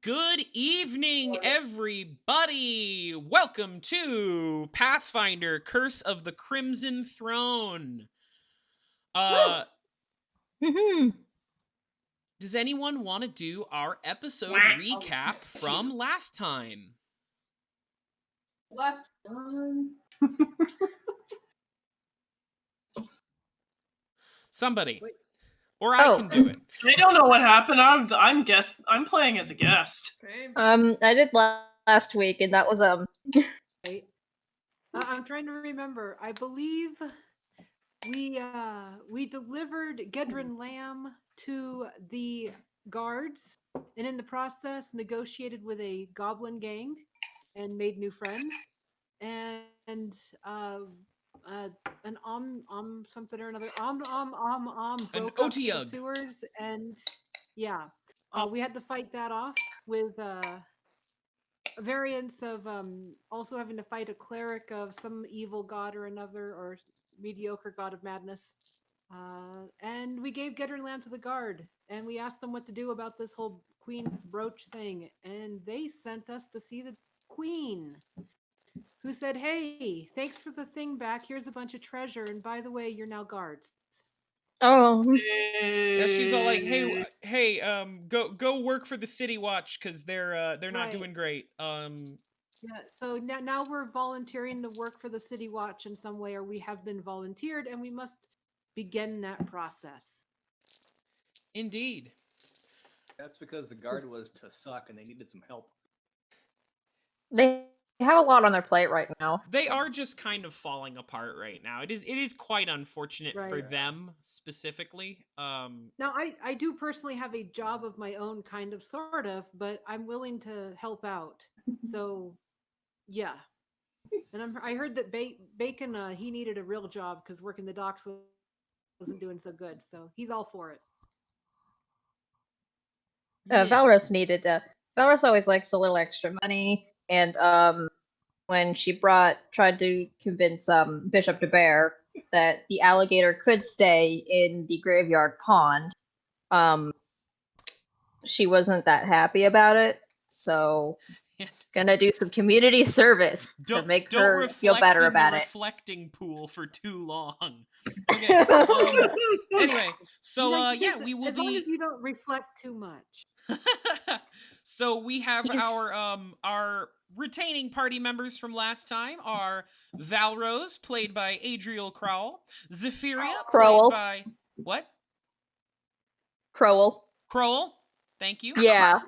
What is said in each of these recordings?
Good evening, everybody! Welcome to Pathfinder Curse of the Crimson Throne. Does anyone want to do our episode recap from last time? Last time. Somebody. Or I can do it. I don't know what happened. I'm playing as a guest. I did last week, and that was I'm trying to remember. I believe we delivered Gedrin Lamb to the guards, and in the process negotiated with a goblin gang and made new friends. And an something or another broke up the sewers, and we had to fight that off with a variance of also having to fight a cleric of some evil god or another, or mediocre god of madness. And we gave Gedrin Lamb to the guard, and we asked them what to do about this whole Queen's brooch thing, and they sent us to see the Queen, who said, "Hey, thanks for the thing back. Here's a bunch of treasure, and by the way, you're now guards." Oh. Yeah, she's all like, "Hey, go work for the City Watch because they're not doing great." Yeah, so now we're volunteering to work for the City Watch in some way, or we have been volunteered, and we must begin that process. Indeed. That's because the guard was to suck and they needed some help. They have a lot on their plate right now. They are just kind of falling apart right now. It is quite unfortunate for them specifically. Now, I do personally have a job of my own, kind of, sort of, but I'm willing to help out. So, yeah. And I heard that Bakin, he needed a real job because working the docks wasn't doing so good. So he's all for it. Valros needed Valros always likes a little extra money, and when she tried to convince Bishop de Bear that the alligator could stay in the graveyard pond, she wasn't that happy about it, so gonna do some community service to make her feel better about it. Reflecting pool for too long. Okay. Anyway, so we will as long as you don't reflect too much. So we have our retaining party members from last time are Valros, played by Adriel Crowell, Zyph'eria, played by what? Crowell. Thank you. Yeah.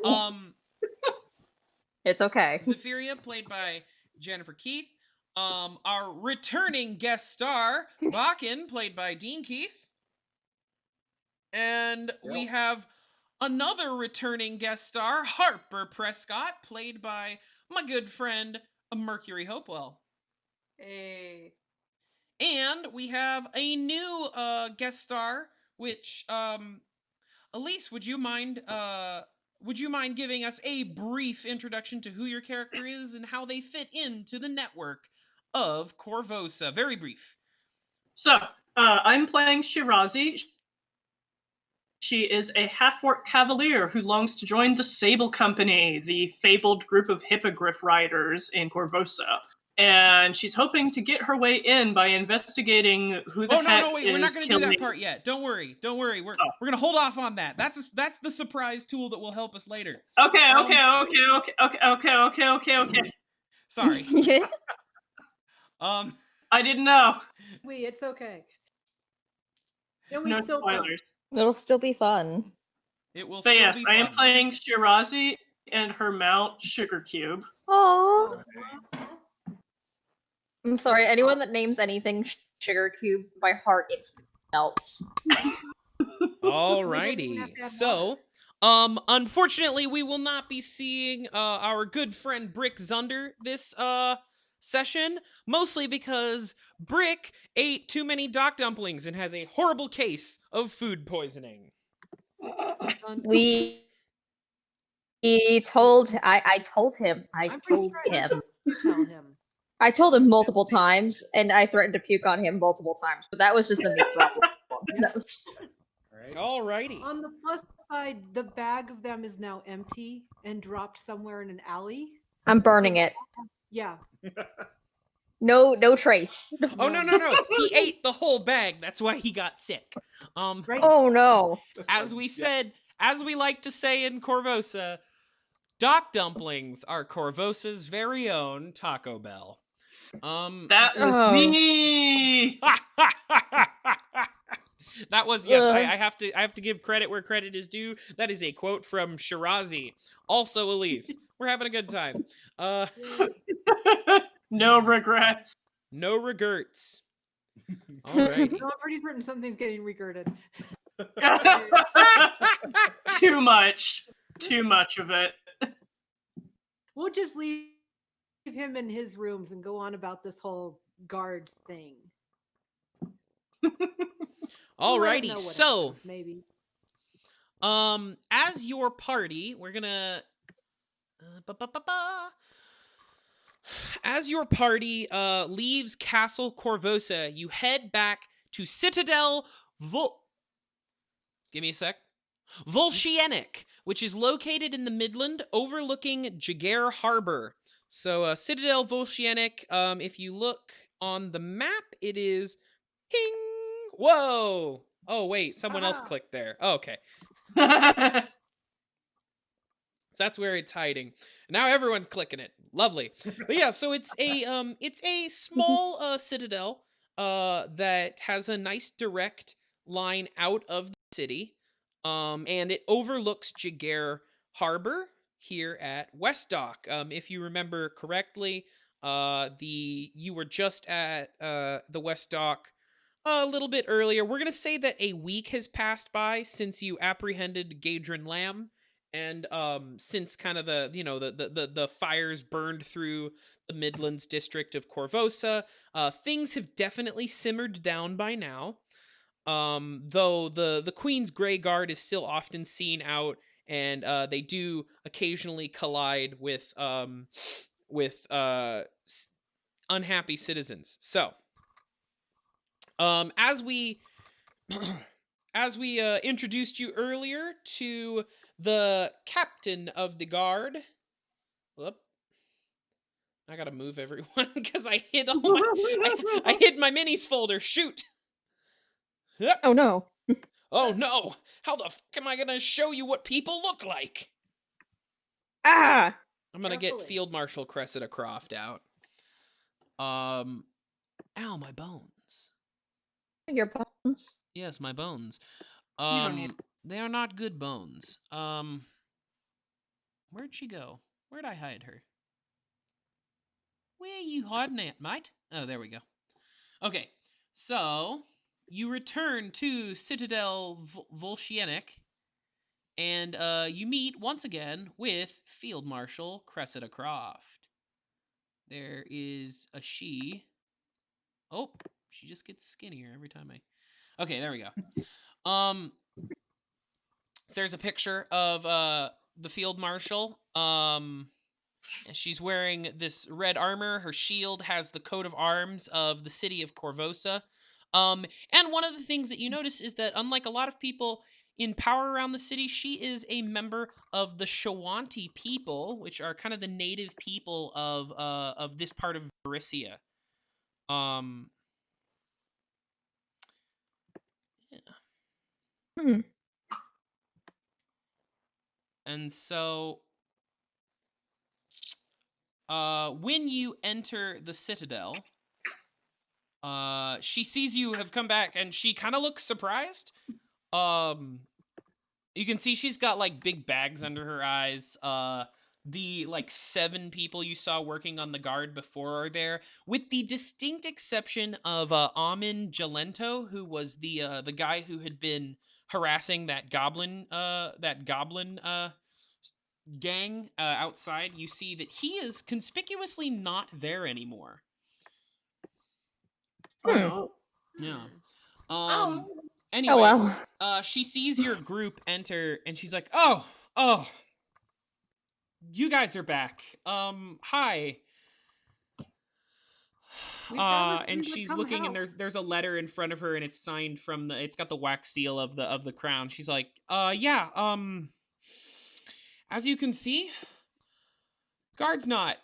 It's okay. Zyph'eria, played by Jennifer Keith. Our returning guest star, Bakin, played by Dean Keith. And we have another returning guest star, Harper Prescott, played by my good friend, Mercury Hopewell. Hey. And we have a new guest star, which, Elise, would you mind giving us a brief introduction to who your character is and how they fit into the network of Korvosa? Very brief. So, I'm playing Shirazi. She is a half-orc cavalier who longs to join the Sable Company, the fabled group of hippogriff riders in Korvosa. And she's hoping to get her way in by investigating who the heck is we're not going to do that part yet. Don't worry. We're going to hold off on that. That's the surprise tool that will help us later. Okay. Sorry. I didn't know. It's okay. And no spoilers. It'll still be fun. It will so still yes, be fun. I am playing Shirazi and her mount, Sugarcube. Oh. I'm sorry, anyone that names anything Sugarcube by heart, it's melts. Alrighty. So, unfortunately, we will not be seeing our good friend Brick Zunder this session, mostly because Brick ate too many dock dumplings and has a horrible case of food poisoning. I told him. I told him multiple times, and I threatened to puke on him multiple times, but that was just a me problem. Alrighty. On the plus outside, the bag of them is now empty and dropped somewhere in an alley. I'm burning So- it. Yeah. No trace. Oh no, he ate the whole bag. That's why he got sick. Right. Oh no. As we said, as we like to say in Corvosa, Doc dumplings are Corvosa's very own Taco Bell. That was Oh. me. That was, yes, I Ugh. have to give credit where credit is due. That is a quote from Shirazi. Also Elise. We're having a good time. No regrets. No regrets. Alrighty. No, I'm pretty certain something's getting regurted. Too much. Too much of it. We'll just leave him in his rooms and go on about this whole guards thing. We'll let him know Alrighty, what so happens, maybe. as your party, we're gonna as your party leaves Castle Corvosa, you head back to Citadel Give me a sec. Volscienic, which is located in the Midland overlooking Jaguar Harbor. So Citadel Volscienic, if you look on the map, it is ping. Whoa. Oh wait, someone else clicked there. Oh, okay. So that's where it's hiding. Now everyone's clicking it. Lovely. But yeah, so it's a small citadel that has a nice direct line out of the city. And it overlooks Jaguar Harbor here at West Dock. If you remember correctly, you were just at the West Dock a little bit earlier. We're gonna say that a week has passed by since you apprehended Gadrin Lamb, and since kind of the fires burned through the Midlands district of Corvosa, things have definitely simmered down by now. Though the Queen's Grey Guard is still often seen out, and they do occasionally collide with unhappy citizens. So, as we introduced you earlier to the captain of the guard. Whoop. I gotta move everyone because I hid all my I hid my minis folder. Shoot. Oh no. Oh no! How the fuck am I gonna show you what people look like? Ah. I'm gonna get Carefully. Field Marshal Cressida Croft out. Ow, my bones. Your bones. Yes, my bones. don't need- They are not good bones. Where'd she go? Where'd I hide her? Where are you hiding at, mate? Oh, there we go. Okay, so you return to Citadel Volscienic, and you meet once again with Field Marshal Cressida Croft. There is a she. Oh, she just gets skinnier every time I. Okay, there we go. So there's a picture of the Field Marshal. She's wearing this red armor. Her shield has the coat of arms of the city of Corvosa. And one of the things that you notice is that, unlike a lot of people in power around the city, she is a member of the Shawanti people, which are kind of the native people of this part of Zephyria. Yeah. And so, when you enter the Citadel, she sees you have come back, and she kind of looks surprised. You can see she's got like big bags under her eyes. The like 7 people you saw working on the guard before are there, with the distinct exception of Amin Jalento, who was the guy who had been harassing that goblin gang outside. You see that he is conspicuously not there anymore. Oh. Yeah. Oh. Anyway, Oh well. she sees your group enter, and she's like, "Oh, you guys are back. Hi. We promised we And would she's come looking, and help. there's a letter in front of her, and it's signed from it's got the wax seal of the crown. She's like, yeah, as you can see, guard's not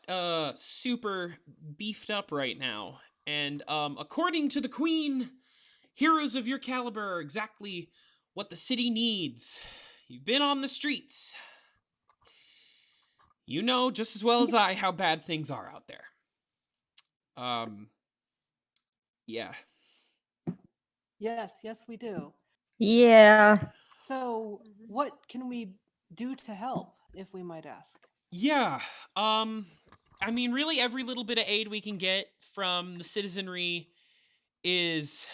super beefed up right now, and according to the queen, heroes of your caliber are exactly what the city needs. You've been on the streets. You know just as well as I how bad things are out there. Yeah. Yes, we do. Yeah. So, what can we do to help, if we might ask? Yeah. I mean, really, every little bit of aid we can get from the citizenry is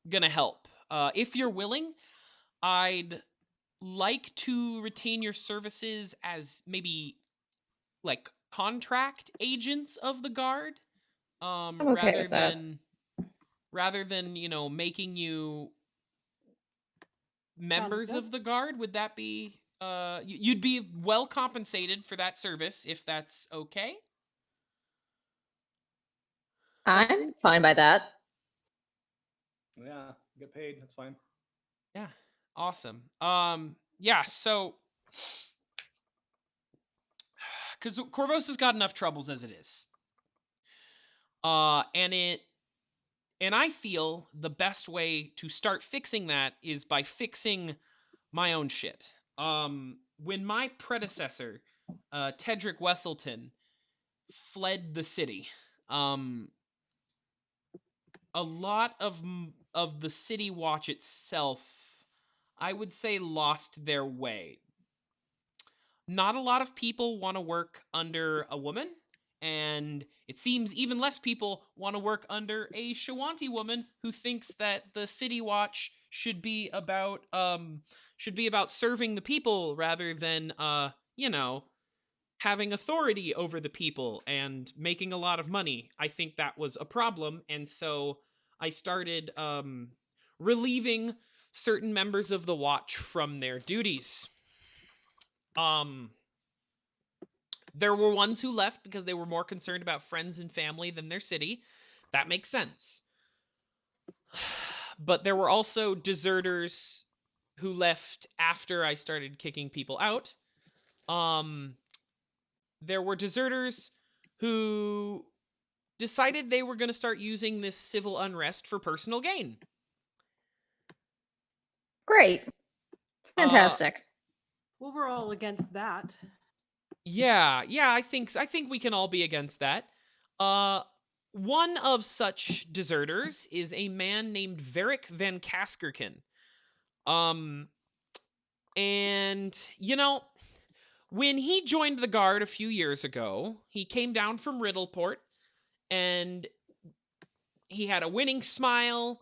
gonna help. If you're willing, I'd like to retain your services as maybe like contract agents of the guard. I'm okay with that. Rather than making you members good. of the guard. Would that be you'd be well compensated for that service if that's okay? I'm fine by that. Yeah, get paid. That's fine. Yeah. Awesome. Yeah, so cuz Corvosa's got enough troubles as it is. And I feel the best way to start fixing that is by fixing my own shit. When my predecessor, Tedric Wesselton, fled the city, a lot of the city watch itself, I would say, lost their way. Not a lot of people want to work under a woman, and it seems even less people want to work under a Shawanti woman who thinks that the city watch should be about serving the people rather than having authority over the people and making a lot of money. I think that was a problem, and so I started relieving certain members of the watch from their duties. There were ones who left because they were more concerned about friends and family than their city. That makes sense. But there were also deserters who left after I started kicking people out. There were deserters who decided they were going to start using this civil unrest for personal gain. Great. Fantastic. Well, we're all against that. Yeah, I think we can all be against that. One of such deserters is a man named Varric Van Kaskerkin. And when he joined the guard a few years ago, he came down from Riddleport, and he had a winning smile,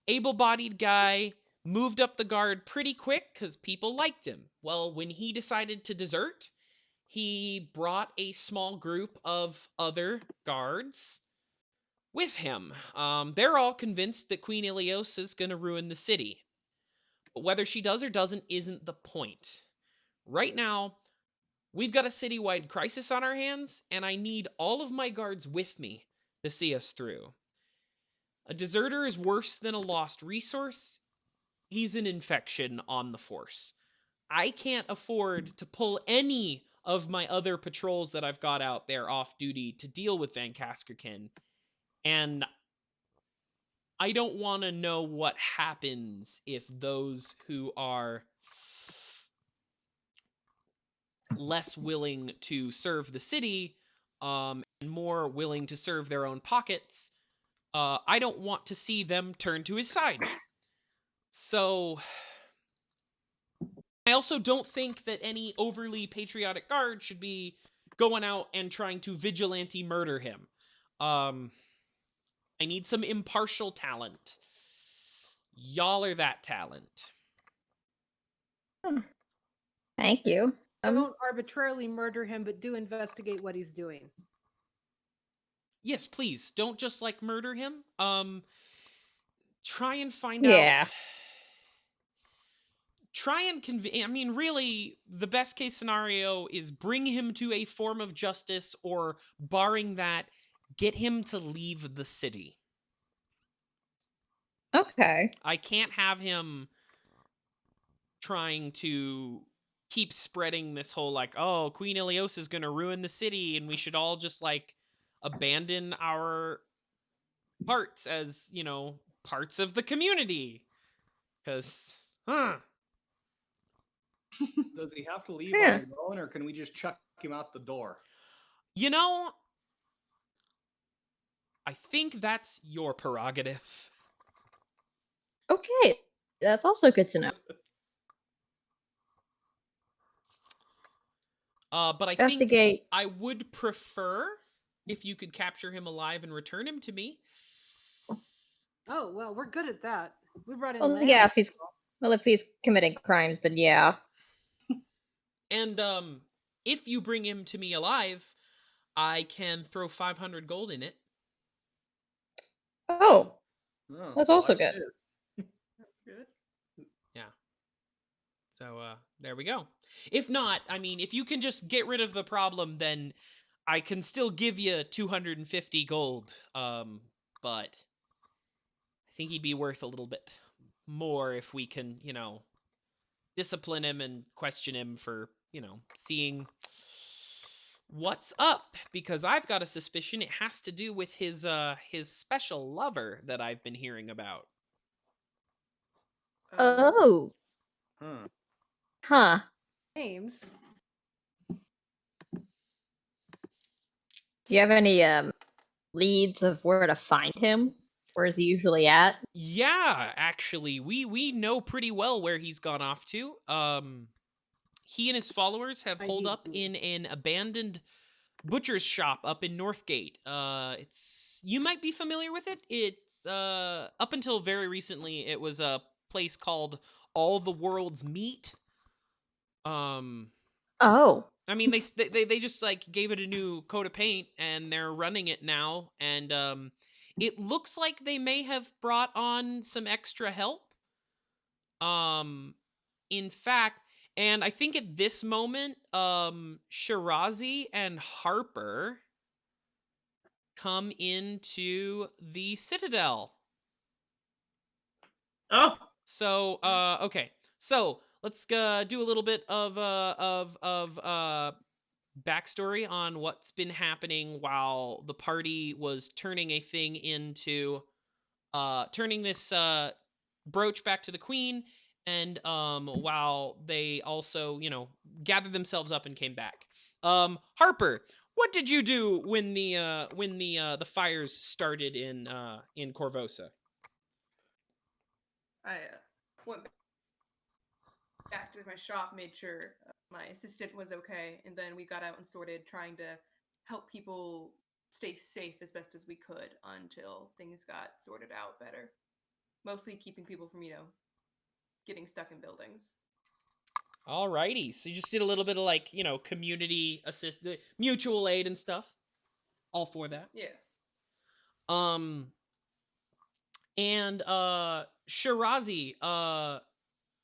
able-bodied guy, moved up the guard pretty quick because people liked him. Well, when he decided to desert, he brought a small group of other guards with him. They're all convinced that Queen Ilios is going to ruin the city. But whether she does or doesn't isn't the point. Right now, we've got a citywide crisis on our hands, and I need all of my guards with me to see us through. A deserter is worse than a lost resource. He's an infection on the force. I can't afford to pull any of my other patrols that I've got out there off duty to deal with Van Kaskerkin, and I don't want to know what happens if those who are less willing to serve the city and more willing to serve their own pockets, I don't want to see them turn to his side. So I also don't think that any overly patriotic guard should be going out and trying to vigilante murder him. I need some impartial talent. Y'all are that talent. Thank you. Don't arbitrarily murder him, but do investigate what he's doing. Yes, please. Don't just murder him. Try and find Yeah. out. Try and convince. I mean, really, the best case scenario is bring him to a form of justice, or barring that, get him to leave the city. Okay. I can't have him trying to keep spreading this whole like, oh, Queen Ilios is going to ruin the city and we should all just like abandon our parts as, parts of the community. Because, Does he have to leave Yeah. on his own, or can we just chuck him out the door? I think that's your prerogative. Okay. That's also good to know. But I think Investigate. I would prefer if you could capture him alive and return him to me. Oh well, we're good at that. We brought in. Well, land. yeah, if he's committing crimes, then yeah. And if you bring him to me alive, I can throw 500 gold in it. Oh, Oh, that's also why good. it is. That's good. So there we go. If not, I mean, if you can just get rid of the problem, then I can still give you 250 gold. But I think he'd be worth a little bit more if we can, discipline him and question him for, seeing what's up. Because I've got a suspicion it has to do with his special lover that I've been hearing about. Oh. Huh. Huh. Names. Do you have any leads of where to find him? Where is he usually at? Yeah, actually, we know pretty well where he's gone off to. He and his followers have holed up in an abandoned butcher's shop up in Northgate. You might be familiar with it. It's up until very recently, it was a place called All the World's Meat. Oh. I mean, they just like gave it a new coat of paint and they're running it now, and it looks like they may have brought on some extra help. In fact, and I think at this moment, Shirazi and Harper come into the Citadel. Oh, So, okay. So let's do a little bit of backstory on what's been happening while the party was turning a thing into turning this brooch back to the queen, and while they also gathered themselves up and came back. Harper, what did you do when the fires started in Corvosa? I went back to my shop, made sure my assistant was okay, and then we got out and sorted, trying to help people stay safe as best as we could until things got sorted out better. Mostly keeping people from, getting stuck in buildings. Alrighty, so you just did a little bit of like community assist, mutual aid and stuff. All for that. Yeah. And Shirazi,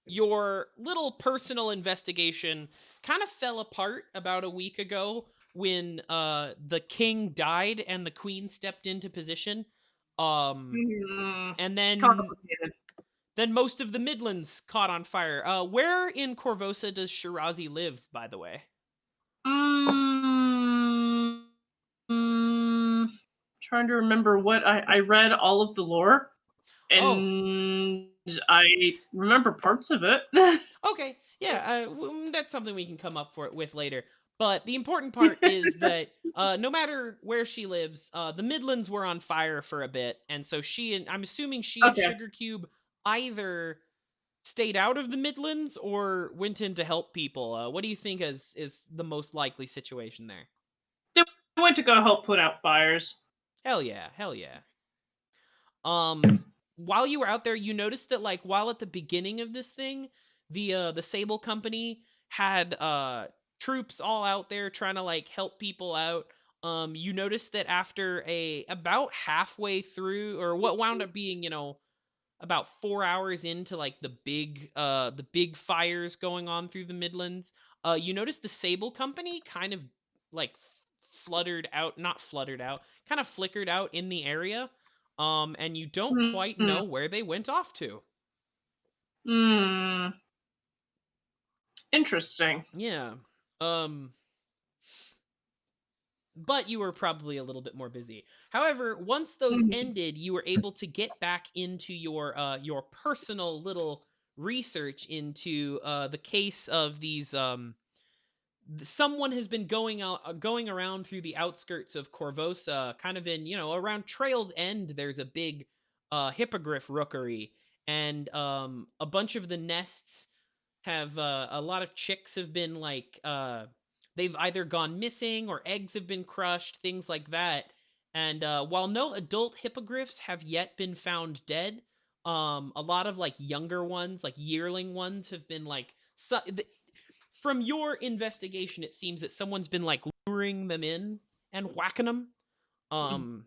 your little personal investigation kind of fell apart about a week ago when the king died and the queen stepped into position. And then complicated. then most of the Midlands caught on fire. Where in Corvosa does Shirazi live, by the way? Trying to remember what I read all of the lore, and I remember parts of it. Okay, yeah, that's something we can come up with later. But the important part is that no matter where she lives, the Midlands were on fire for a bit, and so I'm assuming she and Sugarcube either stayed out of the Midlands or went in to help people. What do you think is the most likely situation there? They went to go help put out fires. Hell yeah, hell yeah. While you were out there, you noticed that like while at the beginning of this thing, the Sable Company had troops all out there trying to like help people out. You noticed that after about halfway through, or what wound up being about 4 hours into like the big fires going on through the Midlands, you noticed the Sable Company kind of like fluttered out, not fluttered out, kind of flickered out in the area. And you don't quite know where they went off to. Interesting. Yeah. But you were probably a little bit more busy. However, once those ended, you were able to get back into your personal little research into the case of these. Someone has been going around through the outskirts of Corvosa, kind of in around Trail's End. There's a big hippogriff rookery, and a bunch of the nests have a lot of chicks have been like they've either gone missing or eggs have been crushed, things like that. And while no adult hippogriffs have yet been found dead, a lot of like younger ones, like yearling ones, have been like from your investigation, it seems that someone's been like luring them in and whacking them. And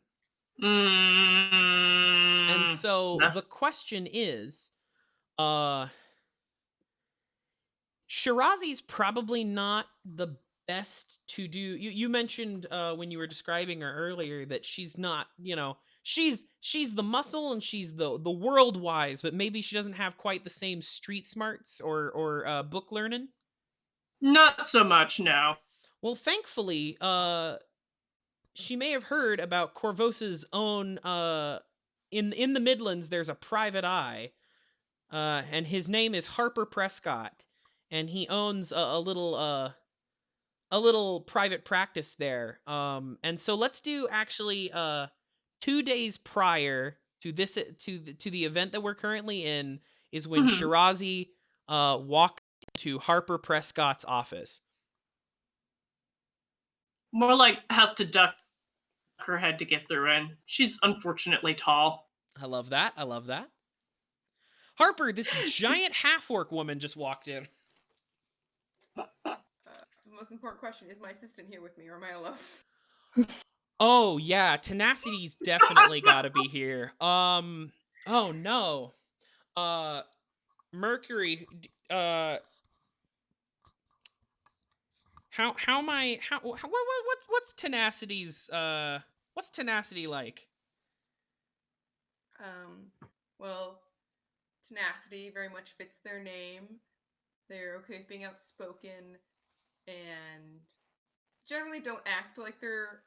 so the question is, Shirazi's probably not the best to do. You mentioned when you were describing her earlier that she's not, she's the muscle and she's the world wise, but maybe she doesn't have quite the same street smarts or book learning. Not so much, no. Well, thankfully, she may have heard about Corvosa's own. In the Midlands, there's a private eye, and his name is Harper Prescott, and he owns a little private practice there. And so let's do actually 2 days prior to this to the event that we're currently in is when Shirazi walked into Harper Prescott's office. More like has to duck her head to get through in. She's unfortunately tall. I love that. Harper, this giant half-orc woman just walked in. The most important question, is my assistant here with me, or am I alone? Oh, yeah, Tenacity's definitely gotta be here. Oh, no. Mercury, what's Tenacity's, what's Tenacity like? Well, Tenacity very much fits their name. They're okay with being outspoken, and generally don't act like they're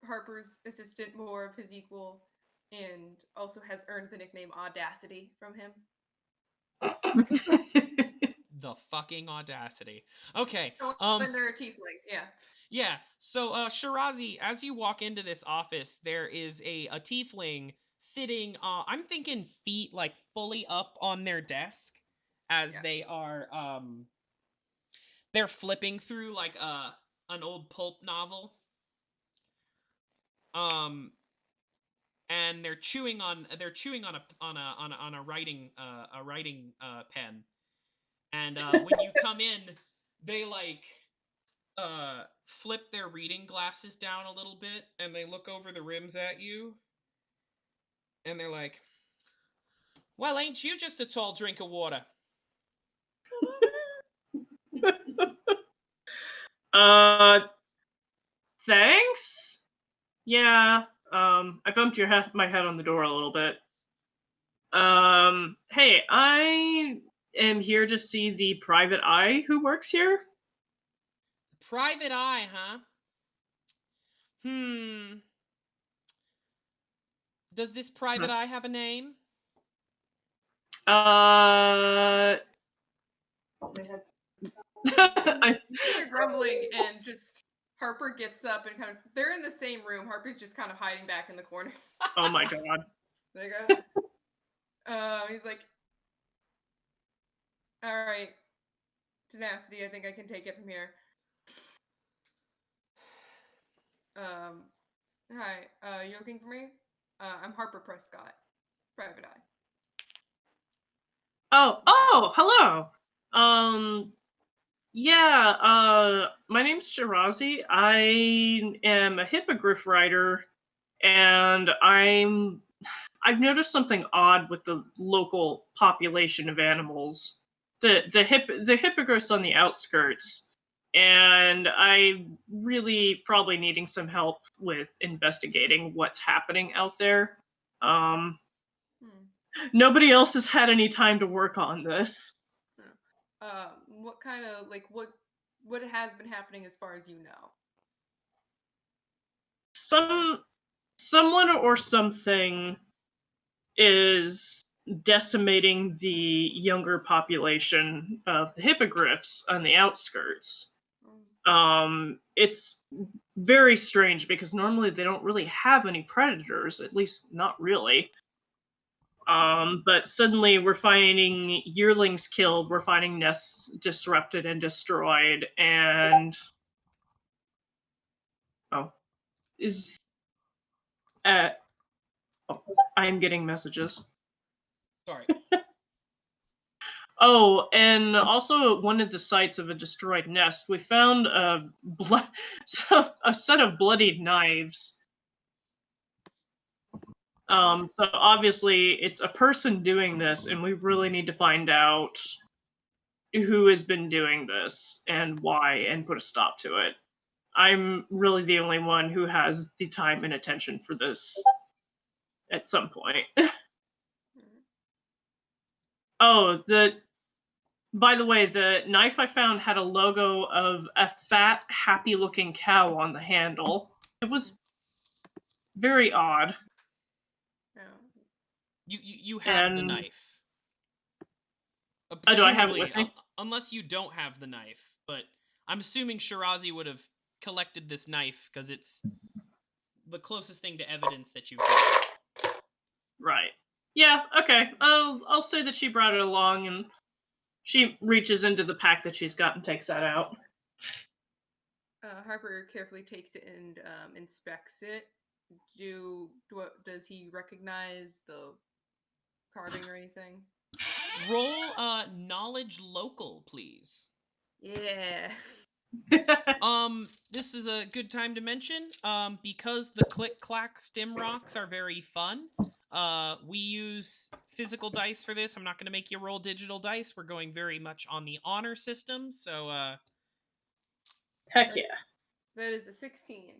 Harper's assistant, more of his equal, and also has earned the nickname Audacity from him. The fucking audacity. Okay. When they're a tiefling, yeah. Yeah. So, Shirazi, as you walk into this office, there is a tiefling sitting. I'm thinking feet like fully up on their desk, as they are. They're flipping through like an old pulp novel. And they're chewing on a writing pen. And when you come in, they like flip their reading glasses down a little bit, and they look over the rims at you, and they're like, "Well, ain't you just a tall drink of water?" Thanks? Yeah, I bumped my head on the door a little bit. Hey, I am here to see the private eye who works here. Private eye, huh? Does this private eye have a name? You're grumbling, and just Harper gets up and they're in the same room. Harper's just kind of hiding back in the corner. Oh my god. They go. He's like, all right, Tenacity, I think I can take it from here. Hi, you looking for me? I'm Harper Prescott, private eye. Oh, hello. Yeah, my name's Shirazi. I am a hippogriff rider, and I've noticed something odd with the local population of animals. The hippogriffs on the outskirts, and I'm really probably needing some help with investigating what's happening out there. Nobody else has had any time to work on this. What kind of what has been happening as far as you know? Someone or something is decimating the younger population of the hippogriffs on the outskirts. It's very strange because normally they don't really have any predators, at least not really. But suddenly we're finding yearlings killed, we're finding nests disrupted and destroyed, and I'm getting messages. Sorry. Oh, and also at one of the sites of a destroyed nest, we found a set of bloodied knives. So obviously it's a person doing this, and we really need to find out who has been doing this and why, and put a stop to it. I'm really the only one who has the time and attention for this at some point. Oh, by the way, the knife I found had a logo of a fat, happy-looking cow on the handle. It was very odd. You have the knife. Do I have it with me? Unless you don't have the knife, but I'm assuming Shirazi would have collected this knife because it's the closest thing to evidence that you've got. Right. Yeah, okay. I'll say that she brought it along, and she reaches into the pack that she's got and takes that out. Harper carefully takes it and inspects it. Does he recognize the carving or anything? Roll knowledge local, please. Yeah. This is a good time to mention, because the click-clack stim rocks are very fun. We use physical dice for this. I'm not going to make you roll digital dice. We're going very much on the honor system, so Heck yeah. That is a 16.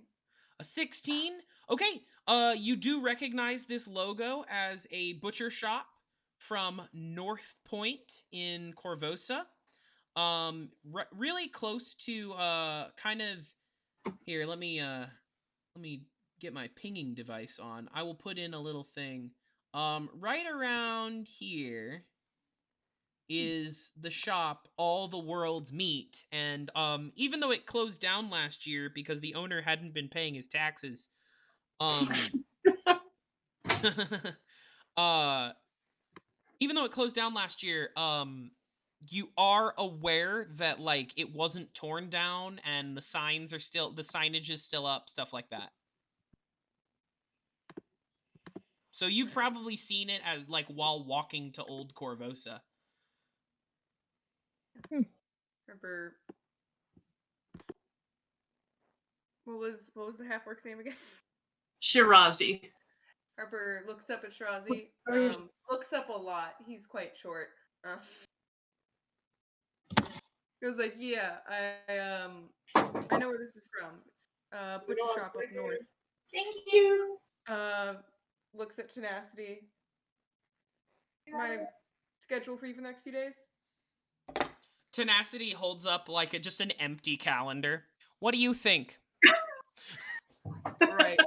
A 16? Okay. You do recognize this logo as a butcher shop from North Point in Corvosa. Really close to kind of here. Let me get my pinging device on. I will put in a little thing. Right around here is the shop All the World's Meat, and even though it closed down last year because the owner hadn't been paying his taxes, even though it closed down last year, you are aware that like it wasn't torn down and the signage is still up, stuff like that. So you've probably seen it as like while walking to Old Corvosa. Harper. What was the half-orc's name again? Shirazi. Harper looks up at Shirazi. Looks up a lot. He's quite short. He was like, "Yeah, I know where this is from. It's butcher shop up north." Thank you. Looks at Tenacity. My schedule for you for the next few days? Tenacity holds up like just an empty calendar. What do you think? Right.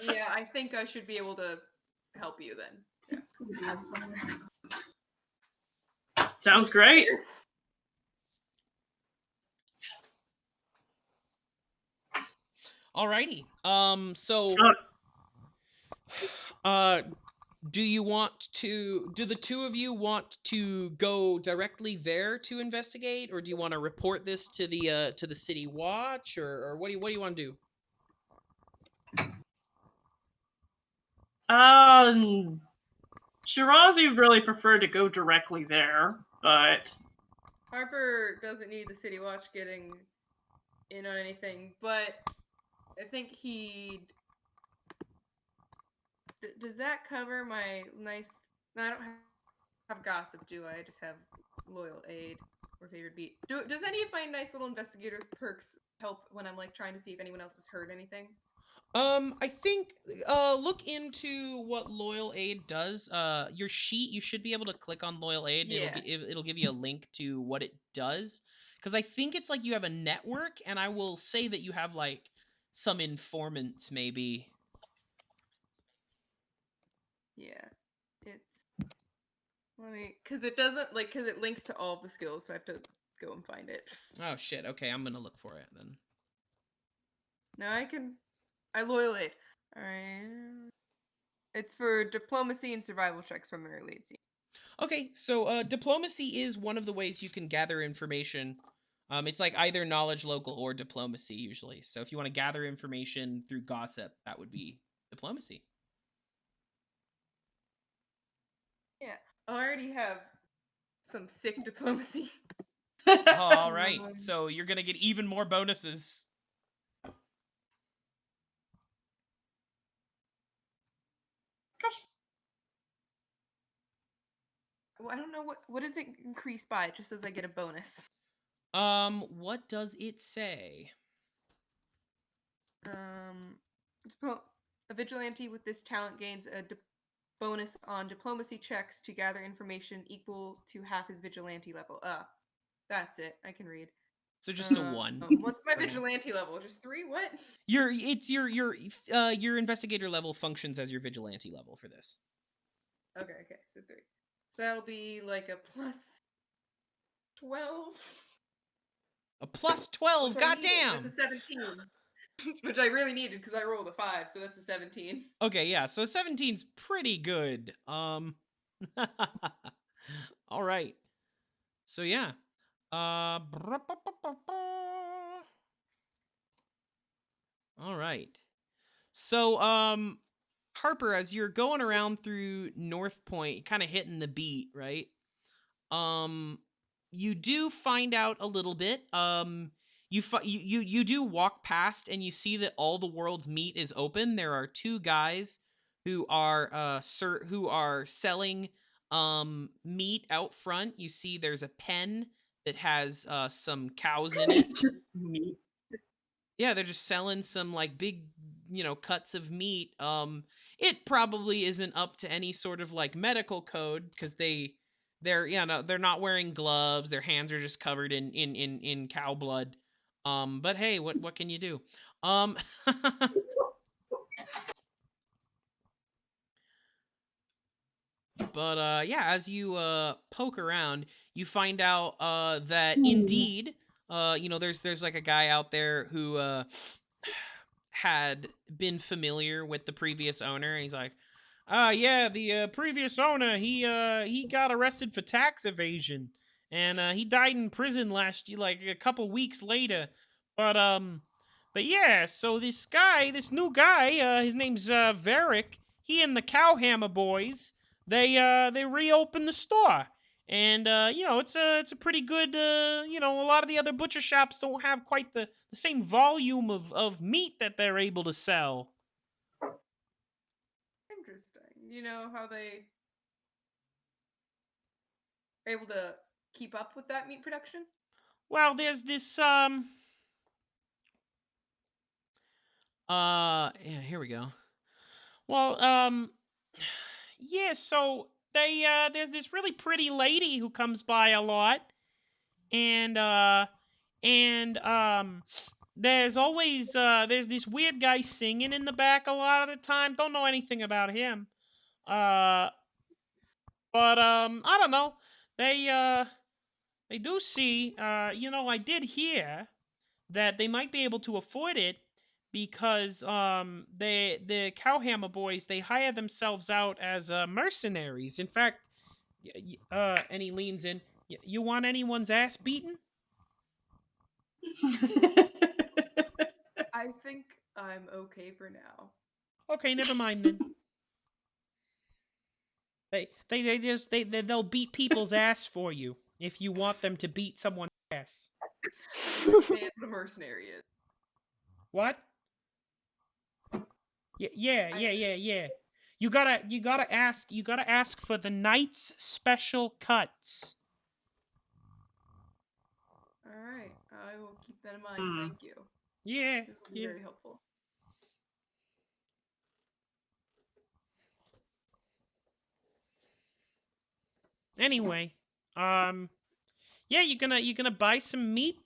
Yeah, I think I should be able to help you then. Yeah. Sounds great. Alrighty. So do the two of you want to go directly there to investigate, or do you want to report this to the city watch, or what do you want to do? Shirazi really preferred to go directly there, but Harper doesn't need the city watch getting in on anything, but I think he'd. Does that cover my nice? No, I don't have gossip, do I? I just have loyal aid. or favorite beat. Does any of my nice little investigator perks help when I'm like trying to see if anyone else has heard anything? I think look into what Loyal Aid does. Your sheet, you should be able to click on Loyal Aid, and Yeah. it'll give you a link to what it does. Because I think it's like you have a network, and I will say that you have like some informants, maybe. Yeah. It's because it doesn't because it links to all of the skills, so I have to go and find it. Oh shit. Okay, I'm gonna look for it then. No, I Loyal Aid. All right. It's for diplomacy and survival checks primarily, it seems. Okay, so diplomacy is one of the ways you can gather information. It's like either knowledge local or diplomacy usually. So if you want to gather information through gossip, that would be diplomacy. Yeah. I already have some sick diplomacy. All right, so you're gonna get even more bonuses. Well, I don't know what does it increase by? It just says I get a bonus. What does it say? A vigilante with this talent gains a bonus on diplomacy checks to gather information equal to half his vigilante level. That's it. I can read. So just a 1. What's my vigilante level? Just 3? What? Your investigator level functions as your vigilante level for this. Okay, so 3. So that'll be like a plus 12. A plus 12, goddamn! That's a 17. Which I really needed because I rolled a 5, so that's a 17. Okay, yeah, so 17's pretty good. All right. So yeah. All right. So Harper, as you're going around through North Point, kind of hitting the beat, right? You do find out a little bit. You do walk past and you see that all the world's meat is open. There are 2 guys who are selling meat out front. You see there's a pen that has some cows in it. Meat. Yeah, they're just selling some like big, cuts of meat. It probably isn't up to any sort of like medical code because they're not wearing gloves. Their hands are just covered in cow blood. But hey, what can you do? But yeah, as you poke around, you find out that indeed, there's like a guy out there who had been familiar with the previous owner, and he's like, yeah, the previous owner, he got arrested for tax evasion, and he died in prison last year, like a couple weeks later. But yeah, so this new guy, his name's Varric. He and the Cowhammer boys, they reopened the store. And it's a pretty good. A lot of the other butcher shops don't have quite the same volume of meat that they're able to sell. Interesting. You know how they are able to keep up with that meat production? Well, there's this yeah, here we go. Well, yeah, so there's this really pretty lady who comes by a lot, and there's always there's this weird guy singing in the back a lot of the time. Don't know anything about him. But I don't know. They do see, I did hear that they might be able to afford it because the Cowhammer boys, they hire themselves out as mercenaries. In fact, and he leans in. You want anyone's ass beaten? I think I'm okay for now. Okay, never mind then. They'll beat people's ass for you if you want them to beat someone's ass. I understand what a mercenary is. What? Yeah. You gotta ask for the knight's special cuts. right. I will keep that in mind. Thank you. Yeah. This will be very helpful. Anyway, yeah, you gonna buy some meat?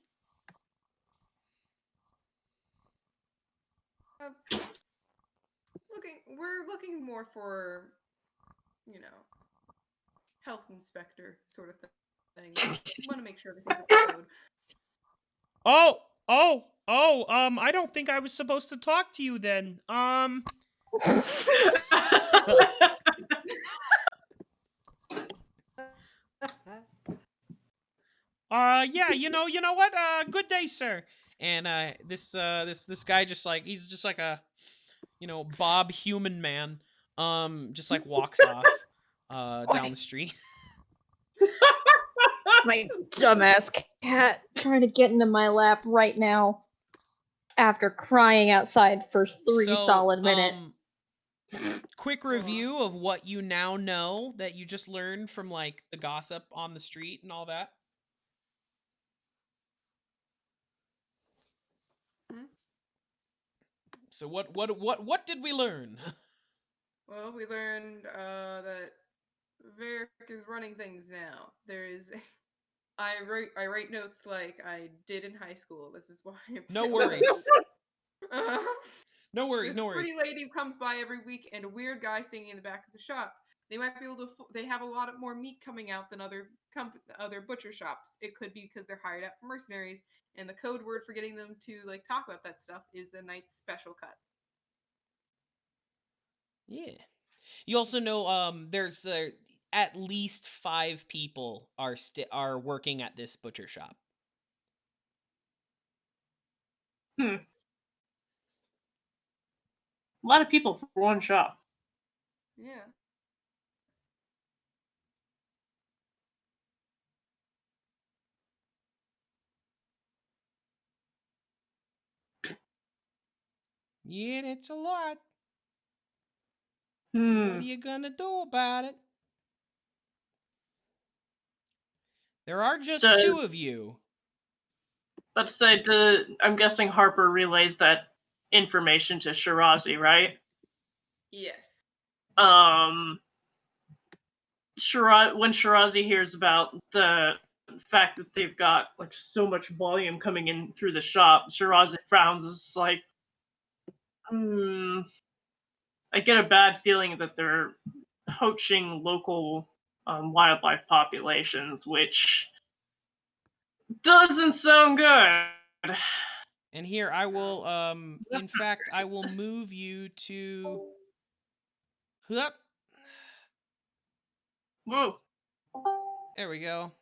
We're looking more for, health inspector sort of thing. Want to make sure everything's up to code. I don't think I was supposed to talk to you then. Yeah, you know what? Good day, sir. And this guy he's just like a, Bob Human Man. Just like walks off down the street. My dumbass cat trying to get into my lap right now after crying outside for 3 solid minutes. Quick review of what you now know that you just learned from like the gossip on the street and all that. So what did we learn? Well, we learned that Varric is running things now. There is I write notes like I did in high school. This is why No worries. No worries, There's a pretty lady who comes by every week and a weird guy singing in the back of the shop. They might be able to. They have a lot more meat coming out than other butcher shops. It could be because they're hired out for mercenaries, and the code word for getting them to like talk about that stuff is the night's special cuts. Yeah. You also know there's at least 5 people are working at this butcher shop. A lot of people for one shop. Yeah. Yeah, it's a lot. What are you gonna do about it? There are just 2 of you. Let's say, I'm guessing Harper relays that information to Shirazi, right? Yes. When Shirazi hears about the fact that they've got like so much volume coming in through the shop, Shirazi frowns. It's like, I get a bad feeling that they're poaching local wildlife populations, which doesn't sound good. And here I will in fact I will move you to Hup. Whoa. There we go.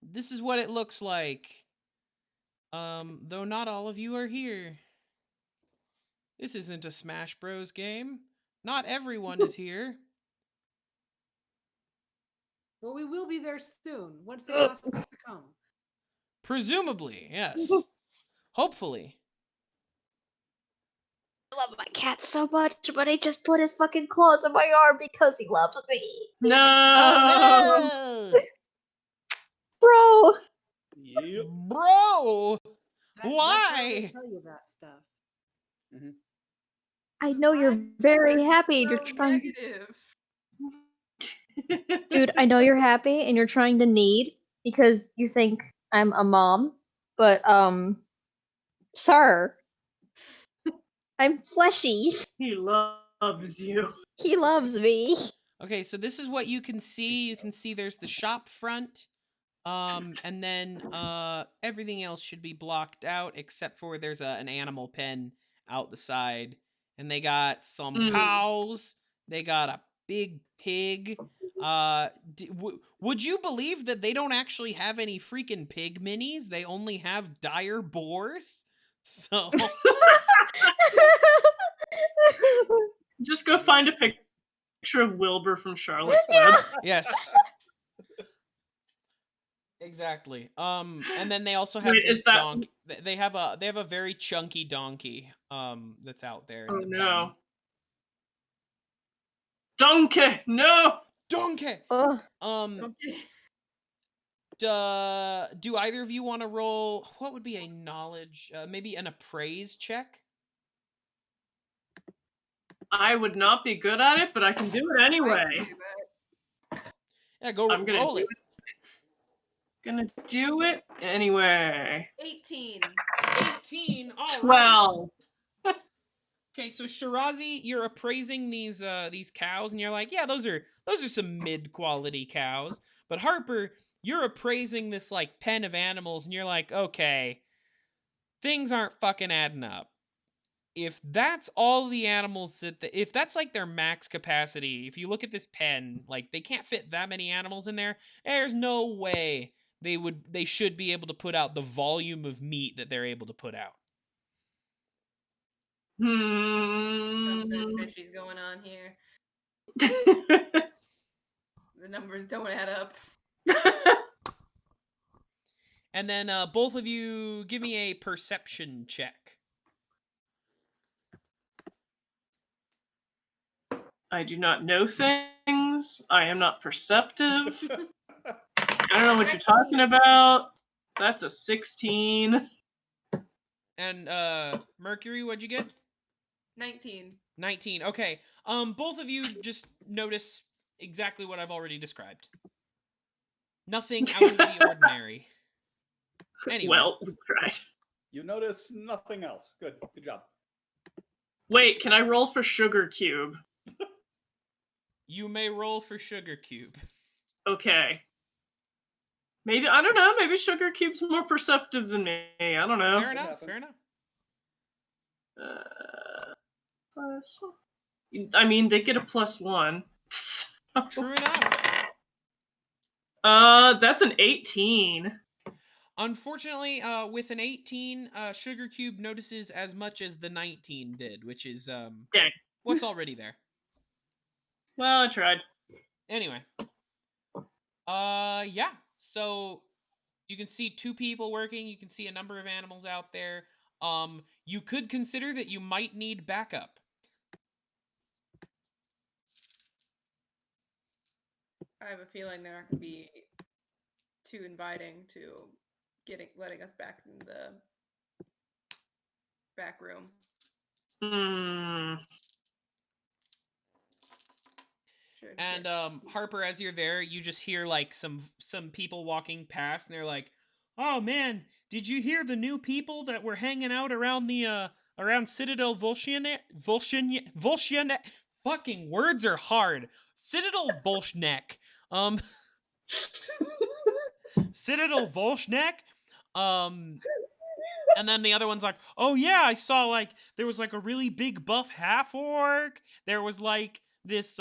This is what it looks like. Though not all of you are here. This isn't a Smash Bros game. Not everyone is here. Well, we will be there soon once they ask us to come. Presumably, yes. Hopefully. I love my cat so much, but he just put his fucking claws on my arm because he loves me. No. Oh no! Bro. Yep. Bro! That's how they Why? tell you that stuff. I know you're very happy. So You're trying negative. Dude, I know you're happy and you're trying to knead because you think I'm a mom, but sir, I'm fleshy. He loves you. He loves me. Okay, so this is what you can see. You can see there's the shop front. And then everything else should be blocked out except for there's an animal pen out the side. And they got some cows. They got a big pig. Would you believe that they don't actually have any freaking pig minis? They only have dire boars. So Just go find a picture of Wilbur from Charlotte's Web. yes. Exactly. And then they also have Wait, this donkey. They have a very chunky donkey. That's out there. In the no. pen. Donkey, no. Donkey. Ugh. Okay. do either of you want to roll? What would be a knowledge? Maybe an appraise check. I would not be good at it, but I can do it anyway. I can do that. Yeah, go I'm gonna roll do it. Gonna do it anyway. 18. 18. All right. 12. Okay, so Shirazi, you're appraising these cows, and you're like, yeah, those are some mid-quality cows. But Harper, you're appraising this like pen of animals, and you're like, okay, things aren't fucking adding up. If that's all the animals if that's like their max capacity, if you look at this pen, like they can't fit that many animals in there, there's no way they should be able to put out the volume of meat that they're able to put out. Something fishy's going on here. The numbers don't add up. And then both of you give me a perception check. I do not know things. I am not perceptive. I don't know what you're talking about. That's a 16. And Mercury, what'd you get? 19. 19. Okay. Both of you just notice exactly what I've already described. Nothing out of the ordinary. Anyway. Well, we tried. You notice nothing else. Good job. Wait, can I roll for Sugarcube? You may roll for Sugarcube. Okay. Maybe, I don't know, maybe Sugarcube's more perceptive than me. I don't know. Fair enough, fair enough. I mean, they get a +1. True enough. That's an 18. Unfortunately, with an 18, Sugarcube notices as much as the 19 did, which is Dang. what's already there. Well, I tried. Anyway. Yeah. So you can see 2 people working, you can see a number of animals out there. You could consider that you might need backup. I have a feeling they're not going to be too inviting to letting us back in the back room. And Harper, as you're there, you just hear like some people walking past, and they're like, "Oh man, did you hear the new people that were hanging out around the around Citadel Volshianek? Fucking words are hard. Citadel Volshnek. Citadel Volshnek. And then the other one's like, "Oh yeah, I saw like there was like a really big buff half orc. There was like this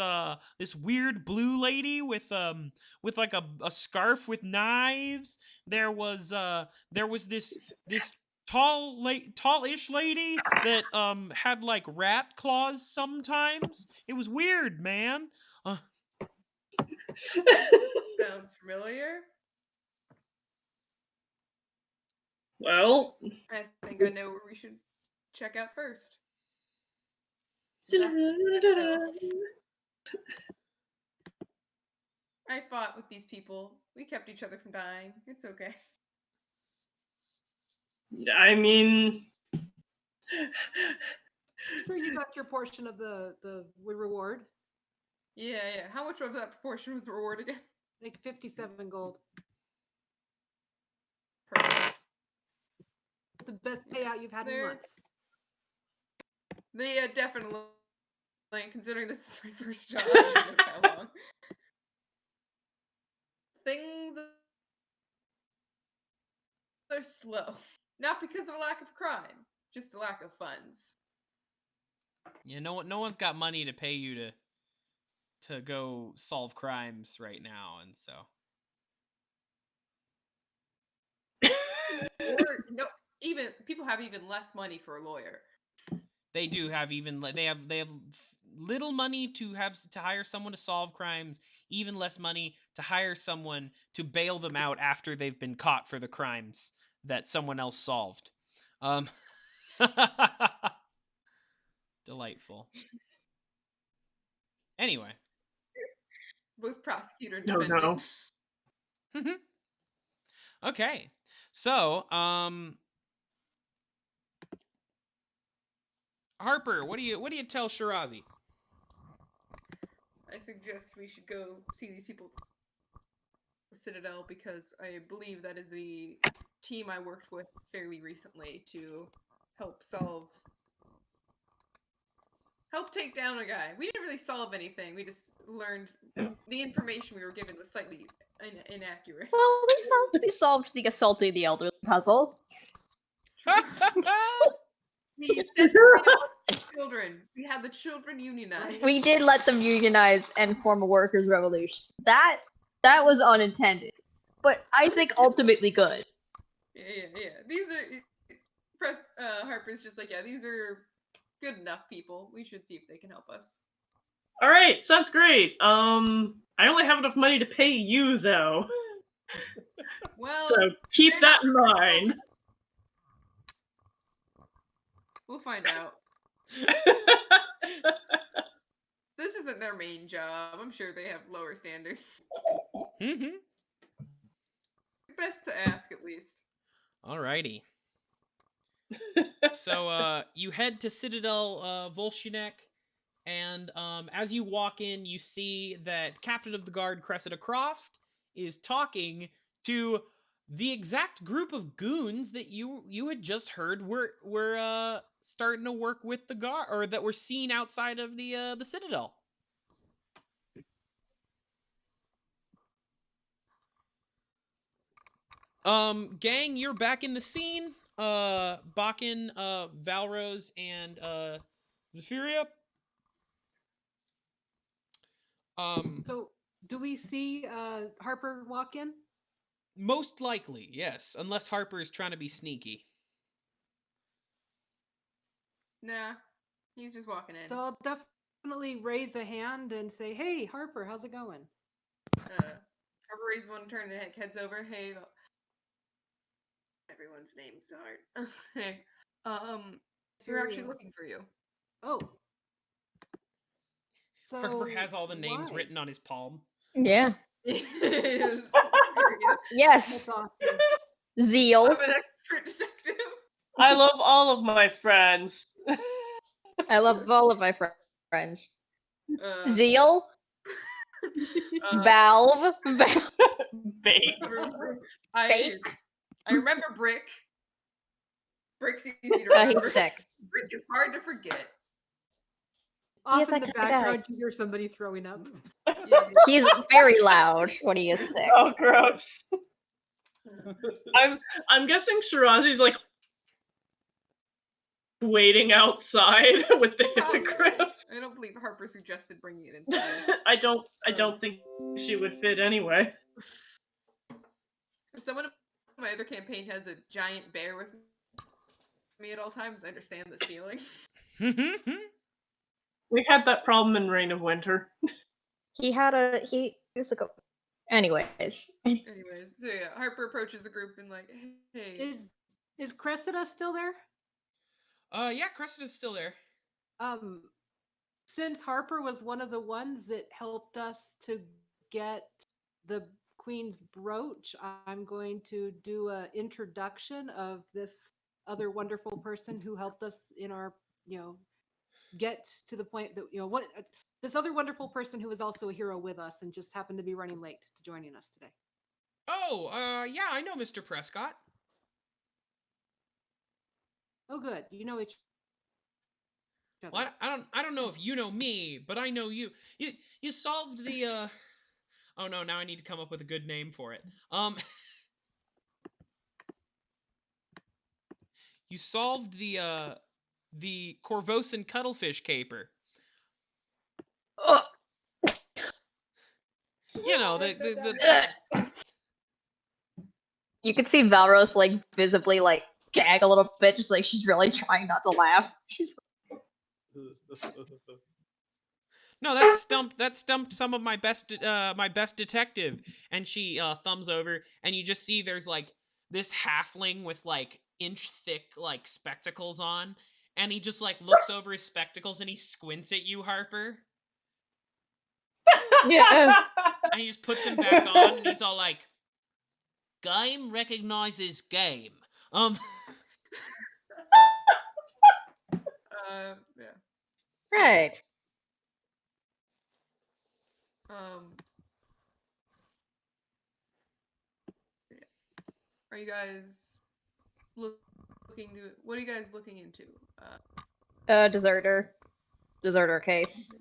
weird blue lady with like a scarf with knives. There was this tallish lady that had like rat claws sometimes. It was weird, man." Sounds familiar. Well, I think I know where we should check out first. I fought with these people. We kept each other from dying. It's okay. I mean, Sure, you got your portion of the reward. Yeah. How much of that proportion was the reward again? Like 57 gold. Perfect. It's the best payout you've had in months. They definitely, considering this is my first job, I don't know how long. Things are slow. Not because of a lack of crime, just a lack of funds. Yeah, no one's got money to pay you to go solve crimes right now, and so. Or no, even people have even less money for a lawyer. They do have they have little money to hire someone to solve crimes, even less money to hire someone to bail them out after they've been caught for the crimes that someone else solved. Delightful. Anyway. Both prosecutor and no. defendant. Okay. So, Harper, what do you tell Shirazi? I suggest we should go see these people at the Citadel because I believe that is the team I worked with fairly recently to help take down a guy. We didn't really solve anything. We just learned the information we were given was slightly inaccurate. Well, we solved the assaulting the elderly puzzle. We sent the children. We had the children unionized. We did let them unionize and form a workers' revolution. That was unintended, but I think ultimately good. Yeah. These are Harper's just like, yeah, these are good enough people. We should see if they can help us. All right, sounds great. I only have enough money to pay you though. Well, so keep that in mind. We'll find out. This isn't their main job. I'm sure they have lower standards. Mm-hmm. Best to ask, at least. Alrighty. So, you head to Citadel Volshinek, and as you walk in, you see that Captain of the Guard Cressida Croft is talking to the exact group of goons that you had just heard were starting to work with the guard, or that were seen outside of the Citadel. Gang, you're back in the scene. Bakin, Valros, and Zephyria. So, do we see Harper walk in? Most likely, yes, unless Harper is trying to be sneaky. Nah, he's just walking in. So I'll definitely raise a hand and say, "Hey, Harper, how's it going?" Harper raises one, turn the heads over. Hey, everyone's name's hard. Hey, we're actually looking for you. Oh. So Harper has all the names why? written on his palm. Yeah. Yes. Yes. That's awesome. Zeal. I'm an expert detective. I love all of my friends. I love all of my friends. Zeal. Valve. Bake. Bake. I remember Brick. Brick's easy to remember. He's sick. Brick is hard to forget. Off in the background, you hear somebody throwing up. He's very loud when he is sick. Oh, gross. I'm guessing Shirazi's like waiting outside with the hippogriff. I don't believe Harper suggested bringing it inside. I don't think she would fit anyway. Someone in my other campaign has a giant bear with me at all times. I understand this feeling. We had that problem in Reign of Winter. He was like anyways, so yeah, Harper approaches the group and like, hey. Is Cressida still there? Yeah, Cressida's still there. Since Harper was one of the ones that helped us to get the Queen's brooch, I'm going to do an introduction of this other wonderful person who helped us in our, get to the point that, this other wonderful person who is also a hero with us and just happened to be running late to joining us today. Oh, yeah, I know Mr. Prescott. Oh, good. You know each other. Well, I don't know if you know me, but I know you. You solved the Oh no, now I need to come up with a good name for it. You solved the Corvosan cuttlefish caper. You know, the You can see Valros like visibly like gag a little bit, just like she's really trying not to laugh. No, that stumped some of my best detective. And she thumbs over, and you just see there's like this halfling with like inch thick like spectacles on, and he just like looks over his spectacles and he squints at you, Harper. Yeah. And he just puts them back on, and he's all like, game recognizes game. Yeah. Right. Yeah. Are you guys looking to? What are you guys looking into? Deserter case.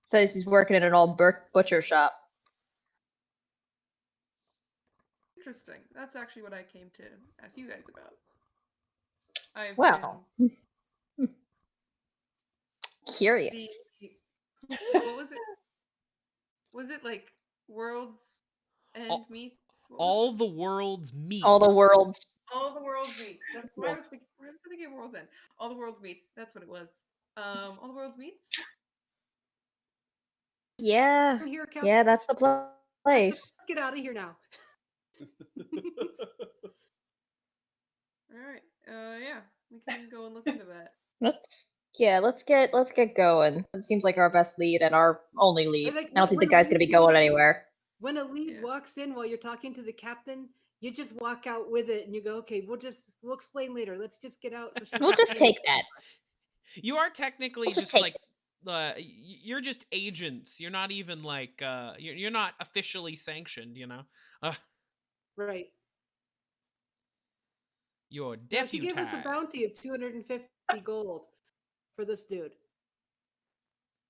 Says he's working in an old butcher shop. Interesting. That's actually what I came to ask you guys about. I've Well, been curious. what was it? Was it like World's End meets? All the world's meat. All the world's. All the world's meats. That's why I was thinking of World's End. All the world's meats. That's what it was. All the world's meats. Yeah. Here, Yeah, that's the place. Let's get out of here now. All right. Yeah, we can go and look into that. Let's get going. It seems like our best lead and our only lead. Like, I don't think the when guy's gonna be going anywhere. When a lead walks in while you're talking to the captain, you just walk out with it and you go, okay, we'll explain later. Let's just get out. So We'll just take that. You are technically We'll just take like you're just agents. You're not even like you're not officially sanctioned, you know. Right. You're Now, deputized. she gave us a bounty of 250 gold for this dude.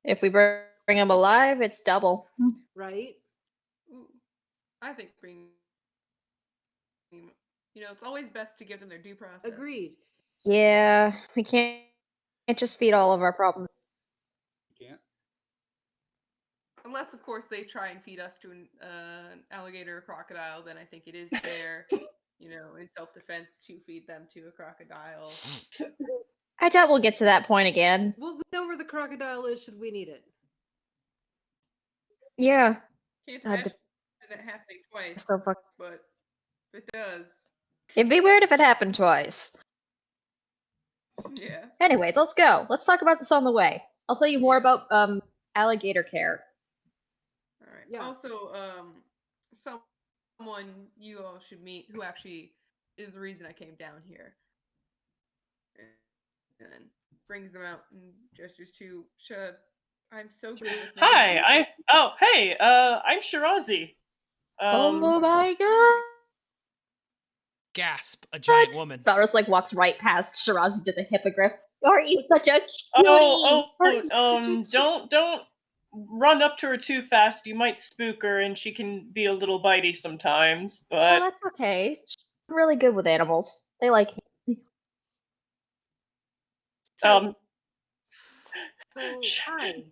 If we bring him alive, it's double. Right? Ooh, I think it's always best to give them their due process. Agreed. Yeah, we can't just feed all of our problems. You can't. Unless, of course, they try and feed us to an alligator or crocodile, then I think it is fair, in self-defense to feed them to a crocodile. I doubt we'll get to that point again. We'll know where the crocodile is should we need it. Yeah. Can't imagine that happening twice, So but if it does, it'd be weird if it happened twice. yeah. Anyways, let's go. Let's talk about this on the way. I'll tell you more about alligator care. All right. Yeah. Also, someone you all should meet who actually is the reason I came down here. And brings them out and gestures to Shad. I'm so good with names. Hi, I'm Shirazi. Oh my god! Gasp! A giant woman. Valros walks right past Shirazi to the hippogriff. Aren't you such a cutie? Don't run up to her too fast. You might spook her, and she can be a little bitey sometimes. But that's okay. I'm really good with animals. They like me. So, hi.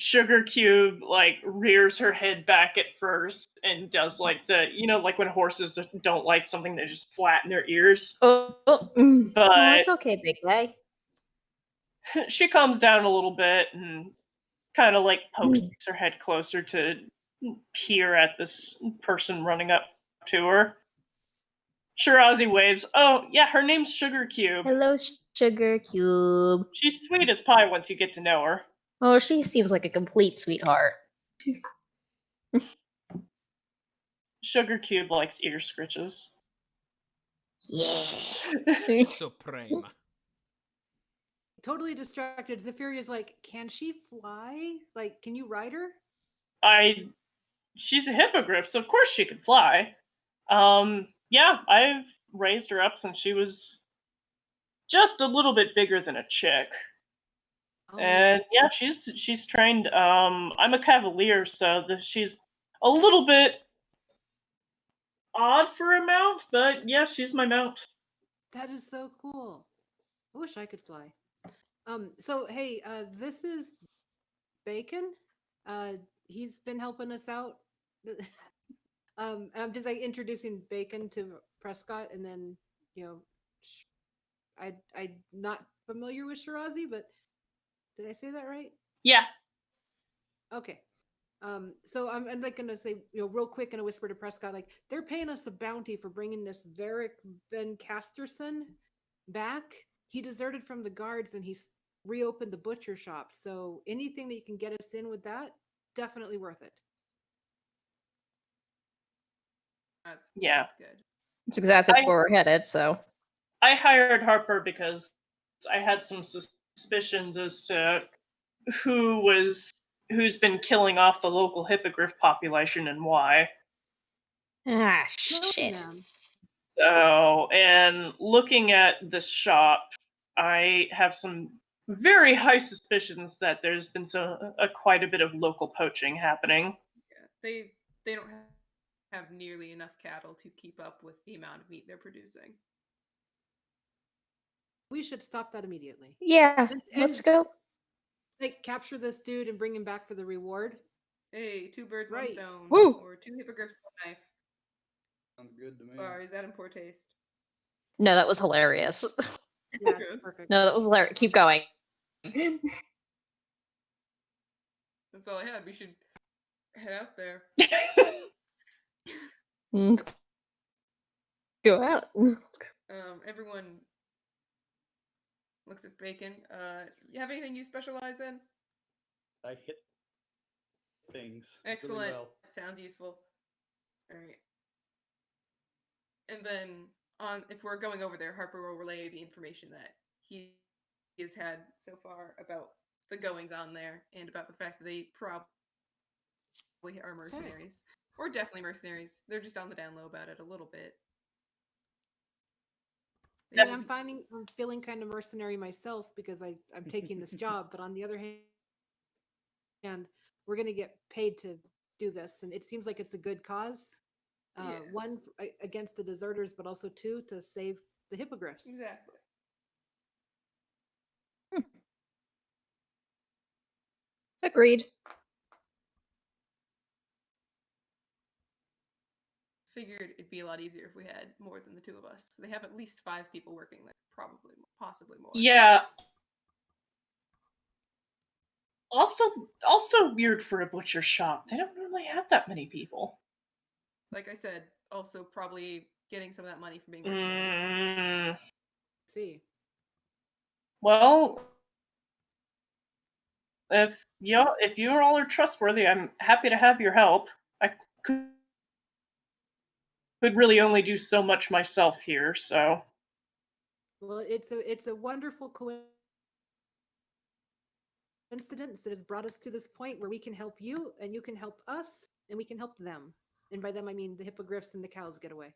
Sugarcube rears her head back at first and does like when horses don't like something, they just flatten their ears. But it's okay, big guy. She calms down a little bit and kind of pokes her head closer to peer at this person running up to her. Shirazi waves. Oh, yeah, her name's Sugarcube. Hello, Sugarcube. She's sweet as pie once you get to know her. Oh, she seems like a complete sweetheart. Sugarcube likes ear scritches. Yeah. Supreme. Totally distracted. Zephyria's like, can she fly? Can you ride her? She's a hippogriff, so of course she could fly. Yeah, I've raised her up since she was just a little bit bigger than a chick. Oh. And yeah, she's trained. I'm a cavalier, so she's a little bit odd for a mount, but yeah, she's my mount. That is so cool. I wish I could fly. So hey, this is Bakin. He's been helping us out. I'm just introducing Bakin to Prescott, and then I'm not familiar with Shirazi, but did I say that right? Yeah. Okay. So I'm gonna say, real quick in a whisper to Prescott, they're paying us a bounty for bringing this Varric Van Casterson back. He deserted from the guards and he's reopened the butcher shop. So anything that you can get us in with that, definitely worth it. That's Yeah. good. It's exactly where we're headed, so. I hired Harper because I had some suspicions as to who's been killing off the local hippogriff population and why. Ah, Killing shit. them. So, and looking at this shop, I have some very high suspicions that there's been quite a bit of local poaching happening. Yeah, they don't have nearly enough cattle to keep up with the amount of meat they're producing. We should stop that immediately. Yeah, And- let's go. Like, capture this dude and bring him back for the reward. Hey, 2 birds, Right. 1 stone. Woo! Or 2 hippogriffs, 1 knife. Sounds good to me. Sorry, is that in poor taste? No, that was hilarious. Yeah, Good. perfect. No, that was hilarious. Keep going. That's all I had. We should head out there. Let's go out. Everyone looks at Bakin. You have anything you specialize in? I hit things Excellent. really well. Sounds useful. All right. And then, if we're going over there, Harper will relay the information that he has had so far about the goings on there and about the fact that they probably are mercenaries. Or definitely mercenaries. They're just on the down low about it a little bit. I mean, I'm feeling kind of mercenary myself because I'm taking this job, but on the other hand, we're going to get paid to do this, and it seems like it's a good cause. Yeah. 1, against the deserters, but also 2, to save the hippogriffs. Exactly. Agreed. Figured it'd be a lot easier if we had more than the 2 of us. They have at least 5 people working there, possibly more. Yeah. Also weird for a butcher shop. They don't really have that many people. Like I said, also probably getting some of that money from being mercenaries. See. Well, if you all are trustworthy, I'm happy to have your help. I could really only do so much myself here, so. Well, it's a wonderful coincidence that has brought us to this point where we can help you, and you can help us, and we can help them. And by them, I mean the hippogriffs and the cows get away.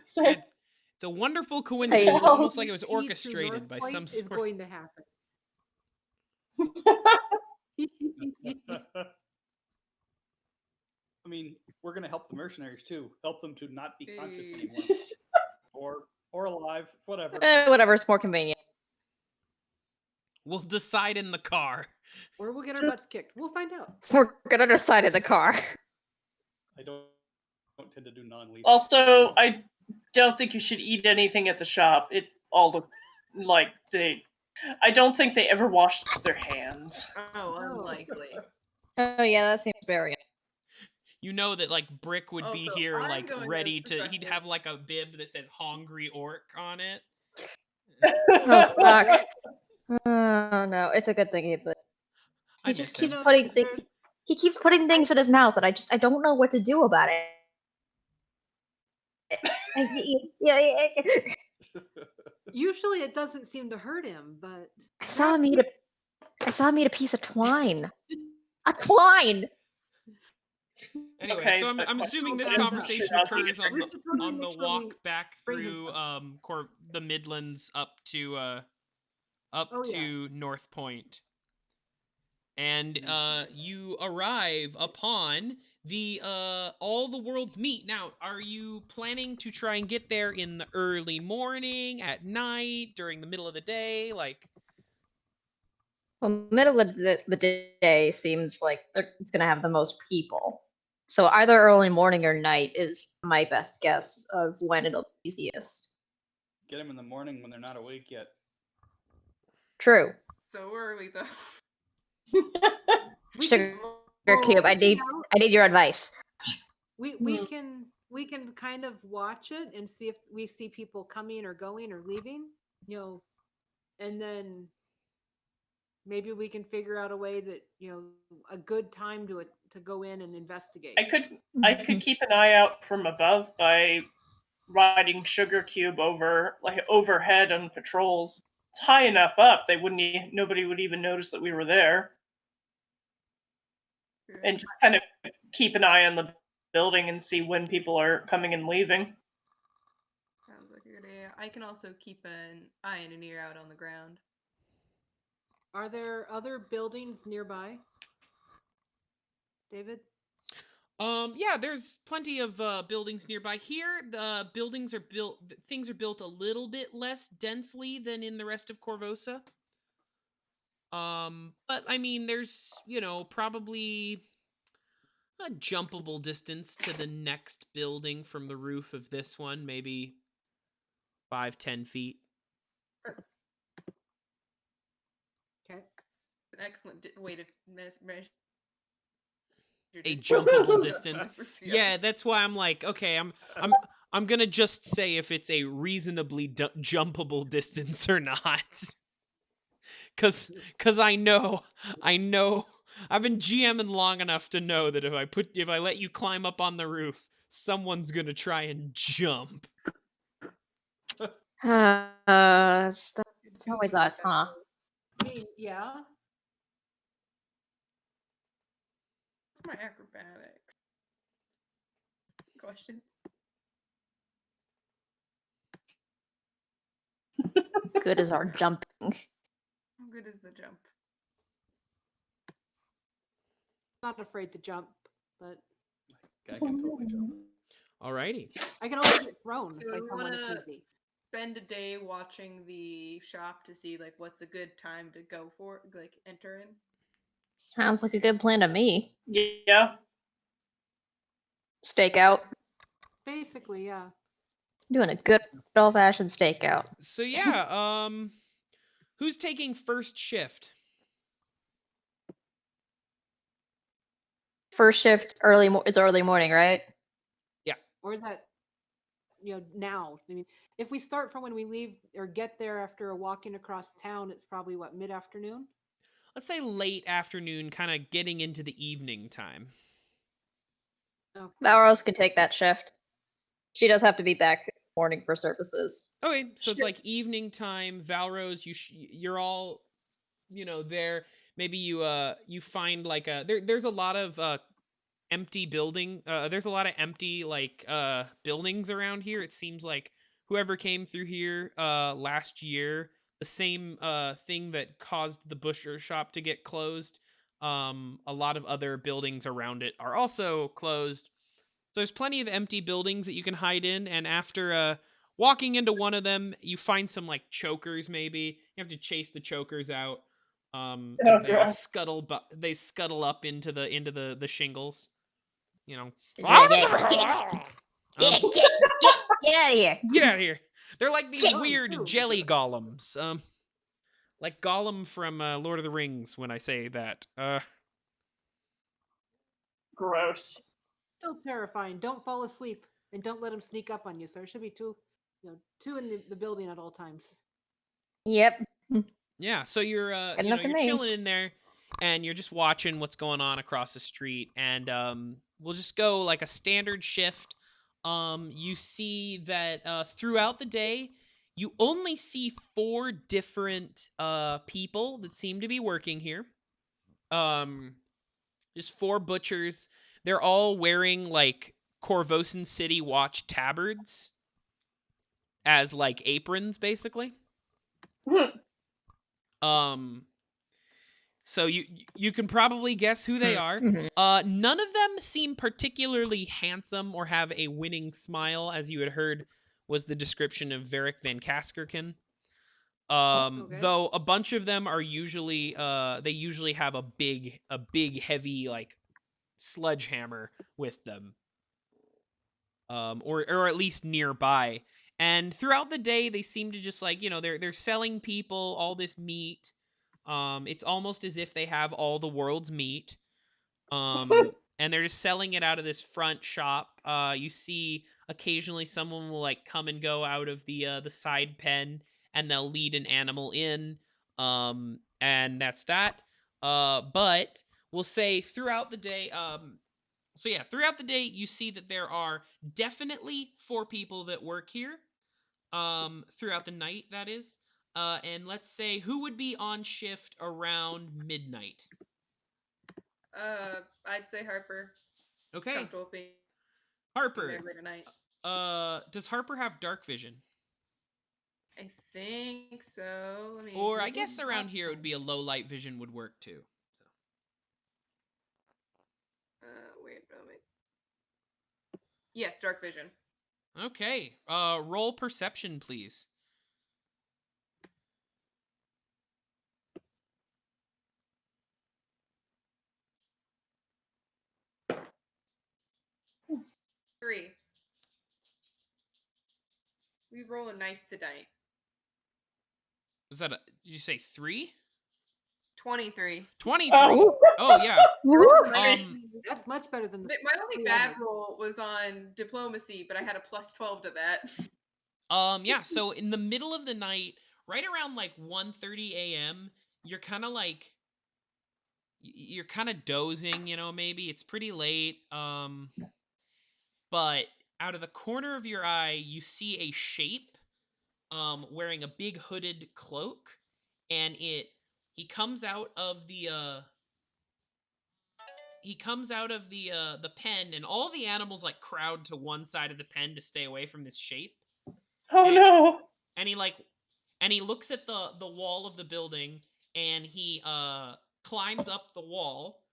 So, It's a wonderful coincidence. It's almost like it was Anything we need through orchestrated by North some Point is sort. going to happen. I mean, we're gonna help the mercenaries too. Help them to not be conscious anymore, or alive, whatever. Whatever's more convenient. We'll decide in the car. Or we'll get our butts kicked. We'll find out. We're gonna decide in the car. I don't tend to do non-lethal. Also, I don't think you should eat anything at the shop. It all looked like I don't think they ever washed their hands. Oh, unlikely. Oh yeah, that seems very. You know that like Brick would be Also, here, I'm like going ready with to. He'd perspective. have like a bib that says "Hungry Orc" on it. Oh fuck. Oh no, it's a good thing I he just miss keeps him. putting things. He keeps putting things in his mouth, and I don't know what to do about it. Usually it doesn't seem to hurt him, but I saw him eat a piece of twine. A twine. Anyway, Okay, so I'm a assuming this question. conversation Shirazi. occurs We should totally on the make sure we walk back bring him through some. the Midlands up to Oh, yeah. North Point. And you arrive upon the all the world's meet. Now, are you planning to try and get there in the early morning, at night, during the middle of the day? Like, Well, middle of the day seems like it's gonna have the most people. So either early morning or night is my best guess of when it'll be easiest. Get them in the morning when they're not awake yet. True. So early though. Sugarcube, I need your advice. We can kind of watch it and see if we see people coming or going or leaving, and then maybe we can figure out a way that a good time to go in and investigate. I could keep an eye out from above by riding Sugarcube overhead on patrols. It's high enough up nobody would even notice that we were there. And just kind of keep an eye on the building and see when people are coming and leaving. Sounds like a good idea. I can also keep an eye and an ear out on the ground. Are there other buildings nearby, David? Yeah, there's plenty of buildings nearby. Here, the things are built a little bit less densely than in the rest of Korvosa. But I mean, there's, probably a jumpable distance to the next building from the roof of this one, maybe 5-10 feet. Okay. An excellent way to measure. A jumpable distance. Yeah, that's why I'm like, okay, I'm gonna just say if it's a reasonably jumpable distance or not, cause I know I've been GMing long enough to know that if I let you climb up on the roof, someone's gonna try and jump. It's always us, huh? I mean, yeah. What's my acrobatics? Questions? Good as our jumping. How good is the jump? Not afraid to jump, but I can totally jump. Alrighty. I can also get thrown So by we someone if wanna need be. spend a day watching the shop to see what's a good time to go for, enter in. Sounds like a good plan to me. Yeah. Stakeout. Basically, yeah. Doing a good old-fashioned stakeout. So yeah, who's taking first shift? First shift is early morning, right? Yeah. Or is that now? I mean, if we start from when we leave or get there after walking across town, it's probably mid-afternoon? Let's say late afternoon, kind of getting into the evening time. Oh. Valros can take that shift. She does have to be back in the morning for services. Okay, so it's like evening time. Valros, you're all, there. Maybe you find there's a lot of empty building. There's a lot of empty buildings around here. It seems like whoever came through here last year, the same thing that caused the butcher shop to get closed. A lot of other buildings around it are also closed. So there's plenty of empty buildings that you can hide in, and after walking into one of them, you find some chokers. Maybe you have to chase the chokers out. They all scuttle up into the shingles. Yeah, get out of here. Get out of here. They're like these Oh, weird dude. jelly golems. Like Gollum from Lord of the Rings when I say that. Gross. Still terrifying. Don't fall asleep and don't let them sneak up on you. So there should be two in the building at all times. Yep. Yeah, so you're you're chilling in there and you're just watching what's going on across the street, and we'll just go like a standard shift. You see that throughout the day you only see 4 different people that seem to be working here. Just 4 butchers. They're all wearing Korvosan City Watch tabards as aprons, basically. So you can probably guess who they are. None of them seem particularly handsome or have a winning smile, as you had heard was the description of Varric Van Kaskerkin. Though a bunch of them are usually they usually have a big heavy sledgehammer with them. Or at least nearby. And throughout the day they seem to just they're selling people all this meat. It's almost as if they have all the world's meat. And they're just selling it out of this front shop. You see occasionally someone will come and go out of the side pen, and they'll lead an animal in. And that's that. But we'll say throughout the day, throughout the day, you see that there are definitely 4 people that work here. Throughout the night, that is. And let's say who would be on shift around midnight. I'd say Harper. Okay, Comfortable being Harper. there late at night. Does Harper have dark vision? I think so. Let me. Or I guess around here it would be a low light vision would work too. Wait a moment. Yes, dark vision. Okay. Roll perception, please. Three. We roll a nice tonight. Was that did you say 3? 23. 23. Oh. Oh yeah. That's much better than the. My only bad roll was on diplomacy, but I had a +12 to that. Yeah, so in the middle of the night, right around like 1:30 a.m., you're kind of like you're kind of dozing, maybe. It's pretty late. But out of the corner of your eye, you see a shape wearing a big hooded cloak, and he comes out of the pen, and all the animals like crowd to one side of the pen to stay away from this shape. Oh no! And he looks at the wall of the building, and he climbs up the wall.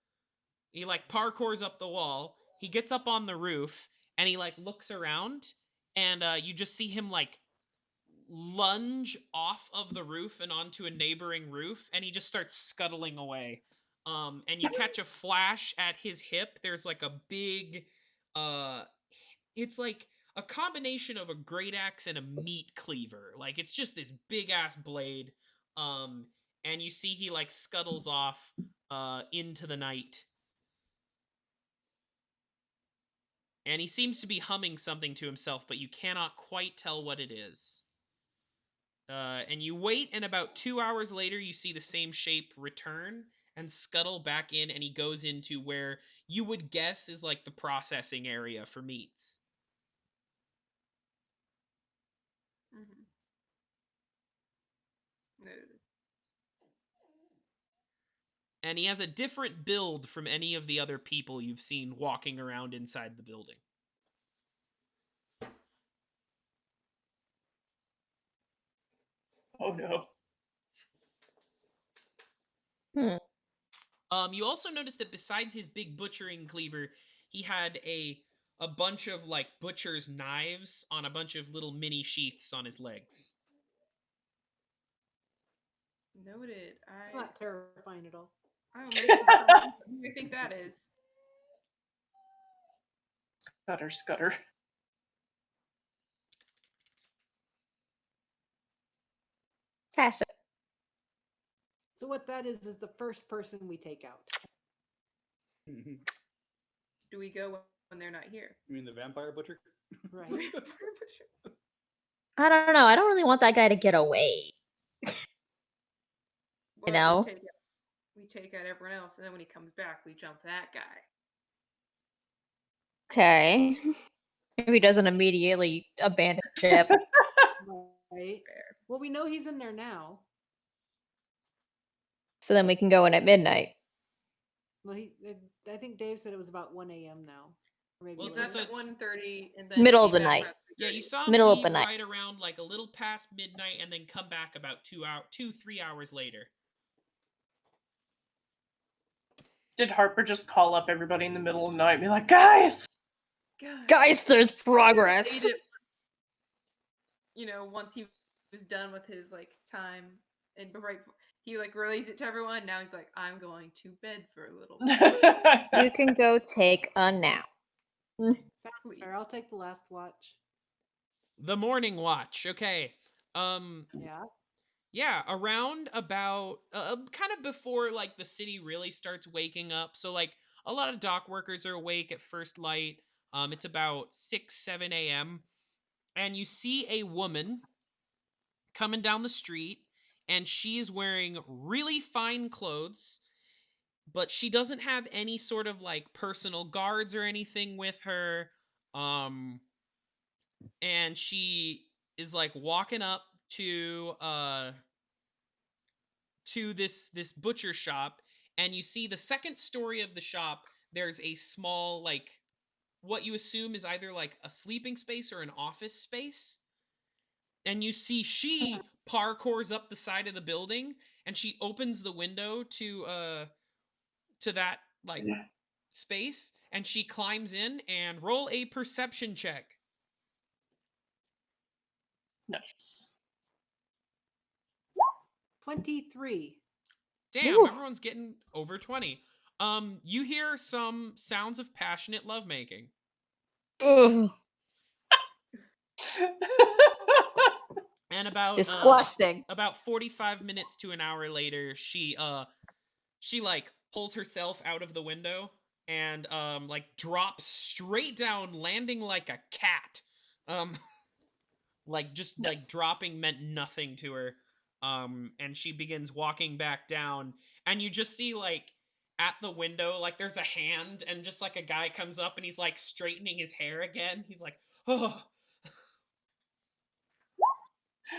He like parkours up the wall. He gets up on the roof, and he like looks around, and you just see him like lunge off of the roof and onto a neighboring roof, and he just starts scuttling away. And you catch a flash at his hip. There's like a big it's like a combination of a great axe and a meat cleaver. Like it's just this big ass blade. And you see he like scuttles off into the night. And he seems to be humming something to himself, but you cannot quite tell what it is. And you wait, and about 2 hours later, you see the same shape return and scuttle back in, and he goes into where you would guess is like the processing area for meats. Mm-hmm. And he has a different build from any of the other people you've seen walking around inside the building. Oh no. You also notice that besides his big butchering cleaver, he had a bunch of like butcher's knives on a bunch of little mini sheaths on his legs. Noted. It's not terrifying at all. I don't make some sense. Who do you think that is? Scutter, scutter. Tacit. So what that is the first person we take out. Do we go when they're not here? You mean the vampire butcher? Right. I don't know. I don't really want that guy to get away. Well, know? We take out everyone else, and then when he comes back, we jump that guy. Okay. Maybe he doesn't immediately abandon ship. Right. Well, we know he's in there now. So then we can go in at midnight. Well, I think Dave said it was about 1 a.m. now. Or maybe Well, He so- left so- at 1:30, and then Middle of came the back night. around Yeah, you 3:30. saw him Middle of leave the night. right around like a little past midnight and then come back about 3 hours later. Did Harper just call up everybody in the middle of the night and be like, guys? Guys, there's progress. Ate it, once he was done with his like time, and he like relays it to everyone. Now he's like, I'm going to bed for a little bit. You can go take a nap. Sounds Please. fair. I'll take the last watch. The morning watch. Okay. Yeah. Yeah, around about kind of before like the city really starts waking up. So like a lot of dock workers are awake at first light. It's about 6-7 a.m. and you see a woman coming down the street and she is wearing really fine clothes, but she doesn't have any sort of like personal guards or anything with her. Um, and she is like walking up to this butcher shop, and you see the second story of the shop. There's a small, like, what you assume is either like a sleeping space or an office space, and you see she parkours up the side of the building, and she opens the window to that like space, and she climbs in. And roll a perception check. Nice. 23. Damn, Oof. everyone's getting over 20. You hear some sounds of passionate lovemaking. Ugh, And disgusting. about 45 minutes to an hour later, she like pulls herself out of the window and like drops straight down, landing like a cat. Like just like dropping meant nothing to her. And she begins walking back down, and you just see like at the window, like there's a hand, and just like a guy comes up and he's like straightening his hair again. He's like, oh.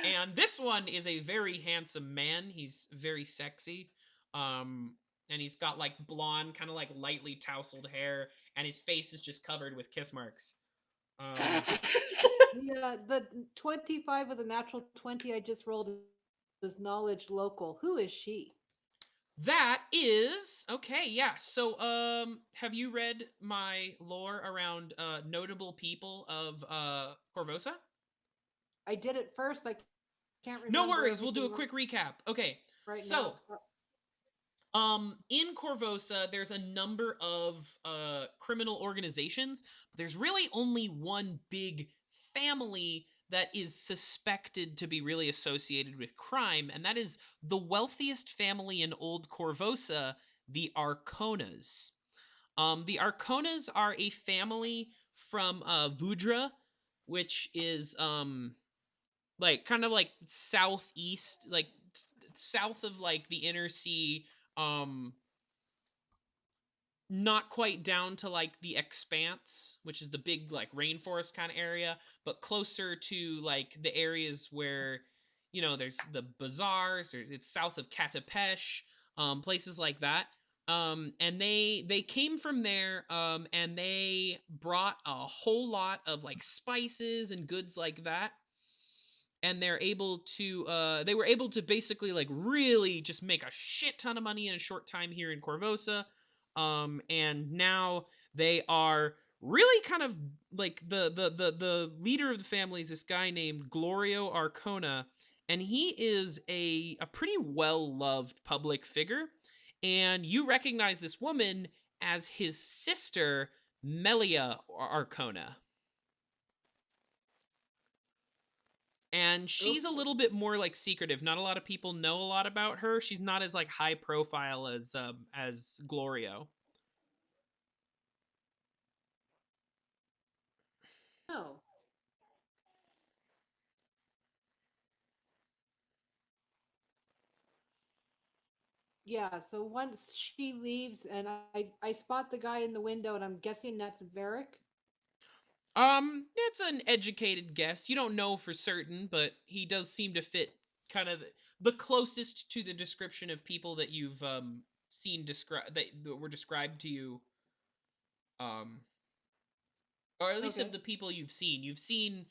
And this one is a very handsome man. He's very sexy. And he's got like blonde, kind of like lightly tousled hair, and his face is just covered with kiss marks. The 25 of the natural 20 I just rolled is knowledge local. Who is she? That is okay, yeah. So have you read my lore around notable people of Corvosa? I did it first. I can't remember. No worries, we'll do a everything quick recap. Okay. right So now. in Corvosa, there's a number of criminal organizations, but there's really only one big family that is suspected to be really associated with crime, and that is the wealthiest family in Old Corvosa, the Arconas. The Arconas are a family from Vudra, which is like kind of like southeast, like south of like the inner sea, um not quite down to like the expanse, which is the big like rainforest kind of area, but closer to like the areas where, you know, there's the bazaars, it's south of Katapesh, places like that. And they came from there, and they brought a whole lot of like spices and goods like that, and they were able to basically like really just make a shit ton of money in a short time here in Corvosa. And now they are really kind of like the leader of the family is this guy named Glorio Arcona, and he is a pretty well loved public figure, and you recognize this woman as his sister, Melia Arcona. And she's a little bit more like secretive. Not a lot of people know a lot about her. She's not as like high profile as Glorio. No. Yeah, so once she leaves and I spot the guy in the window and I'm guessing that's Varric. It's an educated guess. You don't know for certain, but he does seem to fit kind of the closest to the description of people that you've seen that were described to you, um or at least of the people you've seen. You've seen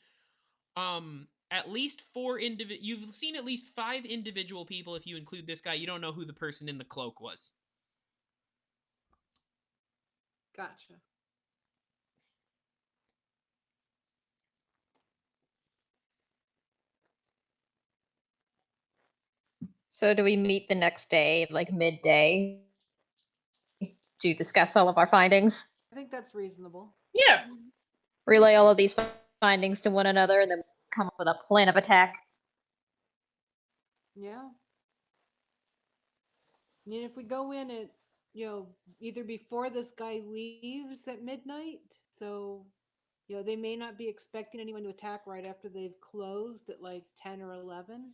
at least you've seen at least 5 individual people. If you include this guy, you don't know who the person in the cloak was. Gotcha. So do we meet the next day, like midday, to discuss all of our findings? I think that's reasonable. Yeah. Relay all of these findings to one another, and then come up with a plan of attack. Yeah. And if we go in at, either before this guy leaves at midnight, so, they may not be expecting anyone to attack right after they've closed at like 10 or 11.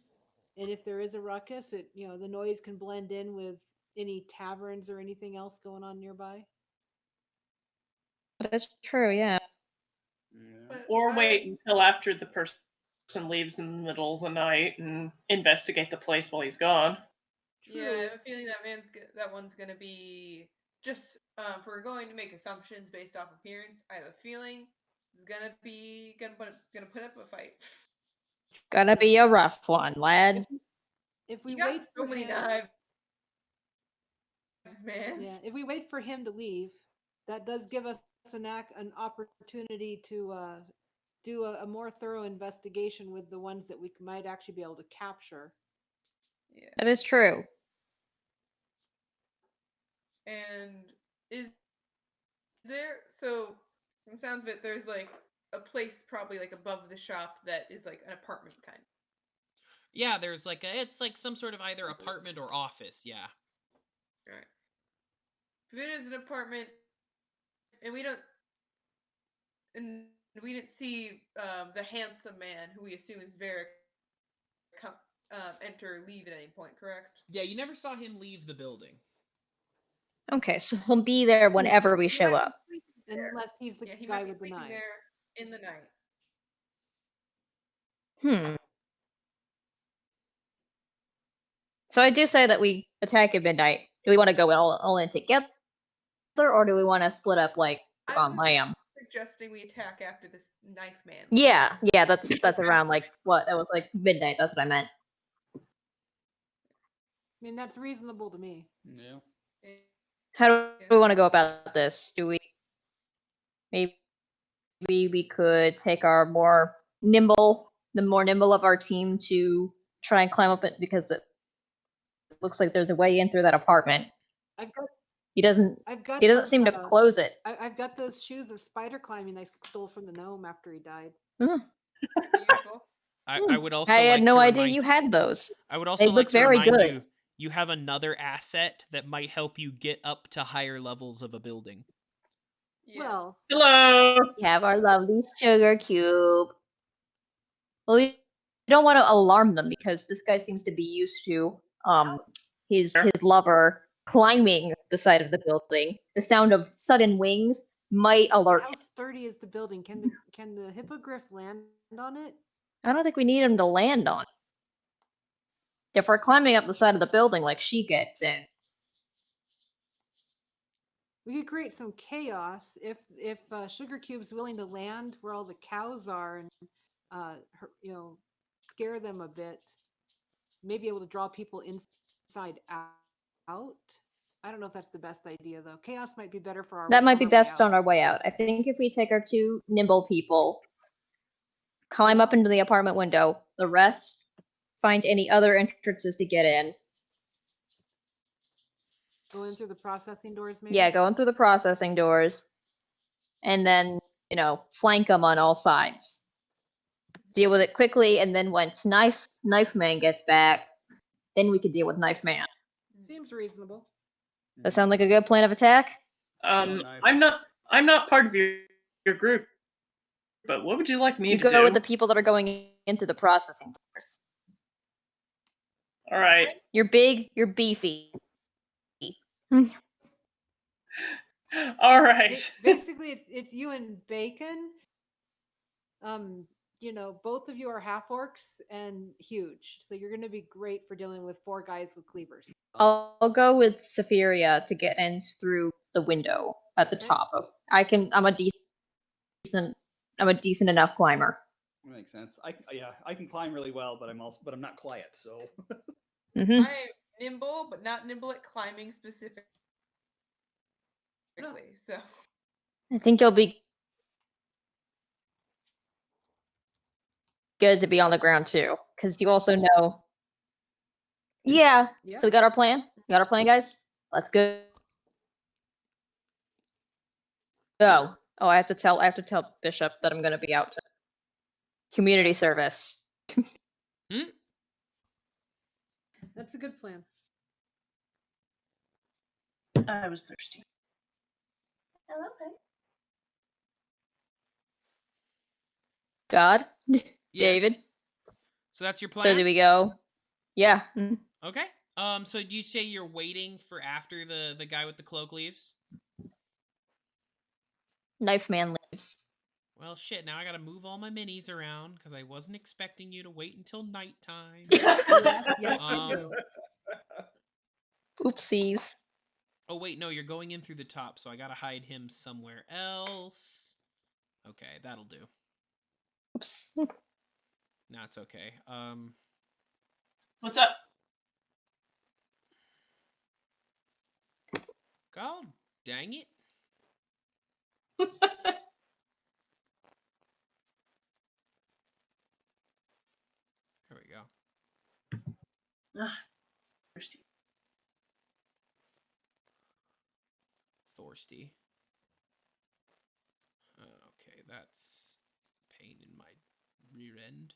And if there is a ruckus, the noise can blend in with any taverns or anything else going on nearby. That's true, yeah. But Or wait until after the person leaves in the middle of the night and investigate the place while he's gone. Yeah, I have a feeling that one's gonna be just if we're going to make assumptions based off appearance. I have a feeling it's gonna put up a fight. Gonna be a rough one, lad. If we You got wait so for many him, knives, man. yeah, if we wait for him to leave, that does give us an opportunity to do a more thorough investigation with the ones that we might actually be able to capture. Yeah. That is true. And is there, so from the sounds of it, there's like a place probably like above the shop that is like an apartment kind. Yeah, there's like it's like some sort of either apartment or office. Yeah. Right. If it is an apartment, and we didn't see the handsome man who we assume is Varric enter or leave at any point, correct? Yeah, you never saw him leave the building. Okay, so he'll be there whenever we show up. Unless he's the He guy might be with the sleeping knives. there in the night. So I do say that we attack at midnight. Do we want to go all in together, or do we want to split up like on lamb? Suggesting we attack after this knife man. Yeah, that's around like what? That was like midnight. That's what I meant. I mean, that's reasonable to me. Yeah. How do we want to go about this? Do we maybe we could take our the more nimble of our team to try and climb up it, because it looks like there's a way in through that apartment. He doesn't seem to close it. I've got those shoes of spider climbing I stole from the gnome after he died. Useful. I would also. I had like no to idea remind, you had those. I would also They like look to very remind good. you, you have another asset that might help you get up to higher levels of a building. Yeah. Well, Hello. We have our lovely Sugarcube. Well, we don't want to alarm them because this guy seems to be used to his lover climbing the side of the building. The sound of sudden wings might alert how him. sturdy is the building? Can the hippogriff land on it? I don't think we need him to land on it. If we're climbing up the side of the building like she gets in. We could create some chaos if Sugarcube's willing to land where all the cows are and scare them a bit. Maybe able to draw people inside out. I don't know if that's the best idea though. Chaos might be better for our. That might be best on our way out. I think if we take our two nimble people, climb up into the apartment window, the rest find any other entrances to get in. Going through the processing doors, maybe? Yeah, going through the processing doors. And then, flank them on all sides. Deal with it quickly, and then once Knife Man gets back, then we can deal with Knife Man. Seems reasonable. That sound like a good plan of attack? I'm not part of your group, but what would you like me to do? You go with the people that are going into the processing doors. All right. You're big, you're beefy. All right. Basically, it's you and Bakin. Both of you are half orcs and huge, so you're going to be great for dealing with 4 guys with cleavers. I'll go with Zephyria to get in through the window at the top. I'm a decent enough climber. That makes sense. I can climb really well, but I'm not quiet. So Mm-hmm. I am nimble, but not nimble at climbing specifically. So I think you'll be good to be on the ground too, because you also know. Yeah. So we got our plan. We got our plan, guys. Let's go. Go. Oh, I have to tell Bishop that I'm going to be out to community service. That's a good plan. I was thirsty. God, Yes. David. So that's your plan. So do we go? Yeah. Okay. So do you say you're waiting for after the guy with the cloak leaves? Knife man leaves. Well, shit, now I gotta move all my minis around, because I wasn't expecting you to wait until nighttime. Yes, you do. Oopsies. Oh, wait, no, you're going in through the top, so I gotta hide him somewhere else. Okay, that'll do. Oops. No, it's okay. What's up? God dang it. There we go. Thirsty. Thorsty. Okay, that's pain in my rear end.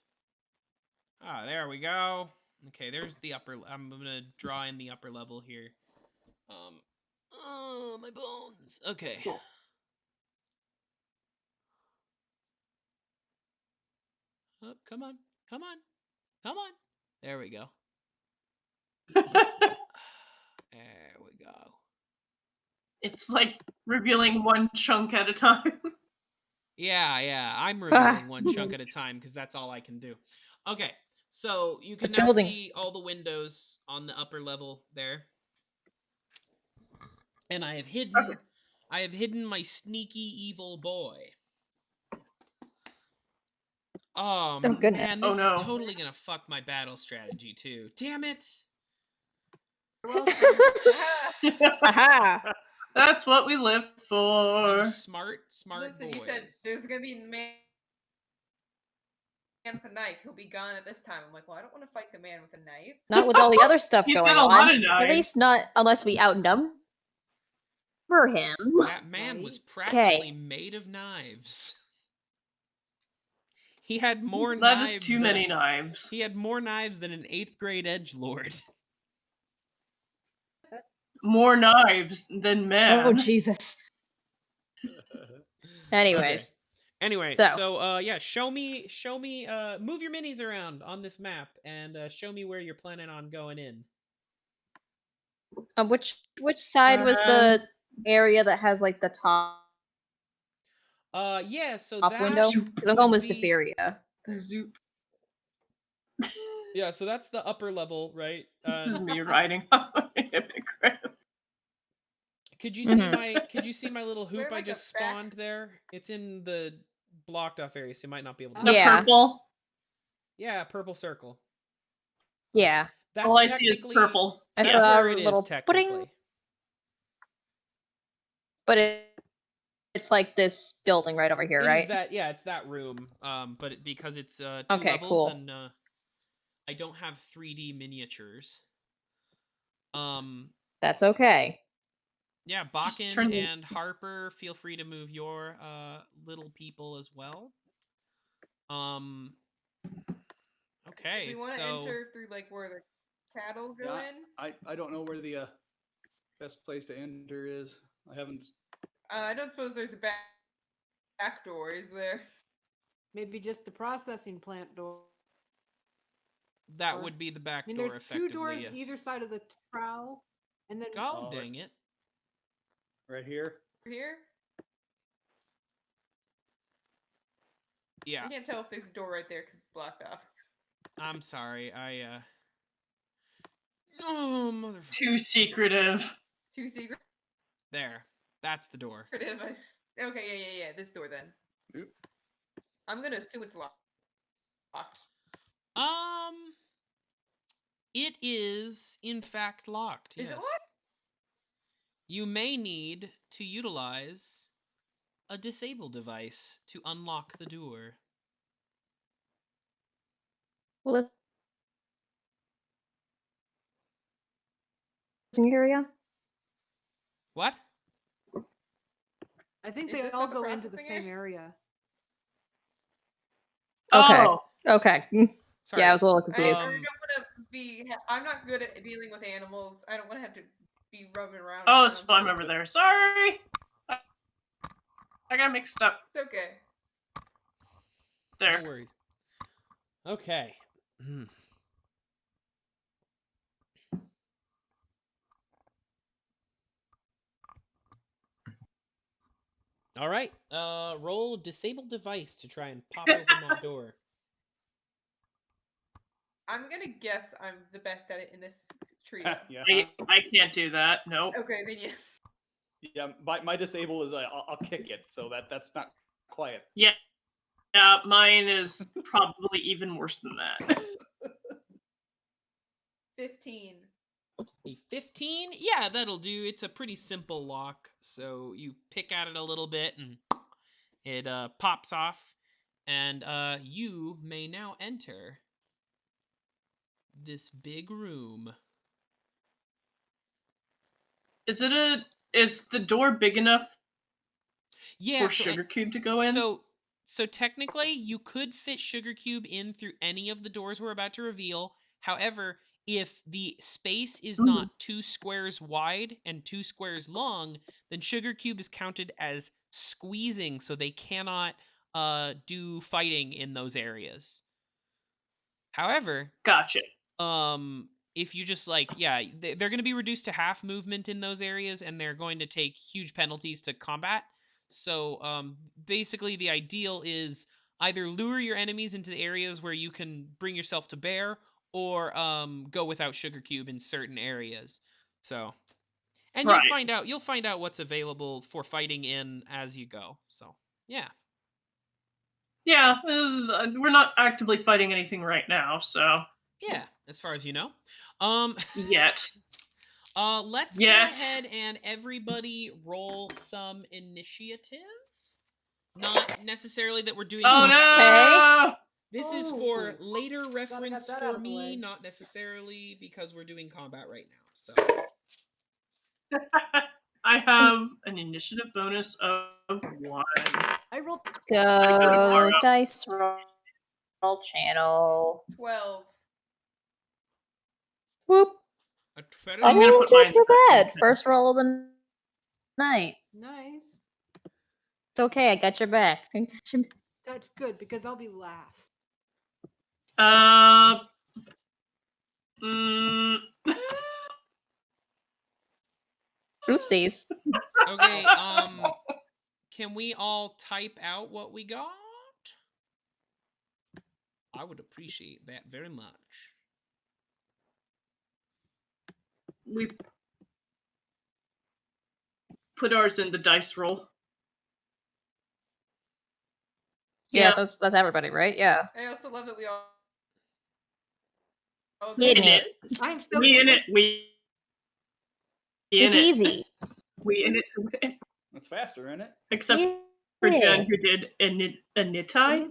Ah, there we go. Okay, there's the upper. I'm gonna draw in the upper level here. Oh, my bones. Okay. Cool. Oh, come on, come on, come on. There we go. There we go. It's like revealing one chunk at a time. Yeah, I'm revealing one chunk at a time because that's all I can do. Okay, so you can now see all the windows on the upper level there. And I have hidden my sneaky evil boy. Oh goodness. man, Oh, this no. is totally gonna fuck my battle strategy too. Damn it! Aha! That's what we live for. You smart Listen, boys. you said there's gonna be man with a knife. He'll be gone at this time. I'm like, well, I don't want to fight the man with a knife. Not with all the other stuff He's going got a lot on. of At knives. least not unless we outnumber him. That man was practically made of knives. He had more That knives. is too many knives. He had more knives than an 8th grade edgelord. More knives than men. Oh Jesus. Anyways. Anyway, So. yeah, show me move your minis around on this map and show me where you're planning on going in. Which side was the area that has like the top Yeah, so top that window? Because I'm going with Zephyria. Zoop. Yeah, so that's the upper level, right? This is me riding on a hippogriff. Could you see my little hoop like I just spawned there? It's in the blocked off area, so you might not be able to. The purple. Yeah, purple circle. Yeah. That's all I see is purple. That's where it little is technically. But it's like this building right over here, right? It's that room. But because it's 2 levels cool. and I don't have 3D miniatures. That's okay. Yeah, Bakin and Harper, feel free to move your little people as well. Okay, we want to enter through like where the cattle go in. I don't know where the best place to enter is. I haven't. I don't suppose there's a back door, is there? Maybe just the processing plant door. That would be the back door. There's 2 doors either side of the trowel, and then. God dang it! Right here. Here. Yeah. I can't tell if there's a door right there because it's blocked off. I'm sorry. Oh, motherfucker. Too secretive. Too secret. There. That's the door. Okay, yeah. This door then. Oop. I'm gonna assume it's locked. It is in fact locked. Is yes. it locked? You may need to utilize a disable device to unlock the door. Well, area? What? I think they all go into the same area. Okay. Oh. Okay. Sorry. Yeah, I was a little confused. I'm not good at dealing with animals. I don't want to have to be rubbing around. Oh, it's fun over there. Sorry. I got mixed up. It's okay. There. No worries. Okay. All right. Roll disable device to try and pop open that door. I'm gonna guess I'm the best at it in this trio. Yeah. I can't do that. Nope. Okay, then yes. Yeah, my disable is I'll kick it, so that's not quiet. Yeah, mine is probably even worse than that. 15. A 15? Yeah, that'll do. It's a pretty simple lock. So you pick at it a little bit and it pops off. And you may now enter this big room. Is the door big enough Yeah, for Sugarcube to go in? So technically, you could fit Sugarcube in through any of the doors we're about to reveal. However, if the space is not 2 squares wide and 2 squares long, then Sugarcube is counted as squeezing, so they cannot do fighting in those areas. However, Gotcha. if you just they're going to be reduced to half movement in those areas, and they're going to take huge penalties to combat. So basically the ideal is either lure your enemies into the areas where you can bring yourself to bear, or go without Sugarcube in certain areas. So, and Right. you'll find out what's available for fighting in as you go. So, yeah. Yeah, we're not actively fighting anything right now, so. Yeah, as far as you know. Yet. Let's go ahead and everybody roll some initiative. Not necessarily that we're doing. Oh no! This is for later Gotta reference get that out for of the way. me, not necessarily because we're doing combat right now. So I have an initiative bonus of 1. I rolled. Go dice roll channel. 12. Whoop. a I I'm gonna didn't put take mine your second. bed. First roll of the night. Nice. It's okay. I got your back. That's good because I'll be last. Oopsies. okay, can we all type out what we got? I would appreciate that very much. We put ours in the dice roll. Yeah, that's everybody, right? Yeah. I also love that we all. In it. I'm so We in it. We in It's it. easy. We in it to win. That's faster, isn't it? Except Yeah. for Jen, who did a nitty. I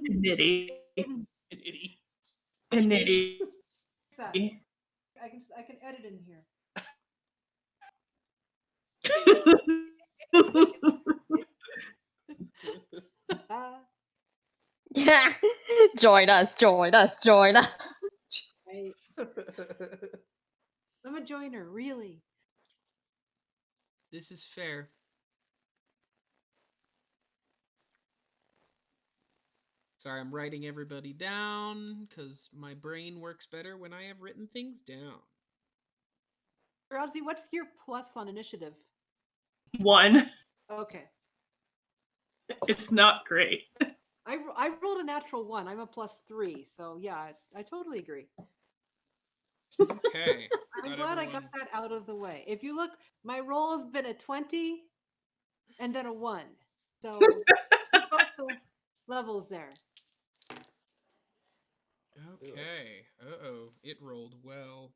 can edit in here. Yeah. Join us. Right. I'm a joiner, really. This is fair. Sorry, I'm writing everybody down because my brain works better when I have written things down. Rousey, what's your plus on initiative? 1. Okay. It's not great. I rolled a natural 1. I'm a +3, so yeah, I totally agree. Okay. I'm glad I got that out of the way. If you look, my roll has been a 20 and then a 1. So both the levels there. Okay. Uh-oh. It rolled well.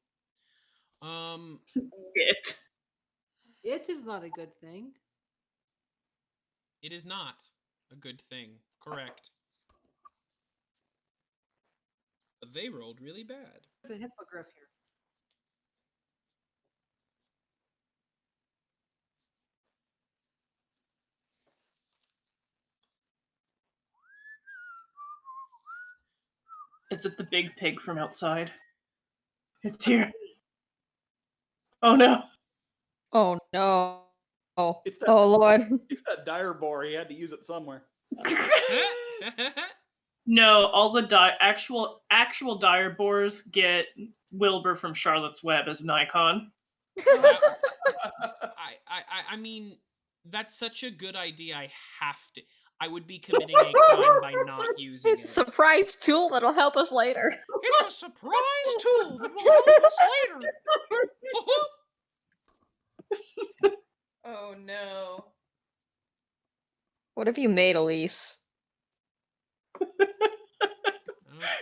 It is not a good thing. It is not a good thing. Correct. But they rolled really bad. There's a hippogriff here. Is it the big pig from outside? It's here. Oh no. Oh no. Oh, It's that, oh Lord. It's that dire boar. He had to use it somewhere. No, all the actual dire boars get Wilbur from Charlotte's Web as an icon. I mean, That's such a good idea. I would be committing a crime by not using It's a it. surprise tool that'll help us later. It's a surprise tool that will help us later. Oh no. What have you made, Elise?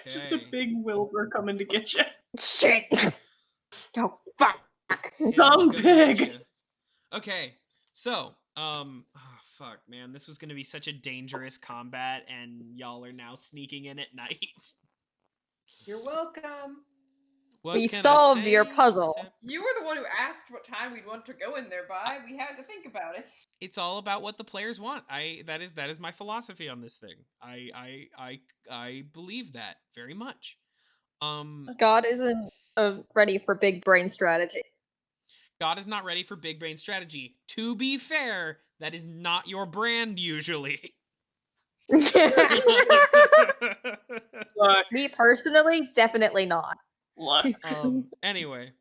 Just a Okay. big Wilbur coming to get you. Shit! Oh, fuck! It's Some gonna get pig. ya. Okay, so, oh, fuck, man, this was gonna be such a dangerous combat, and y'all are now sneaking in at night. You're welcome. What We can I solved say your puzzle. except You were the one who asked what time we'd want to go in there by. We had to think about it. It's all about what the players want. That is my philosophy on this thing. I believe that very much. God isn't ready for big brain strategy. God is not ready for big brain strategy. To be fair, that is not your brand usually. Look, Me personally, definitely not. look. Anyway.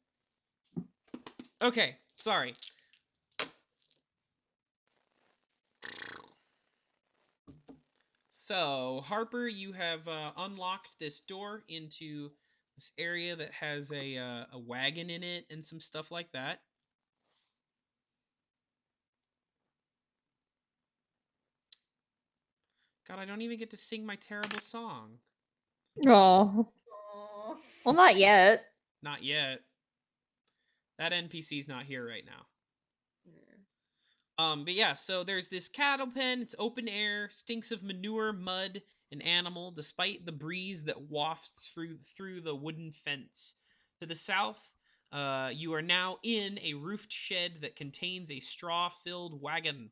Okay, sorry. So, Harper, you have unlocked this door into this area that has a wagon in it and some stuff like that. God, I don't even get to sing my terrible song. Oh, Aw. well, not yet. Not yet. That NPC's not here right now. Yeah. But yeah, so there's this cattle pen. It's open air, stinks of manure, mud, and animal, despite the breeze that wafts through the wooden fence. To the south, you are now in a roofed shed that contains a straw-filled wagon.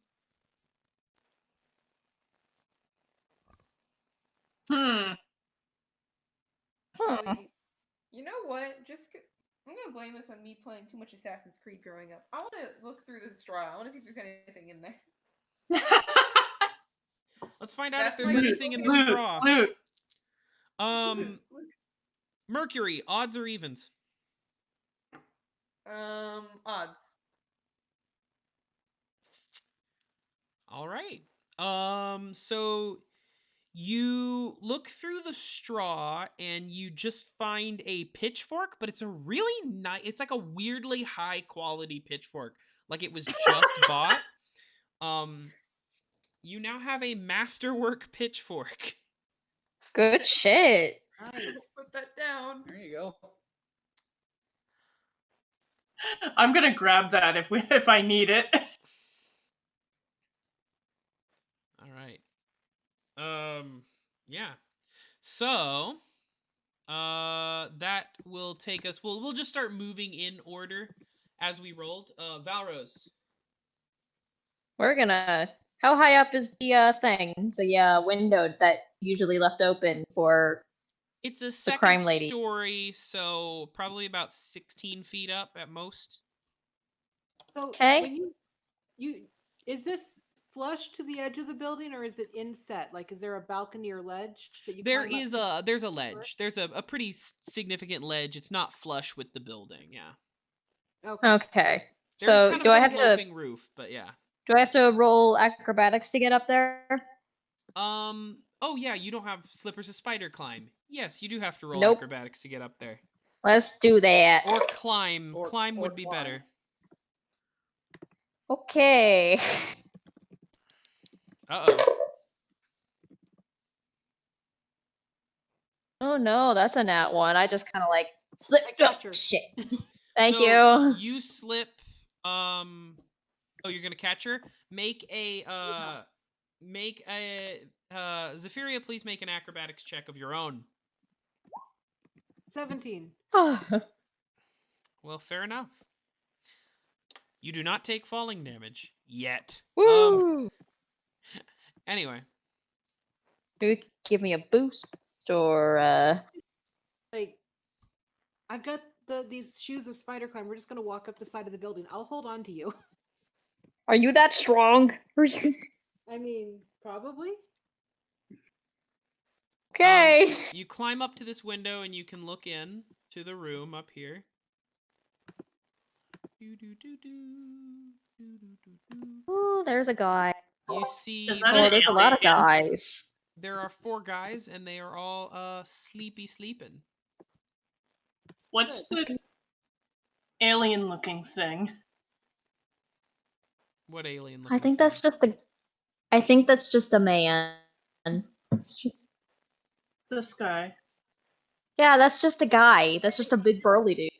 Huh. Actually, you know what? I'm gonna blame this on me playing too much Assassin's Creed growing up. I want to look through the straw. I want to see if there's anything in there. Let's find out if That's there's my anything in the loot, straw. Loot. Mercury, odds or evens? Odds. All right. So you look through the straw and you just find a pitchfork, but it's a really nice, it's like a weirdly high quality pitchfork. Like it was just bought. You now have a masterwork pitchfork. Good shit. Nice. Put that down. There you go. I'm gonna grab that if I need it. All right. Yeah. So, that will take us. We'll just start moving in order as we rolled. Valros. We're gonna. How high up is the thing? The window that usually left open for. It's a The second crime lady. story, so probably about 16 feet up at most. So Okay. when you is this flush to the edge of the building or is it inset? Like, is there a balcony or ledge that you? There climb up is to? there's a ledge. There's a pretty significant ledge. It's not flush with the building. Yeah. Okay. Okay. There's So kind do of I a have to? sloping roof, but yeah. Do I have to roll acrobatics to get up there? Oh yeah, you don't have slippers of spider climb. Yes, you do have to roll Nope. acrobatics to get up there. Let's do that. Or climb. Or- Climb or would be climb. better. Okay. Uh-oh. Oh no, that's a nat one. I just kind of like slip. I got Oh, her. shit. Thank So you. you slip. Oh, you're gonna catch her. Make a Zephyria, please make an acrobatics check of your own. 17. Well, fair enough. You do not take falling damage yet. Woo! Anyway, Do you give me a boost or Like, I've got these shoes of spider climb. We're just gonna walk up the side of the building. I'll hold on to you. are you that strong? Are you I mean, probably. okay? you climb up to this window and you can look in to the room up here. Oh, there's a guy. You see, Is that Oh, an there's a lot of alien? guys. there are 4 guys, and they are all sleeping. What's the alien-looking thing? What alien? I think that's just a. I think that's just a man. It's just. This guy. Yeah, that's just a guy. That's just a big burly dude.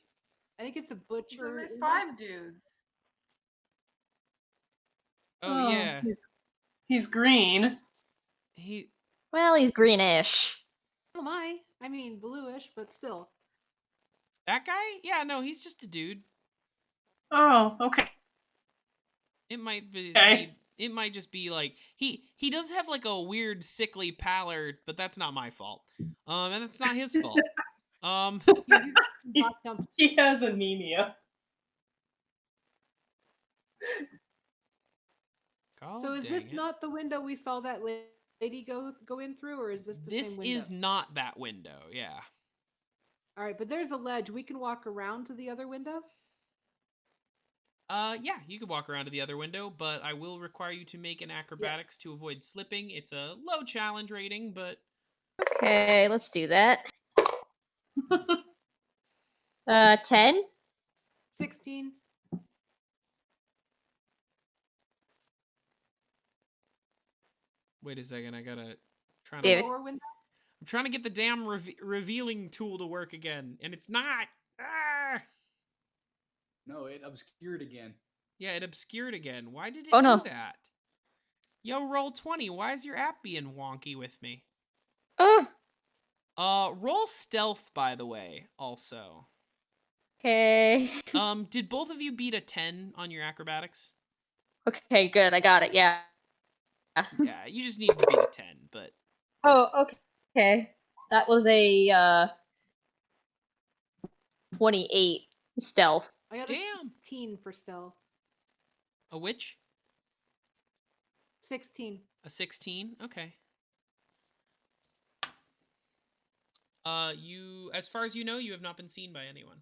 I think it's a So butcher. there's isn't it? 5 dudes. Oh yeah, He's green. he. Well, he's greenish. Oh my! I mean, bluish, but still. That guy? Yeah, no, he's just a dude. Oh, okay. It might be. Okay. It might just be like he does have like a weird sickly pallor, but that's not my fault. And that's not his fault. You got some hot dumplings. He has anemia. So is dang this it. not the window we saw that lady go in through, or is this the This same window? is not that window. Yeah. All right, but there's a ledge. We can walk around to the other window. Yeah, you could walk around to the other window, but I will require you to make an acrobatics to avoid slipping. It's a low challenge rating, but Okay, let's do that. 10? 16. wait a second. I gotta try David. to. Lower window. I'm trying to get the damn revealing tool to work again, and it's not. Ah! No, it obscured again. Yeah, it obscured again. Why did it Oh, do no. that? Yo, roll 20. Why is your app being wonky with me? Oh, Roll stealth, by the way, also. okay. Did both of you beat a 10 on your acrobatics? Okay, good. I got it. Yeah. Yeah, you just need to beat a 10, but Oh, okay. That was a 28 stealth. I got Damn. a 16 for stealth. a which? 16. A 16? Okay. You, as far as you know, you have not been seen by anyone.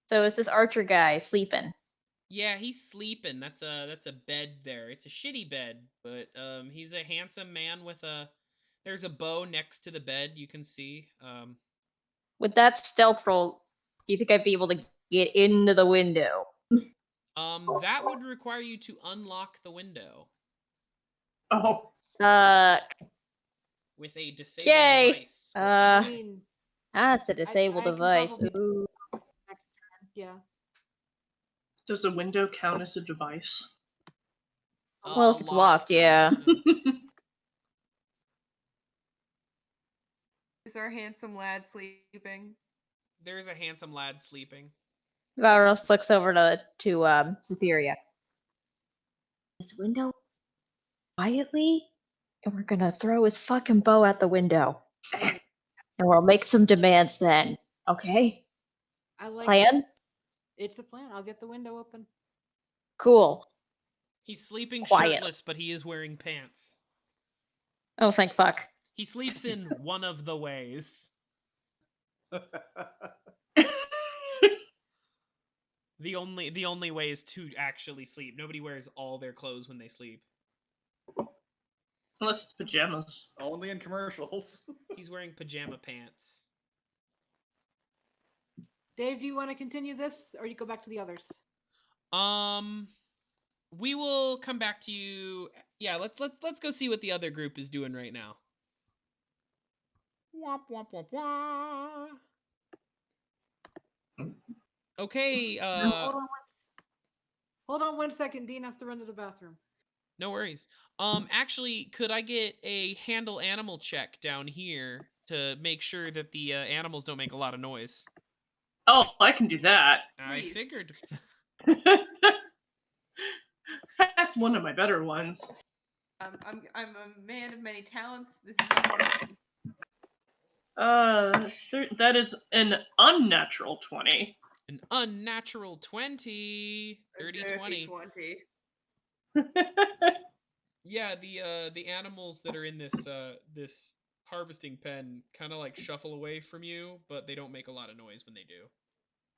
So is this archer guy sleeping? Yeah, he's sleeping. That's a bed there. It's a shitty bed, but he's a handsome man with a. There's a bow next to the bed. You can see. With that stealth roll, do you think I'd be able to get into the window? That would require you to unlock the window Oh. with a disabled Yay! device. or Uh, I something. mean, That's a disabled I can device. probably- Ooh. next turn. Yeah. Does a window count as a device? Well, if it's locked, yeah. Is our handsome lad sleeping? There's a handsome lad sleeping. Valros looks over to Zephyria. This window quietly, and we're gonna throw his fucking bow at the window. And we'll make some demands then. Okay? I like Plan? it. It's a plan. I'll get the window open. Cool. He's sleeping Quiet. shirtless, but he is wearing pants. Oh, thank fuck. He sleeps in one of the ways. The only way is to actually sleep. Nobody wears all their clothes when they sleep. Unless it's pajamas. Only in commercials. He's wearing pajama pants. Dave, do you want to continue this, or you go back to the others? We will come back to you. Yeah, let's go see what the other group is doing right now. Womp womp womp womp. Okay, Hold on 1 second. Dean has to run to the bathroom. no worries. Actually, could I get a handle animal check down here to make sure that the animals don't make a lot of noise? Oh, I can do that. I Please. figured. That's one of my better ones. I'm a man of many talents. This is not hard. That is an unnatural 20. An unnatural 20. Dirty A 20. 20. Yeah, the animals that are in this harvesting pen kind of like shuffle away from you, but they don't make a lot of noise when they do.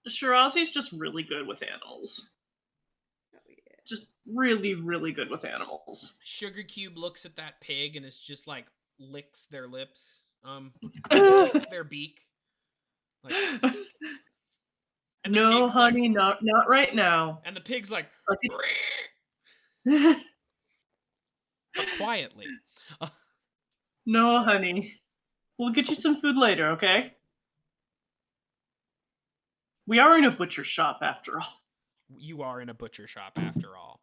Shirazi's just really good with animals. Oh, yeah. Just really, really good with animals. Sugarcube looks at that pig and is just like licks their lips. Licks their beak. Like, no, honey, like, not right now. And the pig's like, but quietly. No, honey. We'll get you some food later, okay? We are in a butcher shop, after all. You are in a butcher shop, after all.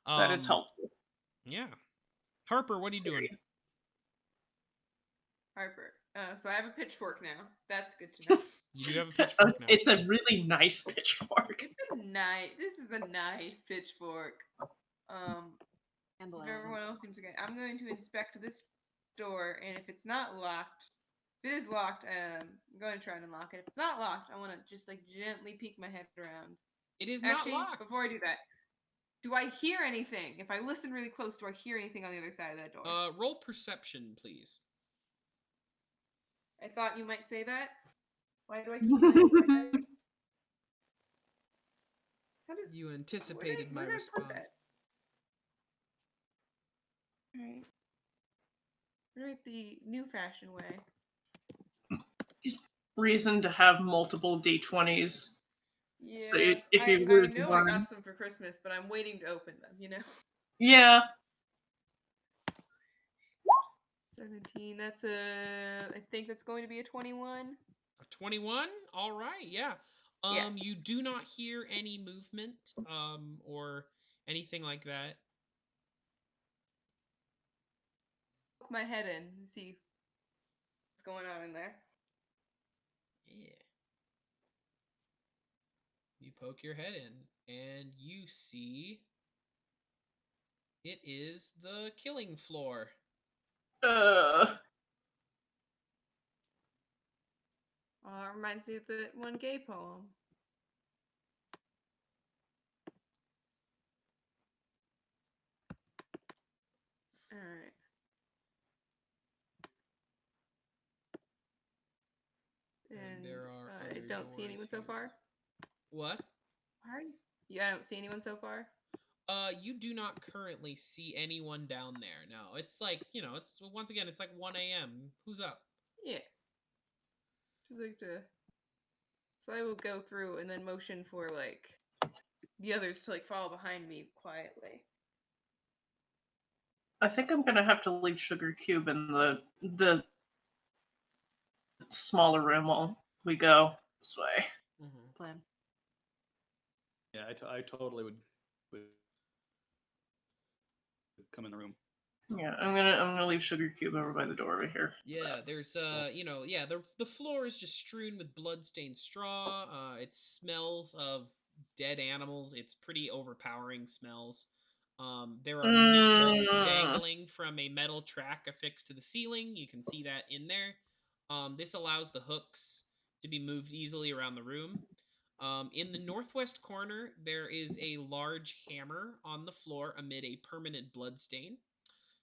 That is helpful. Yeah. Harper, what are you doing? Harper. So I have a pitchfork now. That's good to know. You do have a pitchfork now. It's a really nice pitchfork. This is a nice pitchfork. Everyone else seems okay. I'm going to inspect this door, and if it's not locked, if it is locked, I'm going to try and unlock it. If it's not locked, I want to just like gently peek my head around. It is not locked. Before I do that, do I hear anything? If I listen really close, do I hear anything on the other side of that door? Roll perception, please. I thought you might say that. Why do I keep saying You anticipated my response. Alright. Do it the new fashion way. Reason to have multiple D20s. Yeah, so if I know I got some for Christmas, but I'm waiting to open them, you know? Yeah. 17, that's I think that's going to be a 21. A 21? All right, yeah. Yeah. You do not hear any movement, or anything like that. Poke my head in and see what's going on in there. Yeah. You poke your head in, and you see it is the killing floor. Reminds me of the one gay poem. Alright. And there are I don't see anyone so far. What? Yeah, I don't see anyone so far. You do not currently see anyone down there. No, it's like, it's once again, it's like 1 a.m. Who's up? Yeah. Just like to. So I will go through and then motion for like the others to like follow behind me quietly. I think I'm gonna have to leave Sugarcube in the smaller room while we go this way. Mm-hmm. Plan. Yeah, I totally would come in the room. Yeah, I'm gonna leave Sugarcube over by the door over here. Yeah, there's the floor is just strewn with blood-stained straw. It smells of dead animals. It's pretty overpowering smells. There are meat hooks dangling from a metal track affixed to the ceiling. You can see that in there. This allows the hooks to be moved easily around the room. In the northwest corner, there is a large hammer on the floor amid a permanent bloodstain.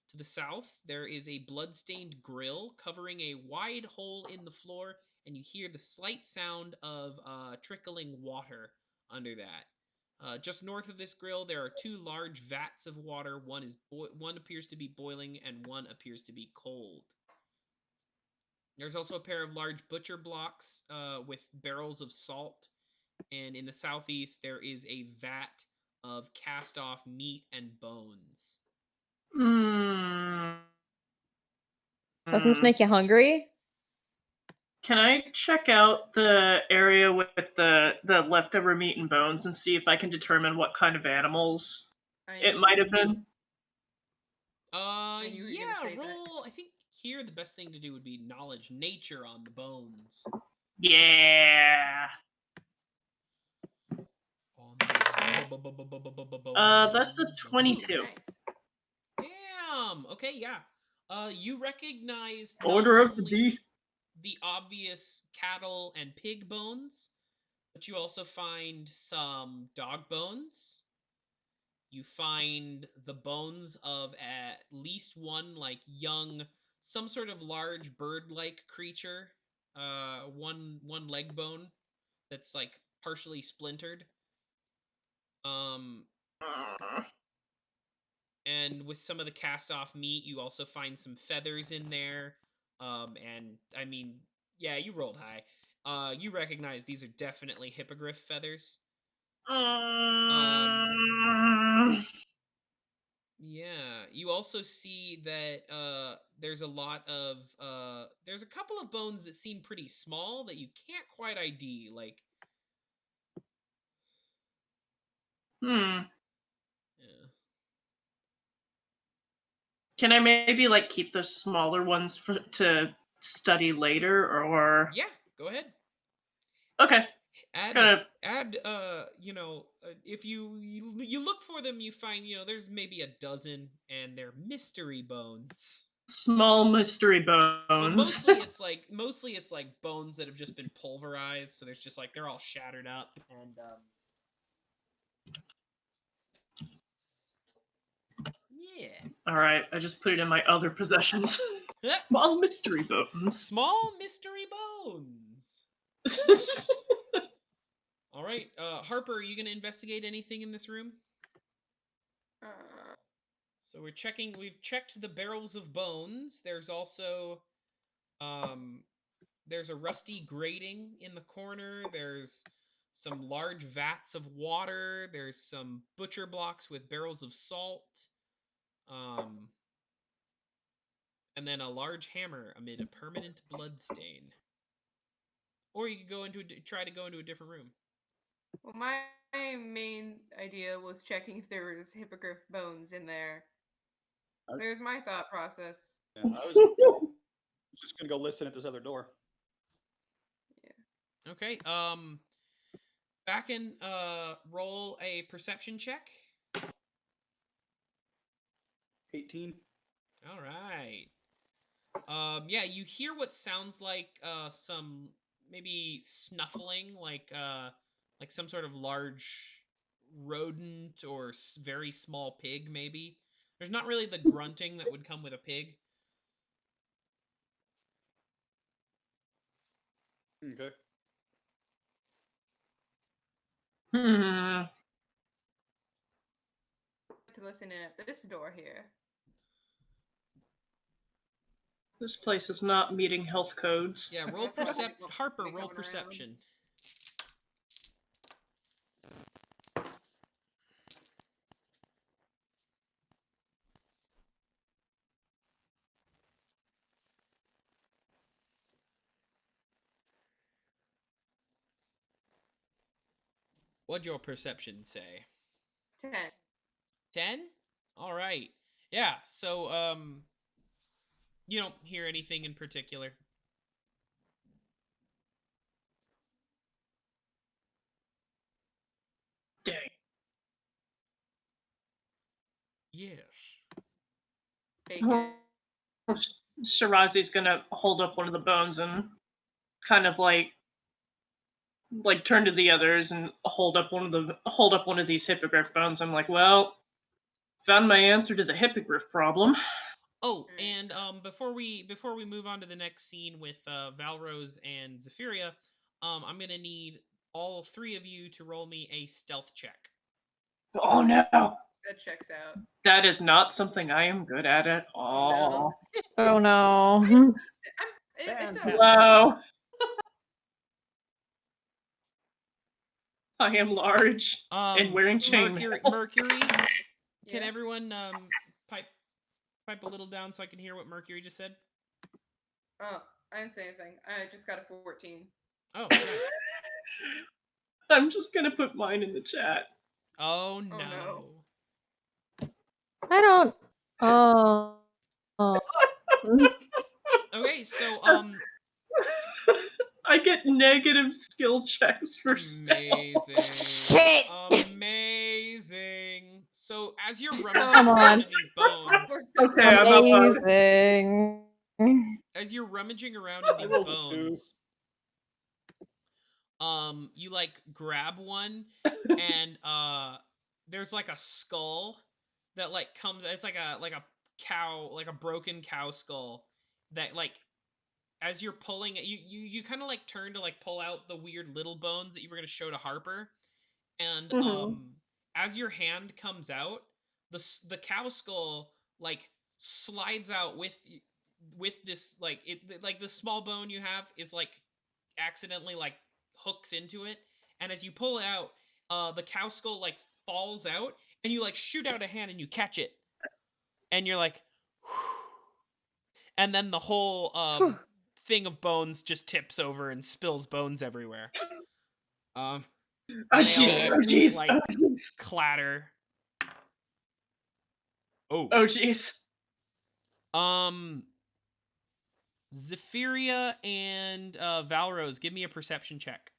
To the south, there is a blood-stained grill covering a wide hole in the floor, and you hear the slight sound of trickling water under that. Just north of this grill, there are two large vats of water. One appears to be boiling, and one appears to be cold. There's also a pair of large butcher blocks with barrels of salt, and in the southeast, there is a vat of cast-off meat and bones. Doesn't this make you hungry? Can I check out the area with the leftover meat and bones and see if I can determine what kind of animals it might have been? Yeah, roll. I think here the best thing to do would be knowledge nature on the bones. Yeah. That's a 22. Nice. Damn. Okay, yeah. You recognize Order of the Beast. The obvious cattle and pig bones, but you also find some dog bones. You find the bones of at least one like young, some sort of large bird-like creature. One leg bone that's like partially splintered. And with some of the cast-off meat, you also find some feathers in there. And I mean, yeah, you rolled high. You recognize these are definitely hippogriff feathers. Yeah, you also see that there's a lot of there's a couple of bones that seem pretty small that you can't quite ID. Like, yeah. Can I maybe like keep the smaller ones to study later, or? Yeah, go ahead. Okay. Add you know, if you look for them, you find, you know, there's maybe a dozen, and they're mystery bones. Small mystery bones. But mostly it's like bones that have just been pulverized, so there's just like they're all shattered up, and yeah. All right, I just put it in my other possessions. Small mystery bones. Small mystery bones. All right, Harper, are you gonna investigate anything in this room? So we've checked the barrels of bones. There's also, there's a rusty grating in the corner. There's some large vats of water. There's some butcher blocks with barrels of salt. And then a large hammer amid a permanent blood stain. Or you could try to go into a different room. Well, my main idea was checking if there was hippogriff bones in there. There's my thought process. Yeah, I was just gonna go listen at this other door. Yeah. Okay. Bakin, roll a perception check. 18. All right. Yeah, you hear what sounds like some maybe snuffling, like some sort of large rodent or very small pig, maybe. There's not really the grunting that would come with a pig. Okay. To listen in at this door here. This place is not meeting health codes. Yeah, roll Harper, roll perception. What'd your perception say? 10. 10? All right. Yeah, so you don't hear anything in particular. Dang. Yes. Bacon. Shirazi's gonna hold up one of the bones and kind of like turn to the others and hold up one of these hippogriff bones. I'm like, well, found my answer to the hippogriff problem. Oh, and before we move on to the next scene with Valros and Zephyria, I'm gonna need all three of you to roll me a stealth check. Oh no! That checks out. That is not something I am good at all. Oh no! It's Hello. I am large and wearing chainmail. Mercury. Can everyone pipe a little down so I can hear what Mercury just said? Oh, I didn't say anything. I just got a 14. Oh, nice. I'm just gonna put mine in the chat. Oh no. I don't. Oh. Okay, so I get negative skill checks for amazing. Shit. Amazing. So as you're rummaging Come around on. in these bones, Okay, I'm up. Amazing. as you're rummaging around in these bones, you like grab one, and there's like a skull that like comes. It's like a cow, like a broken cow skull that like as you're pulling it, you kind of like turn to like pull out the weird little bones that you were going to show to Harper, and as your hand comes out, the cow skull like slides out with this like the small bone you have is like accidentally like hooks into it, and as you pull it out, the cow skull like falls out, and you like shoot out a hand and you catch it, and you're like, and then the whole thing of bones just tips over and spills bones everywhere. Oh, They all jeez. like clatter. Oh, jeez. Zephyria and Valros, give me a perception check.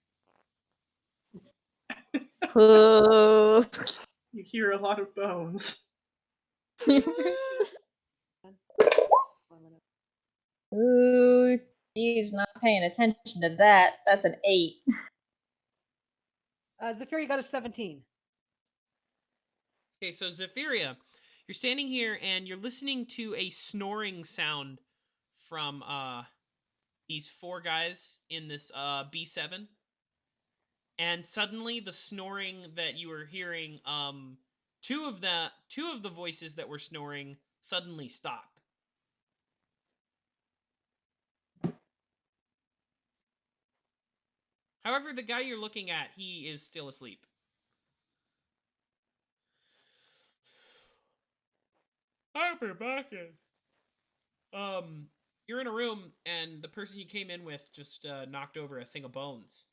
Ooh. You hear a lot of bones. Ooh, he's not paying attention to that. That's an 8. Zephyria got a 17. Okay, so Zephyria, you're standing here and you're listening to a snoring sound from these 4 guys in this B7. And suddenly the snoring that you were hearing, two of the voices that were snoring suddenly stop. However, the guy you're looking at, he is still asleep. Harper, Bakin. You're in a room, and the person you came in with just knocked over a thing of bones.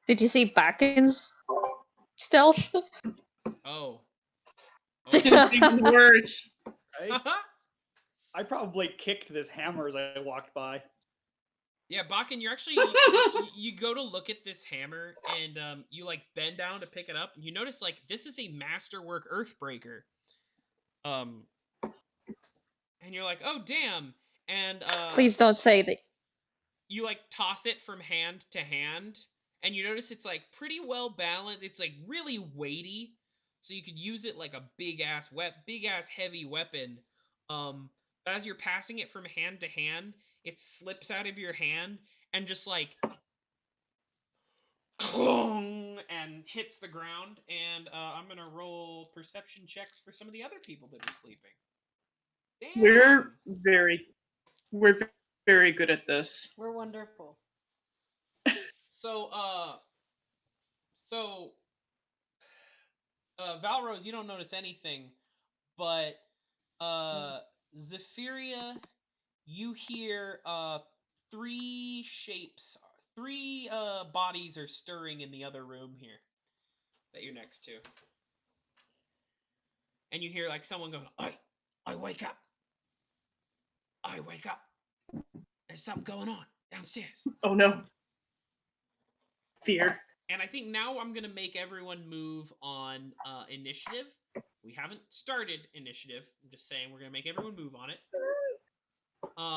Did you see Bakin's stealth? Oh. It's even worse. Right? I probably kicked this hammer as I walked by. Yeah, Bakin, you're actually you go to look at this hammer, and you like bend down to pick it up, and you notice like this is a masterwork Earthbreaker. And you're like, oh damn, and Please don't say that. you like toss it from hand to hand, and you notice it's like pretty well balanced. It's like really weighty, so you could use it like a big ass heavy weapon. But as you're passing it from hand to hand, it slips out of your hand and just like and hits the ground. And I'm gonna roll perception checks for some of the other people that are sleeping. Damn. We're very good at this. We're wonderful. So Valros, you don't notice anything, but Zephyria, you hear 3 bodies are stirring in the other room here that you're next to. And you hear like someone going, I wake up. I wake up. There's something going on downstairs. Oh no. Fear. And I think now I'm going to make everyone move on initiative. We haven't started initiative. I'm just saying we're going to make everyone move on it.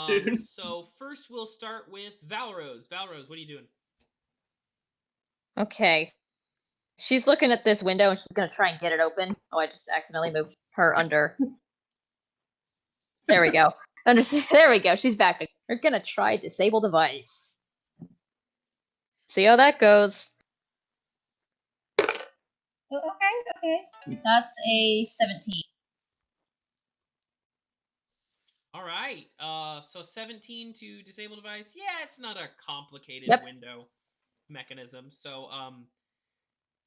Soon. So first we'll start with Valros. Valros, what are you doing? Okay. She's looking at this window and she's gonna try and get it open. Oh, I just accidentally moved her under. There we go. There we go. She's back. We're gonna try disable device. See how that goes. Oh, okay. That's a 17. All right. So 17 to disable device. Yeah, it's not a complicated window mechanism. So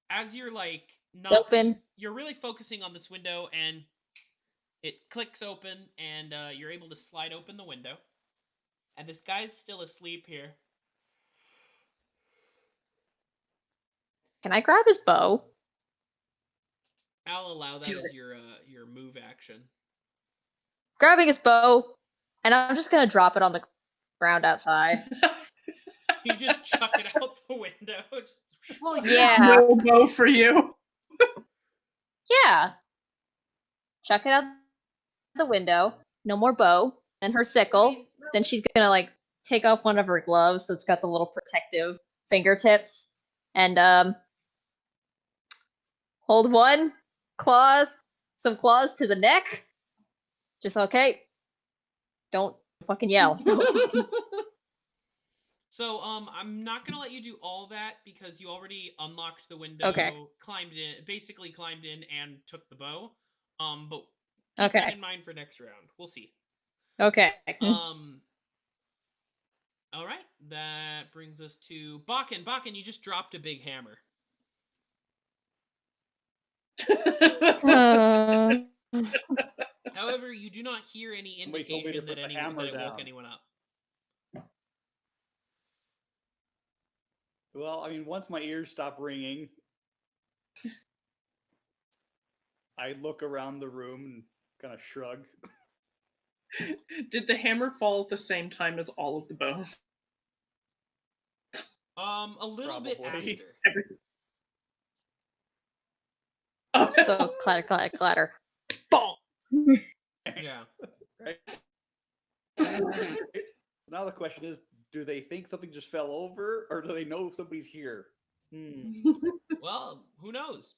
as you're like not open, you're really focusing on this window, and it clicks open, and you're able to slide open the window. And this guy's still asleep here. Can I grab his bow? I'll allow that as your move action. Grabbing his bow, and I'm just gonna drop it on the ground outside. You just chuck it out the window. Well, Yeah. No bow for you. Yeah. Chuck it out the window. No more bow. Then her sickle. Then she's gonna like take off one of her gloves that's got the little protective fingertips, and hold one some claws to the neck. Just okay. Don't fucking yell. Don't fucking... So, I'm not gonna let you do all that because you already unlocked the window, Okay. basically climbed in and took the bow. But keep that in mind for next round. We'll see. Okay. All right, that brings us to Bakin. Bakin, you just dropped a big hammer. However, you do not hear any Somebody told me to indication put that the hammer it woke down. anyone up. Well, I mean, once my ears stop ringing, I look around the room and kind of shrug. Did the hammer fall at the same time as all of the bones? A little bit Probably. after. Oh, no. So clatter, clatter, clatter. Ball. Yeah. Right? Now the question is, do they think something just fell over, or do they know somebody's here? Well, who knows?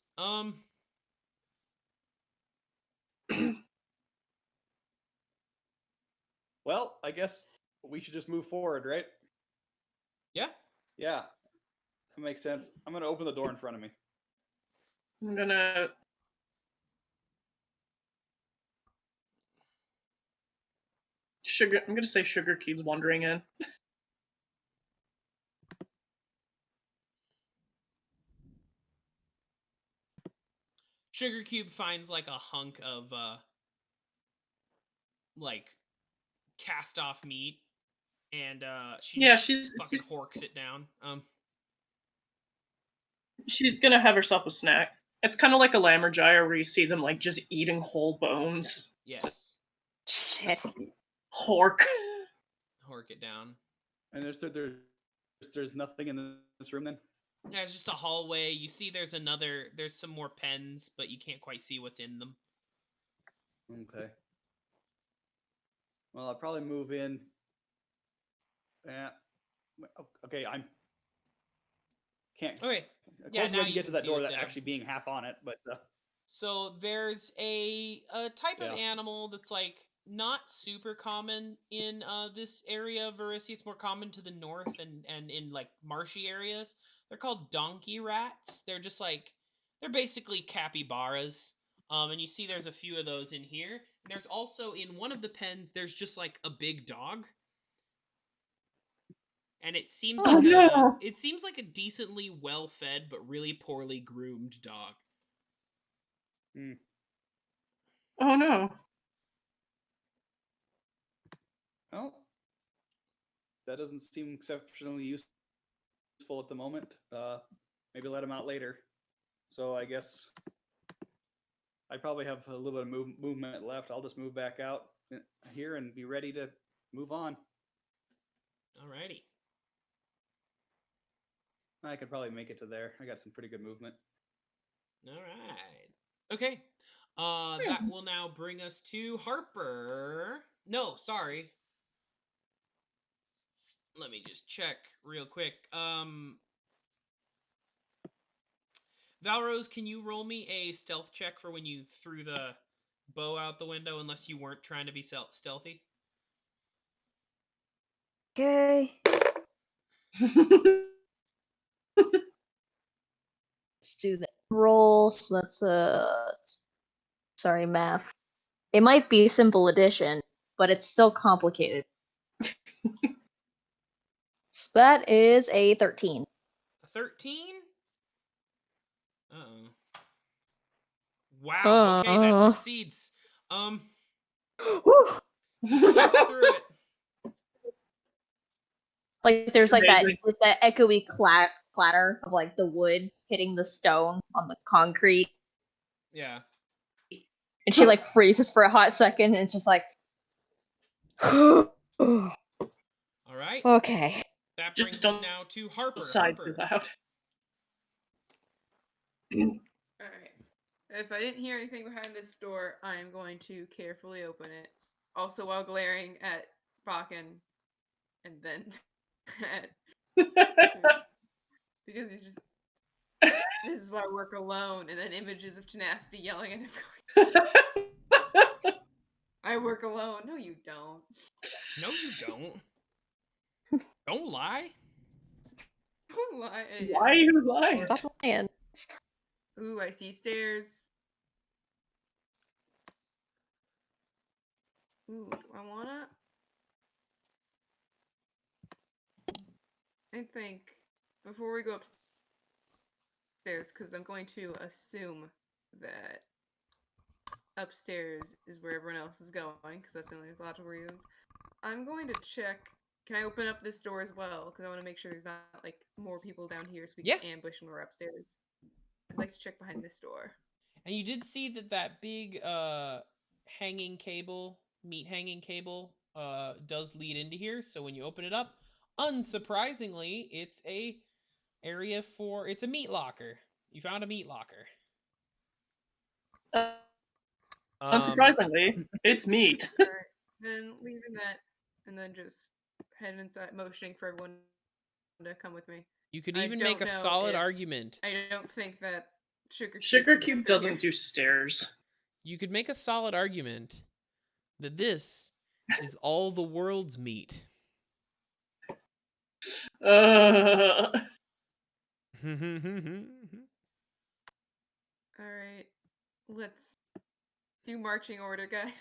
Well, I guess we should just move forward, right? Yeah. Yeah, that makes sense. I'm gonna open the door in front of me. I'm gonna say Sugarcube's wandering in. Sugarcube finds like a hunk of like cast off meat, and she's fucking horks it down. She's gonna have herself a snack. It's kind of like a lammergire where you see them like just eating whole bones. Yes. Shit. Hork it down. And there's nothing in this room then? Yeah, it's just a hallway. You see there's some more pens, but you can't quite see what's in them. Okay. Well, I'll probably move in. Yeah. Okay, can't. Okay. Closest now I can you get to can that see door what's that in 'em. actually being half on it, but. So there's a type of Yeah. animal that's like not super common in this area of Verisi. It's more common to the north and in like marshy areas. They're called donkey rats. They're basically capybaras. And you see there's a few of those in here. And there's also in one of the pens there's just like a big dog. And it seems it seems like a decently well-fed but really poorly groomed dog. Oh no. Well, that doesn't seem exceptionally useful at the moment. Maybe let him out later. So I guess I probably have a little bit of movement left. I'll just move back out here and be ready to move on. Alrighty. I could probably make it to there. I got some pretty good movement. All right. Okay. That will now bring us to Harper. No, sorry. Let me just check real quick. Valros, can you roll me a stealth check for when you threw the bow out the window, unless you weren't trying to be stealthy? Okay. Let's do the roll. So that's sorry, math. It might be simple addition, but it's still complicated. So that is a 13. A 13? Uh-oh. Wow, okay, that succeeds. You slipped through it. Like there's like that echoey clatter of like the wood hitting the stone on the concrete. Yeah. And she like freezes for a hot second and just like All right. Okay. That brings us now to Harper. Harper. Alright. If I didn't hear anything behind this door, I am going to carefully open it. Also while glaring at Bakin and then at because he's just this is why I work alone, and then images of Tenacity yelling at him. I work alone. No, you don't. No, you don't. Don't lie. Don't lie. Why are you lying? Stop lying. Ooh, I see stairs. Ooh, do I wanna? I think before we go upstairs, because I'm going to assume that upstairs is where everyone else is going, because that's the only logical reasons. I'm going to check. Can I open up this door as well? Because I want to make sure there's not like more people down here, so we can ambush when we're upstairs. I'd like to check behind this door. And you did see that big hanging cable, meat hanging cable, does lead into here. So when you open it up, unsurprisingly, it's a meat locker. You found a meat locker. Unsurprisingly, it's meat. Alright, then leaving that, and then just heading inside, motioning for everyone to come with me. You could I even don't make a know solid if- argument. I don't think that Sugarcube doesn't do stairs. You could make a solid argument that this is all the world's meat. Uh, Alright, let's do marching order, guys.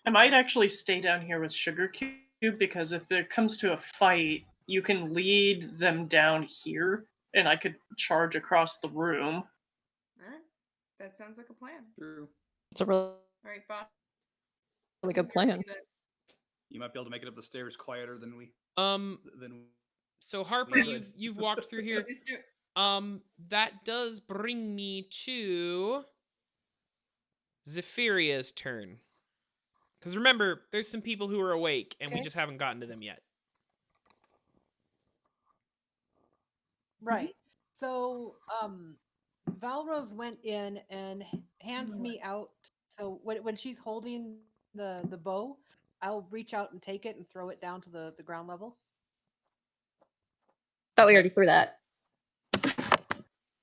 I might actually stay down here with Sugarcube because if it comes to a fight, you can lead them down here, and I could charge across the room. Alright, that sounds like a plan. True. It's a really, Alright, Bob. really good plan. You might be able to make it up the stairs quieter than we. So Harper, We could. you've walked through here. That does bring me to Zephyria's turn. Because remember, there's some people who are awake, and we just haven't gotten to them yet. Right. So, Valros went in and hands me out. So when she's holding the bow, I'll reach out and take it and throw it down to the ground level. Thought we already threw that.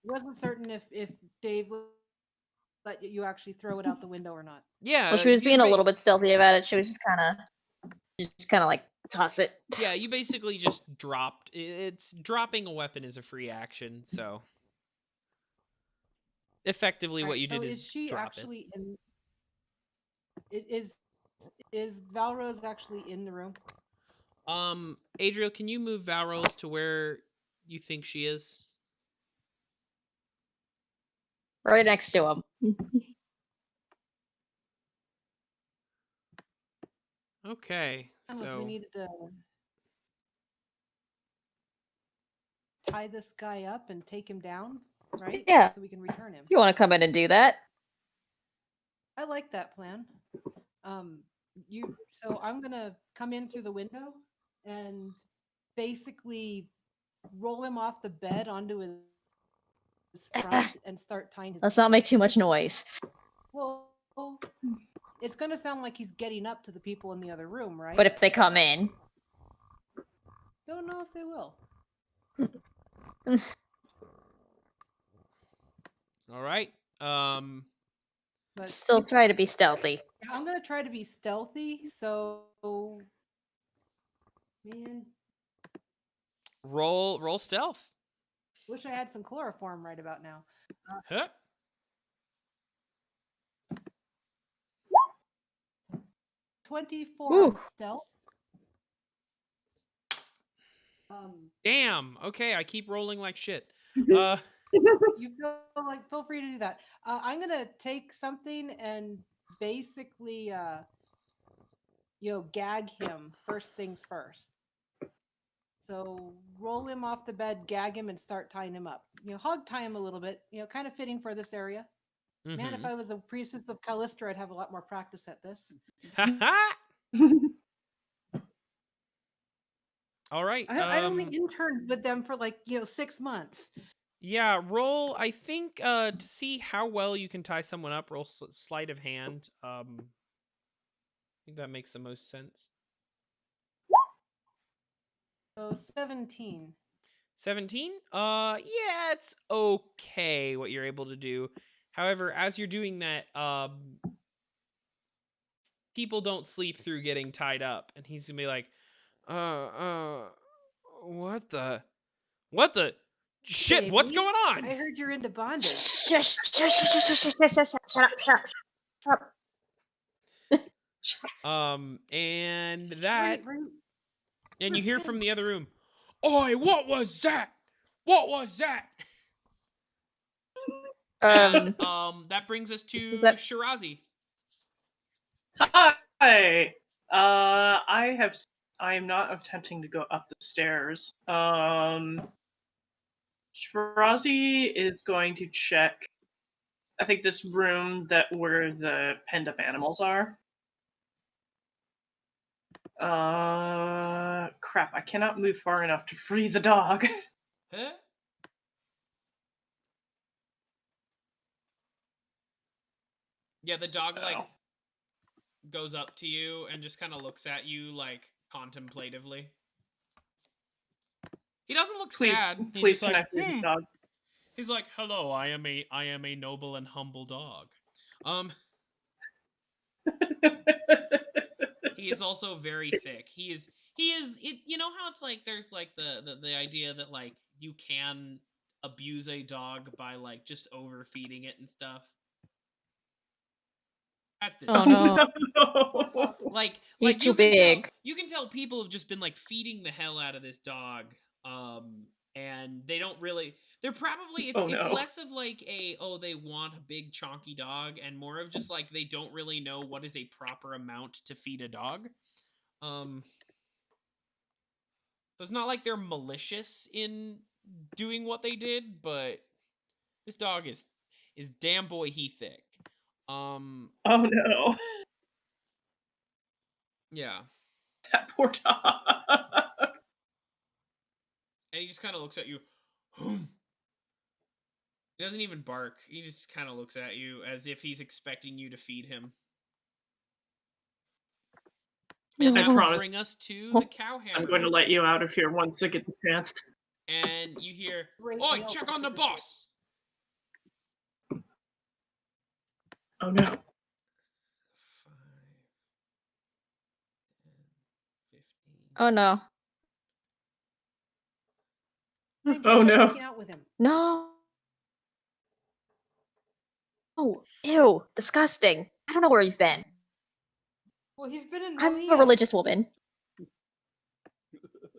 Wasn't certain if Dave let you actually throw it out the window or not. Yeah. Well, she was being a little bit stealthy about it. She was just kind of like toss it. Yeah, you basically just dropped. It's dropping a weapon is a free action, so effectively what you did is she drop actually in? Is Valros actually in the room? Adriel, can you move Valros to where you think she is? Right next to him. Okay, Unless so we needed to tie this guy up and take him down, right? Yeah. So we can return him. You want to come in and do that? I like that plan. So I'm gonna come in through the window and basically roll him off the bed onto his front and start tying his. Let's not make too much noise. Well, it's gonna sound like he's getting up to the people in the other room, right? But if they come in, don't know if they will. all right. But still try to be stealthy. I'm gonna try to be stealthy. So, man, Roll stealth. wish I had some chloroform right about now. Huh? 24 on stealth. Damn. Okay, I keep rolling like shit. You feel free to do that. I'm gonna take something and basically, gag him first things first. So roll him off the bed, gag him, and start tying him up. Hog tie him a little bit. Kind of fitting for this area. Mm-hmm. Man, if I was a priestess of Callister, I'd have a lot more practice at this. All right. I only interned with them for 6 months. Yeah, roll. I think to see how well you can tie someone up, roll sleight of hand. I think that makes the most sense. So 17. 17? Yeah, it's okay what you're able to do. However, as you're doing that, people don't sleep through getting tied up, and he's gonna be like, what the shit? What's Baby, going on? I heard you're into bondage. Shut up. And that, Right. and we're you hear from the friends. other room, "Oi, what was that? What was that?" And, that brings us to that- Shirazi. Hi. I am not attempting to go up the stairs. Shirazi is going to check, I think, this room where the penned up animals are. Crap, I cannot move far enough to free the dog. Huh? Yeah, the dog like goes up to you and just kind of looks at you like contemplatively. He doesn't look sad. He's Please just like, connect with the dog. He's like, "Hello, I am a noble and humble dog." He is also very thick. He is it, you know how it's like there's like the idea that like you can abuse a dog by like just overfeeding it and stuff. At this Oh point. no. Like He's too you can big. Tell, you can tell people have just been like feeding the hell out of this dog, and they don't really. They're probably it's less of like they want a big chonky dog, and more of just like they don't really know what is a proper amount to feed a dog. So it's not like they're malicious in doing what they did, but this dog is damn boy he thick. Oh no. Yeah. That poor dog. And he just kind of looks at you. He doesn't even bark. He just kind of looks at you as if he's expecting you to feed him. And that will bring us to the cowhammer. I'm going to let you out of here once I get the chance. And you hear, Great "Oi, meal check for on the the boss!" Oh no. 5, 10, 15. Oh no. I'm just Oh no. making out with him. No. Oh, ew, disgusting. I don't know where he's been. Well, he's been in I'm Monia. a religious woman.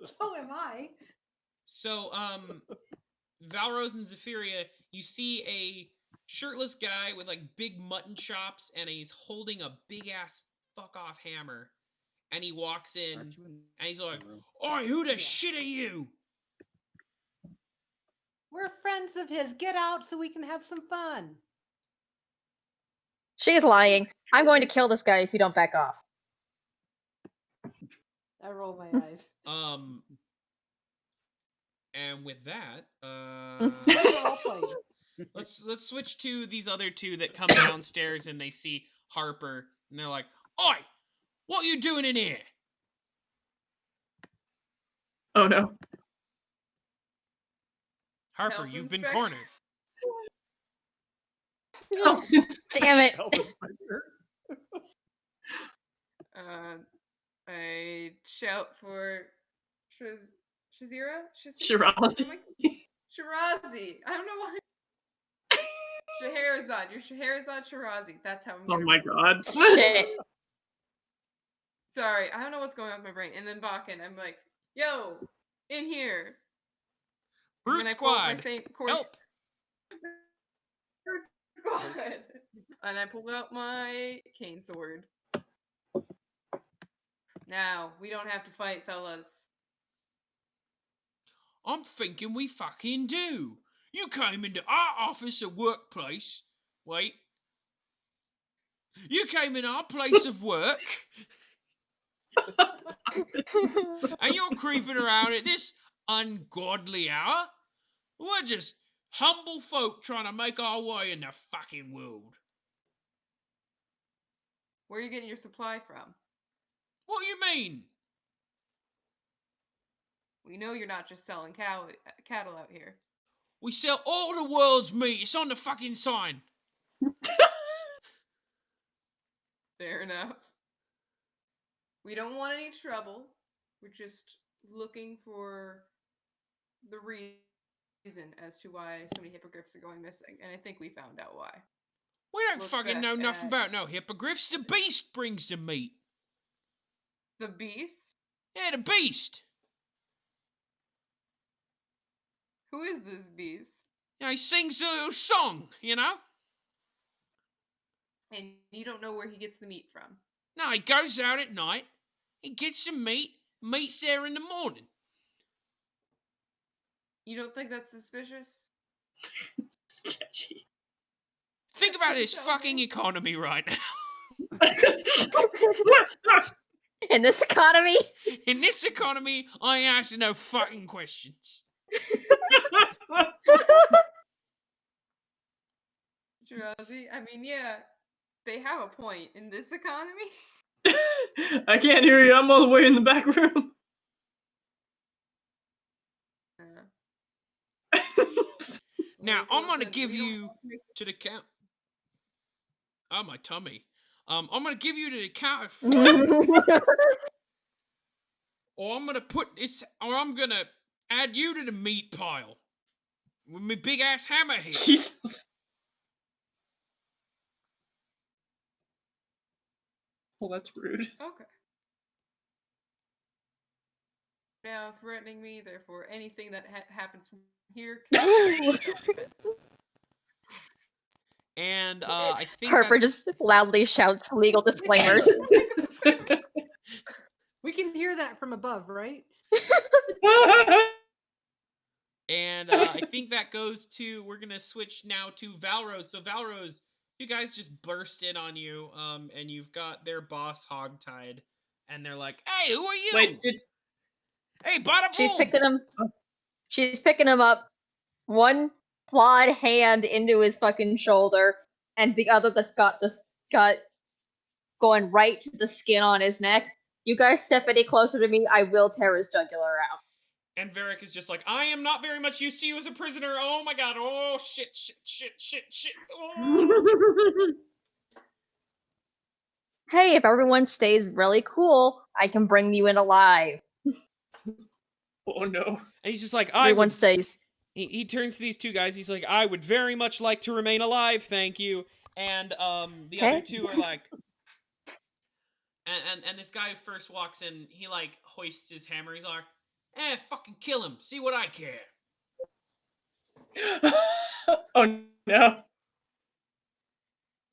So am I. So, Valros and Zephyria, you see a shirtless guy with like big mutton chops, and he's holding a big ass fuck off hammer. And he walks in, and he's like, "Oi, who the shit are you?" We're friends of his. Get out so we can have some fun. She's lying. I'm going to kill this guy if you don't back off. I roll my eyes. And with that, We're all playing. let's switch to these other two that come downstairs and they see Harper, and they're like, "Oi, what you doing in here?" Oh no. Harper, Health you've been inspection. cornered. Oh, damn it. I shout for Shazira? Shirazi. Shirazi. I don't know why. Scheherazade. You're Scheherazade Shirazi. That's how I'm Oh gonna my god. Shit. Sorry, I don't know what's going on with my brain. And then Bakin, I'm like, "Yo, in here." And Brute then I pull out my Squad, Saint help! Brute Squad. And I pull out my cane sword. Now, we don't have to fight, fellas. I'm thinking we fucking do. You came into our office or workplace. Wait. You came in our place of work. And you're creeping around at this ungodly hour. We're just humble folk trying to make our way in the fucking world. Where are you getting your supply from? What do you mean? We know you're not just selling cattle out here. We sell all the world's meat. It's on the fucking sign. Fair enough. We don't want any trouble. We're just looking for the reason as to why so many hippogriffs are going missing, and I think we found out why. We don't fucking know nothing about no hippogriffs. The beast brings the meat. The beast? Yeah, the beast. Who is this beast? Yeah, he sings a song, you know? And you don't know where he gets the meat from? No, he goes out at night, he gets some meat, meat's there in the morning. You don't think that's suspicious? Sketchy. Think about this So fucking good. economy right now. In this economy? In this economy, I ain't asking no fucking questions. Shirazi, I mean, yeah, they have a point. In this economy? I can't hear you. I'm all the way in the back room. Now, I'm gonna Listen, give we don't you want to make- to the count. Oh, my tummy. I'm gonna give you to the count of 5. Or I'm gonna put this, or I'm gonna add you to the meat pile with my big ass hammerhead. Jesus. Well, that's rude. Okay. Now threatening me, therefore anything that happens from here can be self-defense. And I think Harper that's- just loudly shouts legal disclaimers. We can hear that from above, right? And I think that goes to, we're gonna switch now to Valros. So Valros, you guys just burst in on you, and you've got their boss hogtied, and they're like, "Hey, who are you? Wait, Hey, bada boom!" She's picking him up, one clawed hand into his fucking shoulder, and the other that's got this cut going right to the skin on his neck. You guys step any closer to me, I will tear his jugular out. And Varric is just like, "I am not very much used to you as a prisoner. Oh my god. Oh shit. Oh. Hey, if everyone stays really cool, I can bring you in alive. Oh no. And he's just like, Everyone stays. He turns to these two guys. He's like, "I would very much like to remain alive, thank you." And the other two are like, and this guy who first walks in, he like hoists his hammer. He's like, fucking kill him. See what I care. Oh no.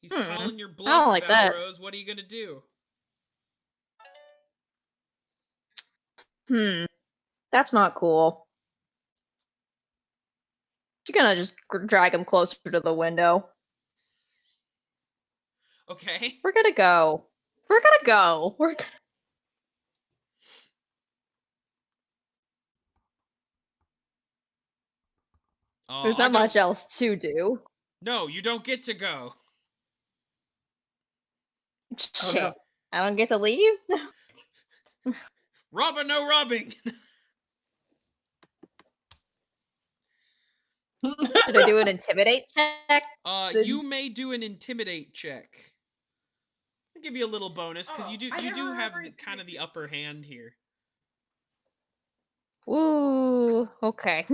He's calling your I bluff, don't like that. Valros. What are you gonna do? That's not cool. You're gonna just drag him closer to the window. Okay. We're gonna go. We're gonna go. There's not much else to do. No, you don't get to go. Shit. no. I don't get to leave? Robber, no robbing. Should I do an intimidate check? You may do an intimidate check. I'll give you a little bonus because you do have kind of the upper hand here. Ooh, okay.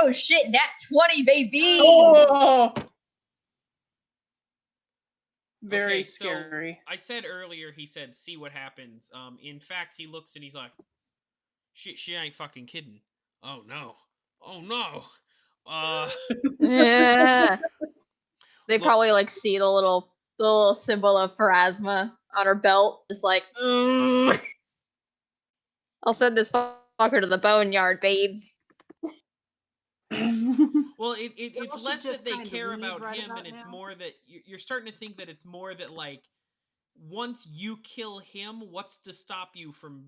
Oh shit, nat 20, baby! Oh! Very Okay, so scary. I said earlier, he said, "See what happens." In fact, he looks and he's like, she ain't fucking kidding. Oh no. Oh no. Yeah. They Look- probably like see the little symbol of Pharasma on her belt, just like, I'll send this fucker to the boneyard, babes. Well, it's should less just that they kind of care leave about right him, about and it's now. more that you're starting to think that it's more that, like, once you kill him, what's to stop you from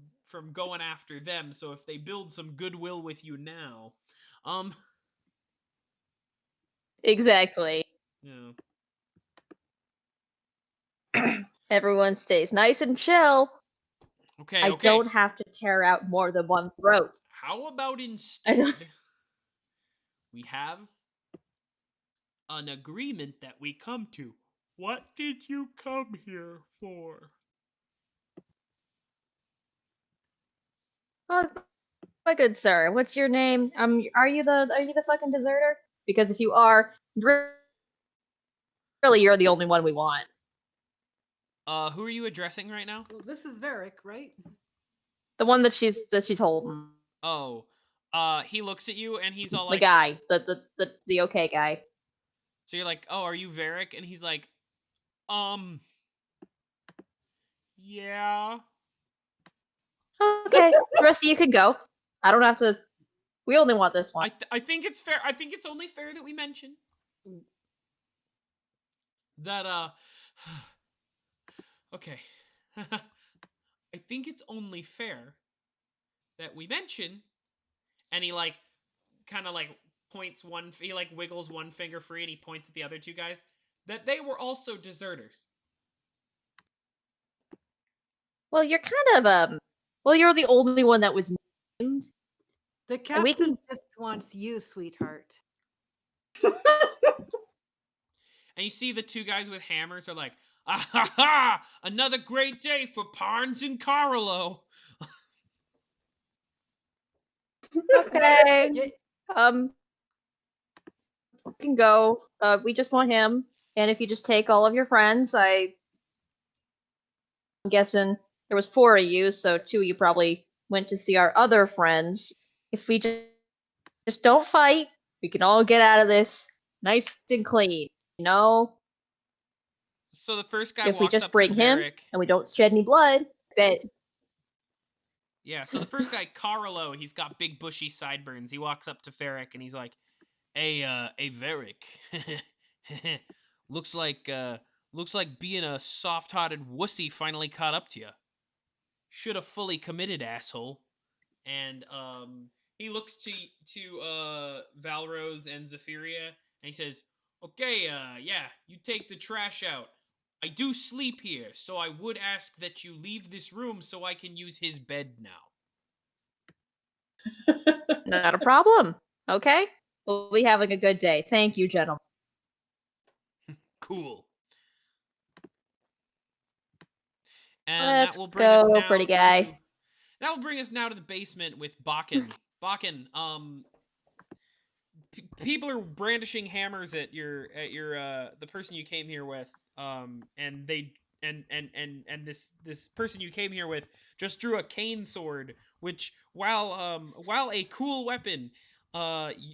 going after them? So if they build some goodwill with you now, Exactly. yeah. Everyone stays nice and chill. Okay, I don't have to tear out more than one throat. How about instead we have an agreement that we come to. What did you come here for? Oh, my good sir, what's your name? Are you the fucking deserter? Because if you are, really, you're the only one we want. Who are you addressing right now? Well, this is Varric, right? The one that she's holding. Oh, he looks at you and he's all The like, guy, the okay guy. so you're like, oh, are you Varric? And he's like, yeah. Okay, the rest of you can go. I don't have to. We only want this one. I think it's fair. I think it's only fair that we mention that, okay. I think it's only fair that we mention, and he, like, kind of, like, points he, like, wiggles one finger free and he points at the other two guys, that they were also deserters. Well, you're kind of, well, you're the only one that was named. The And captain we can- just wants you, sweetheart. And you see the two guys with hammers are like, ah ha ha! Another great day for Parnes and Carlo. Okay. Yeah, You can go. We just want him. And if you just take all of your friends, I'm guessing there was 4 of you, so 2 of you probably went to see our other friends. If we just don't fight, we can all get out of this nice and clean, you know? So the first guy If we walks just up bring to him Varric. and we don't shed any blood, but Yeah, so the first guy, Carlo, he's got big bushy sideburns. He walks up to Varric and he's like, hey, Varric. looks like being a soft-hearted wussy finally caught up to you. Should have fully committed, asshole. And he looks to Valros and Zephyria and he says, okay, yeah, you take the trash out. I do sleep here, so I would ask that you leave this room so I can use his bed now. not a problem. Okay? We'll be having a good day. Thank you, gentlemen. Cool. And Let's that will bring us go, now pretty guy. That will bring us now to the basement with Bakin. Bakin, people are brandishing hammers at your the person you came here with, and they and this person you came here with just drew a cane sword, which while a cool weapon,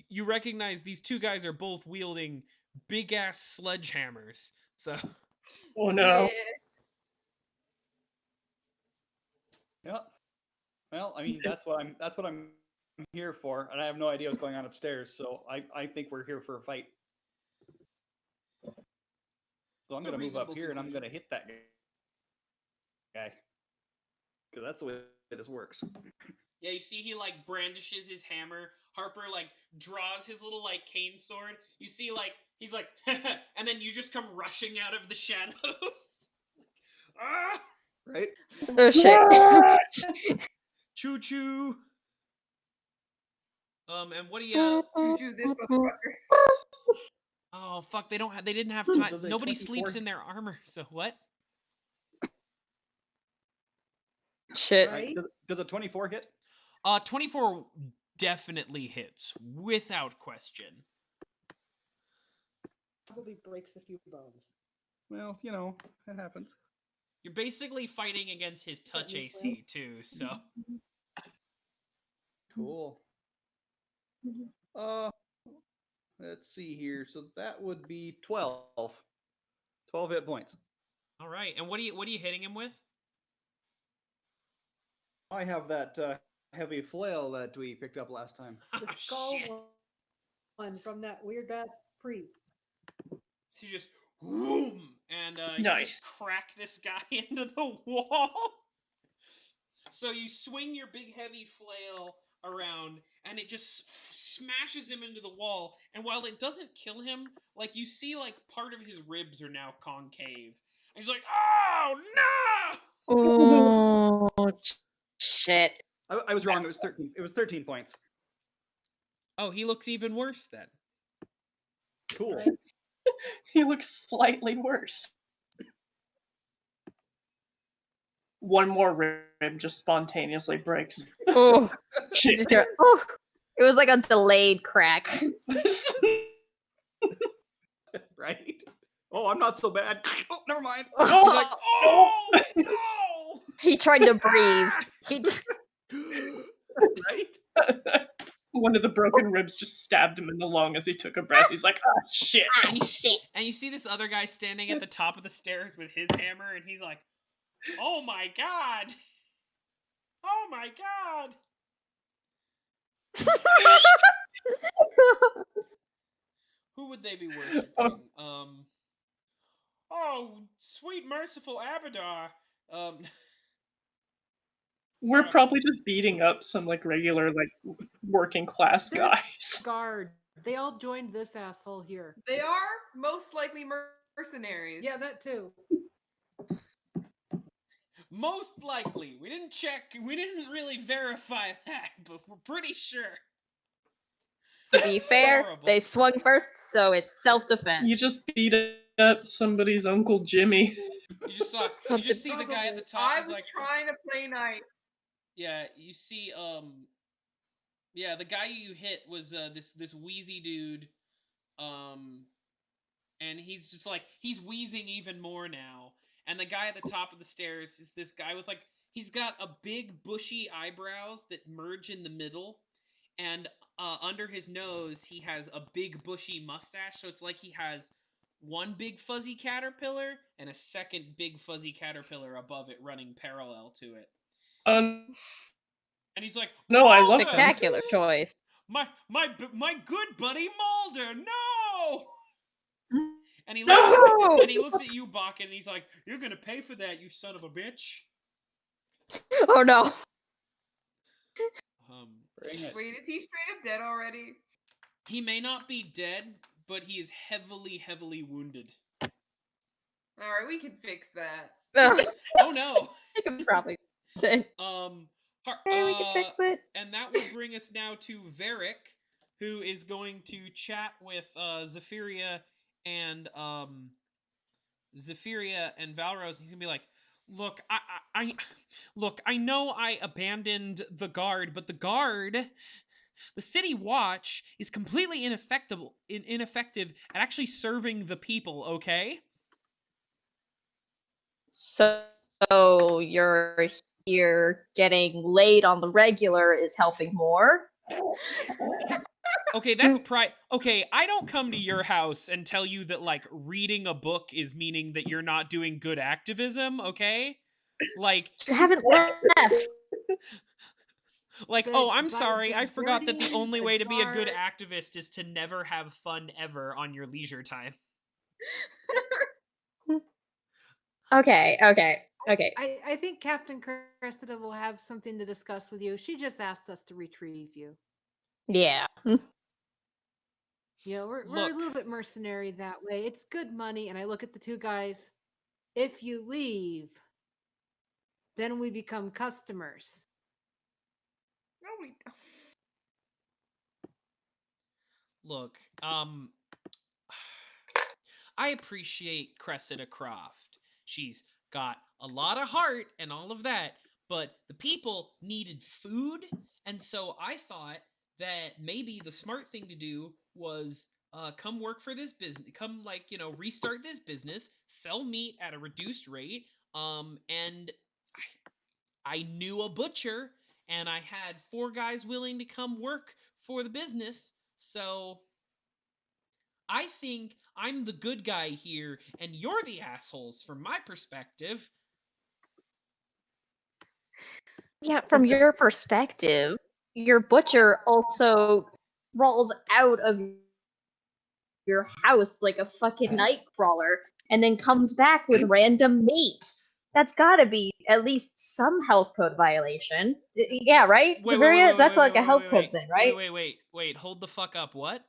you recognize these two guys are both wielding big ass sledgehammers. So Oh no. Yeah. Yeah. Well, I mean, that's what I'm here for, and I have no idea what's going on upstairs. So I think we're here for a fight. So I'm It's a gonna move up reasonable here and I'm conclusion. gonna hit that guy, because that's the way this works. yeah, you see he like brandishes his hammer. Harper like draws his little like cane sword. You see like he's like, and then you just come rushing out of the shadows. ah! Right? Oh shit. Choo choo. And what do you? Choo-choo this motherfucker. Oh fuck! They didn't have time. Does a Nobody 24 sleeps in their armor. So what? Shit. right? Does a 24 hit? 24 definitely hits without question. Probably breaks a few bones. Well, you know, that happens. You're basically fighting against his touch me AC too. So Cool. Let's see here. So that would be 12. 12 hit points. all right. And what are you hitting him with? I have that heavy flail that we picked up last time. The Oh, skull shit. one from that weird ass priest. So you just whoom, and you Nice. just crack this guy into the wall. So you swing your big heavy flail around, and it just smashes him into the wall. And while it doesn't kill him, like you see, like part of his ribs are now concave. And he's like, "Oh no!" Oh shit. I was wrong. It was 13. It was 13 points. Oh, he looks even worse then. Cool. Right. He looks slightly worse. One more rib just spontaneously breaks. Oh, Shit. just hear, oh, it was like a delayed crack. Right? Oh, I'm not so bad. Oh, never mind. He's like, oh no! He tried to breathe. He Right? One of the broken ribs just stabbed him in the lung as he took a breath. He's like, ah, shit. shit. And you see this other guy standing at the top of the stairs with his hammer, and he's like, oh my god! Oh my god! Who would they be worshipping? Oh, sweet merciful Abadar. We're probably just beating up some like regular like working class They're- guys. Guard. They all joined this asshole here. They are most likely mercenaries. Yeah, that too. Most likely. We didn't check. We didn't really verify that, but we're pretty sure. To be fair, Horrible. they swung first, so it's self-defense. You just beat up somebody's Uncle Jimmy. You just saw. You What's just it- see the guy at the top. I is was like, trying to play nice. yeah, you see. Yeah, the guy you hit was this wheezy dude. And he's just like he's wheezing even more now. And the guy at the top of the stairs is this guy with like he's got a big bushy eyebrows that merge in the middle, and under his nose he has a big bushy mustache. So it's like he has one big fuzzy caterpillar and a second big fuzzy caterpillar above it running parallel to it. And he's like, No, I love "Mulder! Spectacular choice. My good buddy Mulder, no!" And he No! looks at you, Bakin, and he's like, "You're gonna pay for that, you son of a bitch." Oh no. Bring it. Wait, is he straight up dead already? He may not be dead, but he is heavily, heavily wounded. Alright, we can fix that. Ugh, Oh no. I could probably say. Hey, we can fix it. And that would bring us now to Varric, who is going to chat with Zephyria and Valros. He's gonna be like, "Look, I know I abandoned the guard, but the city watch is completely ineffective at actually serving the people. Okay." So you're here getting laid on the regular is helping more? Okay, that's Okay, I don't come to your house and tell you that like reading a book is meaning that you're not doing good activism, okay? Like You haven't left. oh, I'm sorry. I deserting forgot that the only the way to be a good guard. activist is to never have fun ever on your leisure time. Okay. I think Captain Cressida will have something to discuss with you. She just asked us to retrieve you. Yeah. You know, we're a Look. little bit mercenary that way. It's good money, and I look at the two guys. If you leave, then we become customers. No, we don't. Look, I appreciate Cressida Croft. She's got a lot of heart and all of that, but the people needed food, and so I thought that maybe the smart thing to do was come work for this business, come restart this business, sell meat at a reduced rate, and I knew a butcher, and I had 4 guys willing to come work for the business, so I think I'm the good guy here, and you're the assholes from my perspective. Yeah, from your perspective, your butcher also crawls out of your house like a fucking night crawler and then comes back with random meat. That's gotta be at least some health code violation. Yeah, right? Zephyria? That's like a health code thing, right? Wait, hold the fuck up. What?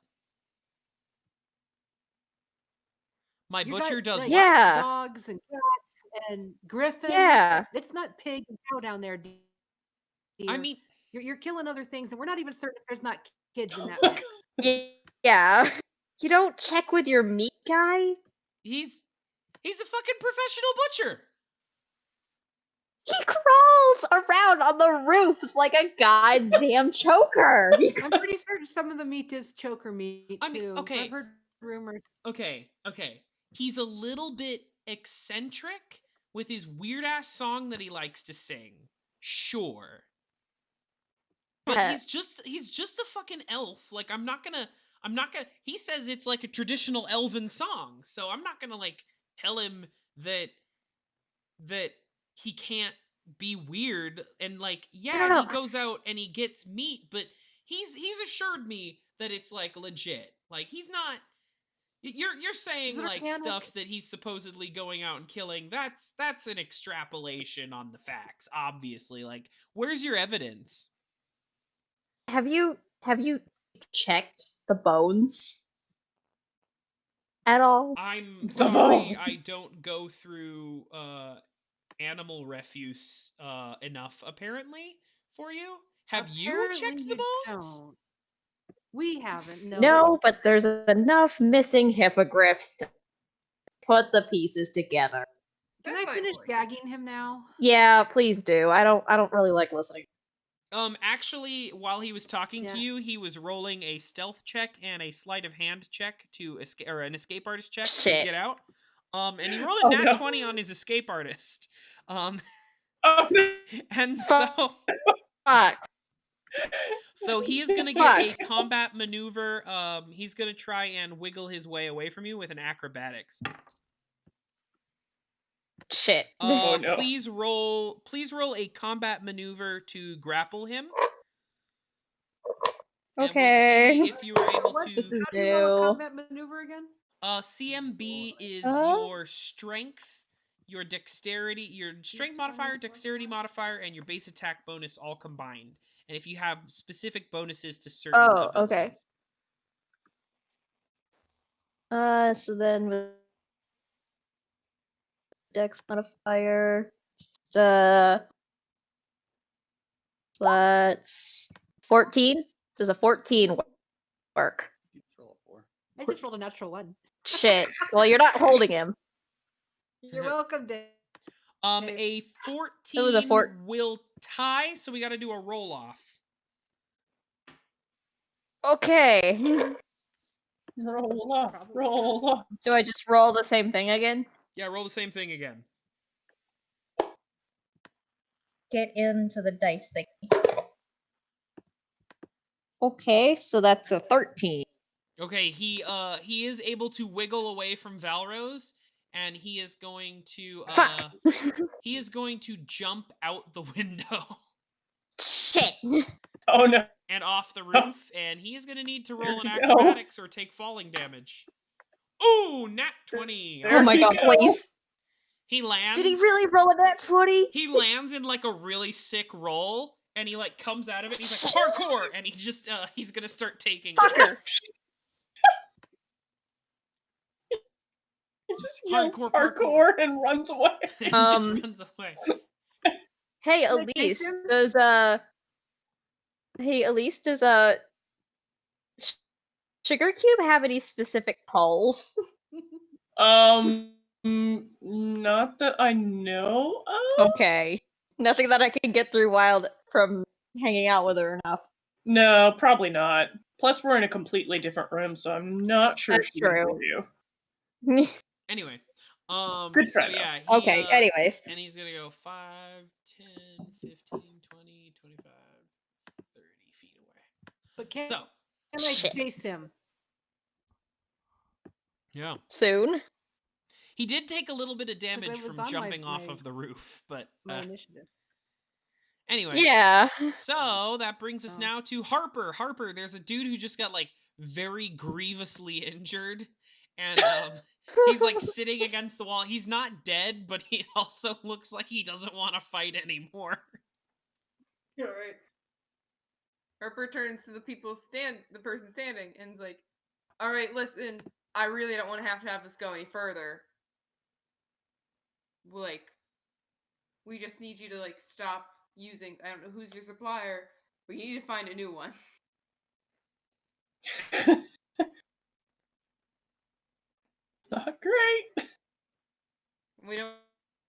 My You butcher got, does like, what? Yeah. dogs and cats and griffins. Yeah. It's not pig and cow down there, dear. I mean, You're killing other things, and we're not even certain if there's not kids in that mix. Yeah. You don't check with your meat guy? He's a fucking professional butcher. He crawls around on the roofs like a goddamn choker. I'm pretty certain some of the meat is choker meat I mean, too. okay. I've heard rumors. Okay. He's a little bit eccentric with his weird ass song that he likes to sing. Sure. But he's just a fucking elf. Like I'm not gonna he says it's like a traditional elven song. So I'm not gonna like tell him that he can't be weird and like he goes out and he gets meat, but he's assured me that it's like legit. Like he's not you're saying like stuff that he's supposedly going out and killing. That's an extrapolation on the facts, obviously. Like where's your evidence? Have you checked the bones at all? I'm sorry, I don't go through animal refuse enough apparently for you. Have you checked the bones? Don't. We haven't. No, but there's enough missing hippogriffs to put the pieces together. Can I finish gagging him now? Yeah, please do. I don't really like listening. Actually, while he was talking to you, he was rolling a stealth check and a sleight of hand check to escape, or an escape artist check to get out. And he rolled a nat 20 on his escape artist. And so so he is gonna get a combat maneuver. He's gonna try and wiggle his way away from you with an acrobatics. Shit. Please roll a combat maneuver to grapple him. Okay. We'll see if you were able to. This is How do you roll a new. combat maneuver again? CMB is your strength, your dexterity, your strength modifier, dexterity modifier, and your base attack bonus all combined. And if you have specific bonuses to certain abilities. Okay. So then with dex modifier, let's 14. Does a 14 work? I just rolled a natural 1. Shit. Well, you're not holding him. You're welcome, Dave. A 14 It was a will tie, so we got to do a roll off. Okay. Roll off. Do I just roll the same thing again? Yeah, roll the same thing again. Get into the dice thing. Okay, so that's a 13. Okay, he is able to wiggle away from Valros, and he is going to he is going to jump out the window. Shit. Oh no. And off the roof, and he is going to need to roll an acrobatics or take falling damage. Ooh, nat 20. Oh my god, please. He lands. Did he really roll a nat 20? He lands in like a really sick roll, and he like comes out of it, and he's like, parkour! And he just, he's going to start taking Fucker. He just yells parkour and runs away. He just runs away. Hey, Elise, does Sugarcube have any specific polls? Not that I know of. Okay. Nothing that I can get through from hanging out with her enough. No, probably not. Plus, we're in a completely different room, so I'm not sure. That's true. Anyway, Good so try, yeah. Okay, anyways. And he's gonna go 5, 10, 15, 20, 25, 30 feet away. But can I chase him? Yeah. Soon. He did take a little bit of damage from jumping off of the roof, but my initiative. Anyway. Yeah. So that brings us now to Harper. Harper, there's a dude who just got like very grievously injured, and he's like sitting against the wall. He's not dead, but he also looks like he doesn't want to fight anymore. All right. Harper turns to the person standing, and is like, "All right, listen. I really don't want to have this go any further. Like, we just need you to like stop using. I don't know who's your supplier, but you need to find a new one." We don't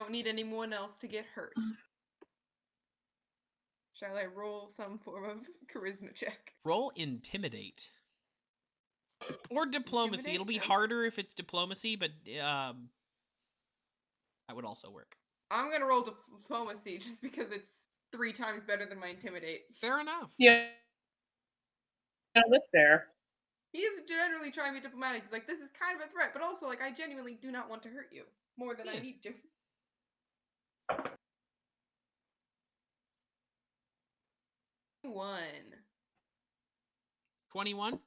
need anyone else to get hurt. Shall I roll some form of charisma check? Roll intimidate. Or diplomacy. Intimidate? It'll be Okay. harder if it's diplomacy, but that would also work. I'm gonna roll diplomacy just because it's 3 times better than my intimidate. Fair enough. Yeah, that's fair. He is generally trying to be diplomatic. He's like, this is kind of a threat, but also, like, I genuinely do not want to hurt you more than I Yeah. need to. One. 21?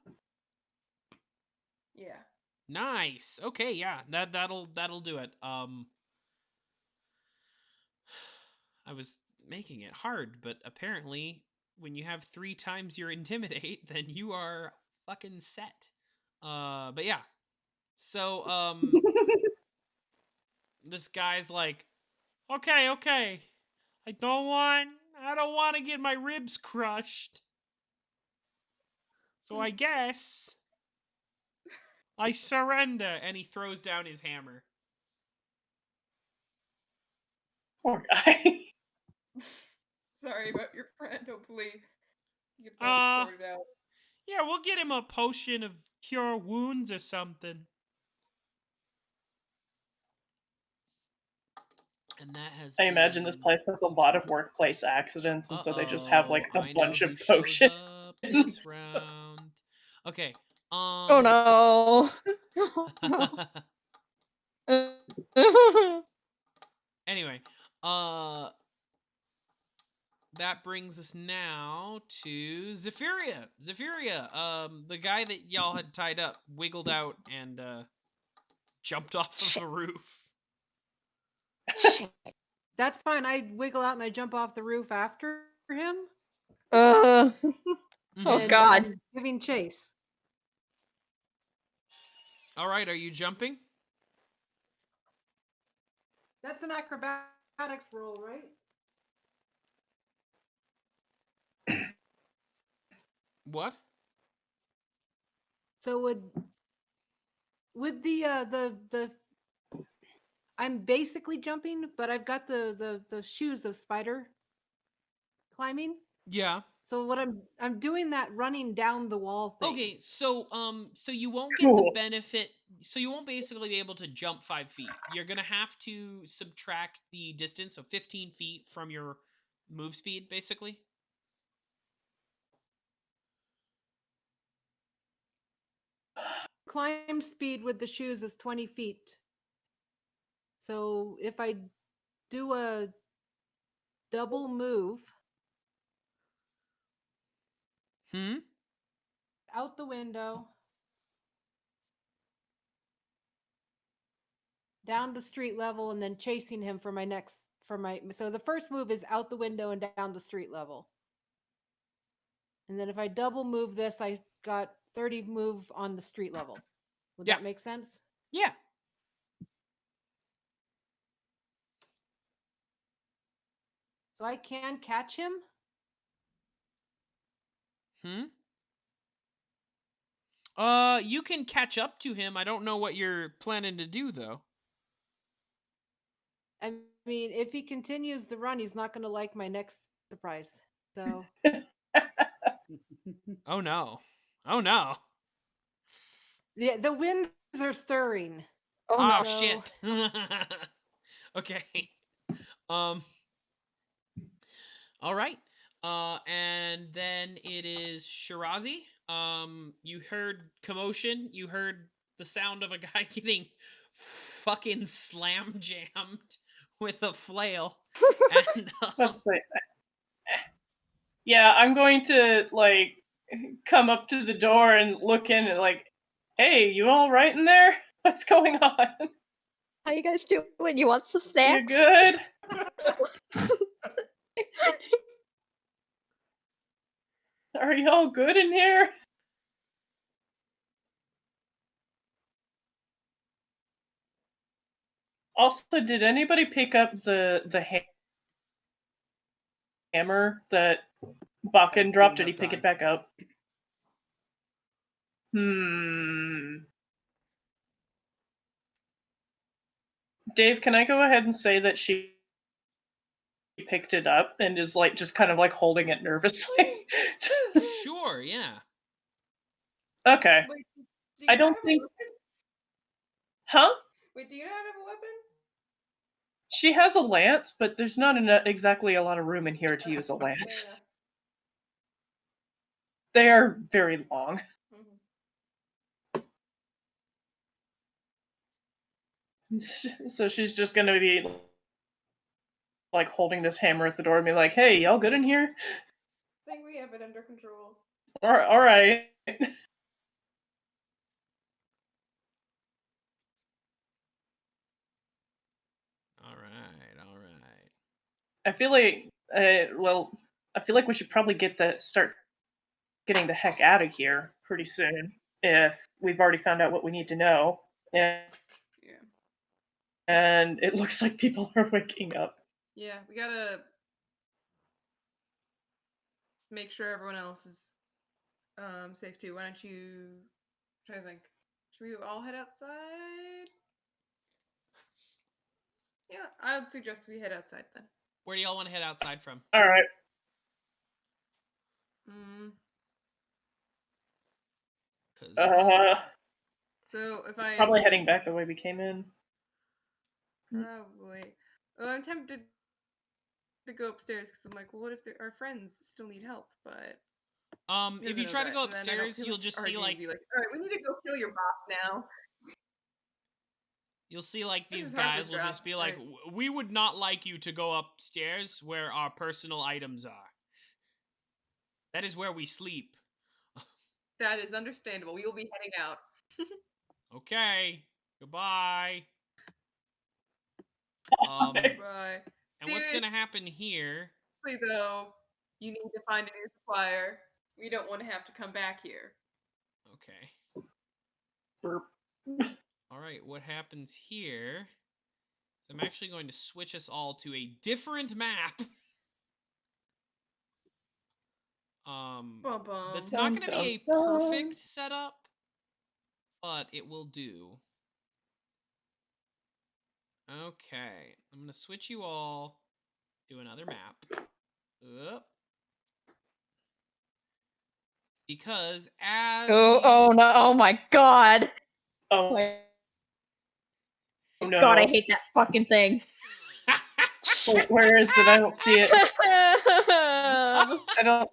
Yeah. Nice. Okay, yeah. That'll do it. I was making it hard, but apparently when you have 3 times your intimidate, then you are fucking set. But yeah. So this guy's like, okay. I don't want to get my ribs crushed. So I guess I surrender. And he throws down his hammer. Poor guy. Sorry about your friend. Hopefully, get that sorted out. Yeah, we'll get him a potion of cure wounds or something. And that has I imagine this place has a lot of workplace accidents, and so they just have like a bunch of potions. This round. Okay. Oh no. Anyway, that brings us now to Zephyria. Zephyria, the guy that y'all had tied up wiggled out and jumped off of the roof. That's fine. I wiggle out and I jump off the roof after him. Oh and God. I'm giving chase. All right, are you jumping? That's an acrobatics roll, right? What? So would the I'm basically jumping, but I've got the shoes of spider climbing. Yeah. So what I'm doing that running down the wall thing. Okay, so you won't get the benefit. So you won't basically be able to jump 5 feet. You're gonna have to subtract the distance, so 15 feet from your move speed, basically. Climb speed with the shoes is 20 feet. So if I do a double move out the window, down to street level, and then chasing him for my next so the first move is out the window and down to street level. And then if I double move this, I got 30 move on the street level. Would that make sense? Yeah. So I can catch him? You can catch up to him. I don't know what you're planning to do, though. I mean, if he continues to run, he's not going to like my next surprise. So. Oh no! Oh no! Yeah, the winds are stirring. Oh shit! Okay. All right. And then it is Shirazi. You heard commotion. You heard the sound of a guy getting fucking slam jammed with a flail. And yeah, I'm going to like come up to the door and look in and like, hey, you all right in there? What's going on? How you guys doing? You want some snacks? You good? Are y'all good in here? Also, did anybody pick up the hammer that Bakin dropped? Did he pick it back up? Dave, can I go ahead and say that she picked it up and is like just kind of like holding it nervously? Sure, yeah. Okay. Wait, do I you don't not have a think. weapon? Huh? Wait, do you not have a weapon? She has a lance, but there's not exactly a lot of room in here to use a Fair lance. enough. They are very long. So she's just gonna be like holding this hammer at the door and be like, "Hey, y'all good in here? I think we have it under control. All right." All right. I feel like, I feel like we should probably start getting the heck out of here pretty soon if we've already found out what we need to know. Yeah. And it looks like people are waking up. Yeah, we gotta make sure everyone else is safe too. Why don't you try to think? Should we all head outside? Yeah, I would suggest we head outside then. Where do y'all want to head outside from? All right. So if I probably heading back the way we came in. Probably. Well, I'm tempted to go upstairs because I'm like, well, what if our friends still need help? But if you try to go upstairs, you'll just see like, all right, we need to go kill your boss now. You'll see like This these is guys Harper's will job, just be like, right? we would not like you to go upstairs where our personal items are. That is where we sleep. That is understandable. We will be heading out. Okay. Goodbye. Bye. And what's gonna happen here? Though, you need to find a new supplier. We don't want to have to come back here. Okay. All right, what happens here is I'm actually going to switch us all to a different map. That's not going to be a perfect setup, but it will do. Okay, I'm going to switch you all to another map. Because as... Oh no, oh my god. Oh my no. God, I hate that fucking thing. Where is it? I don't see it. I don't...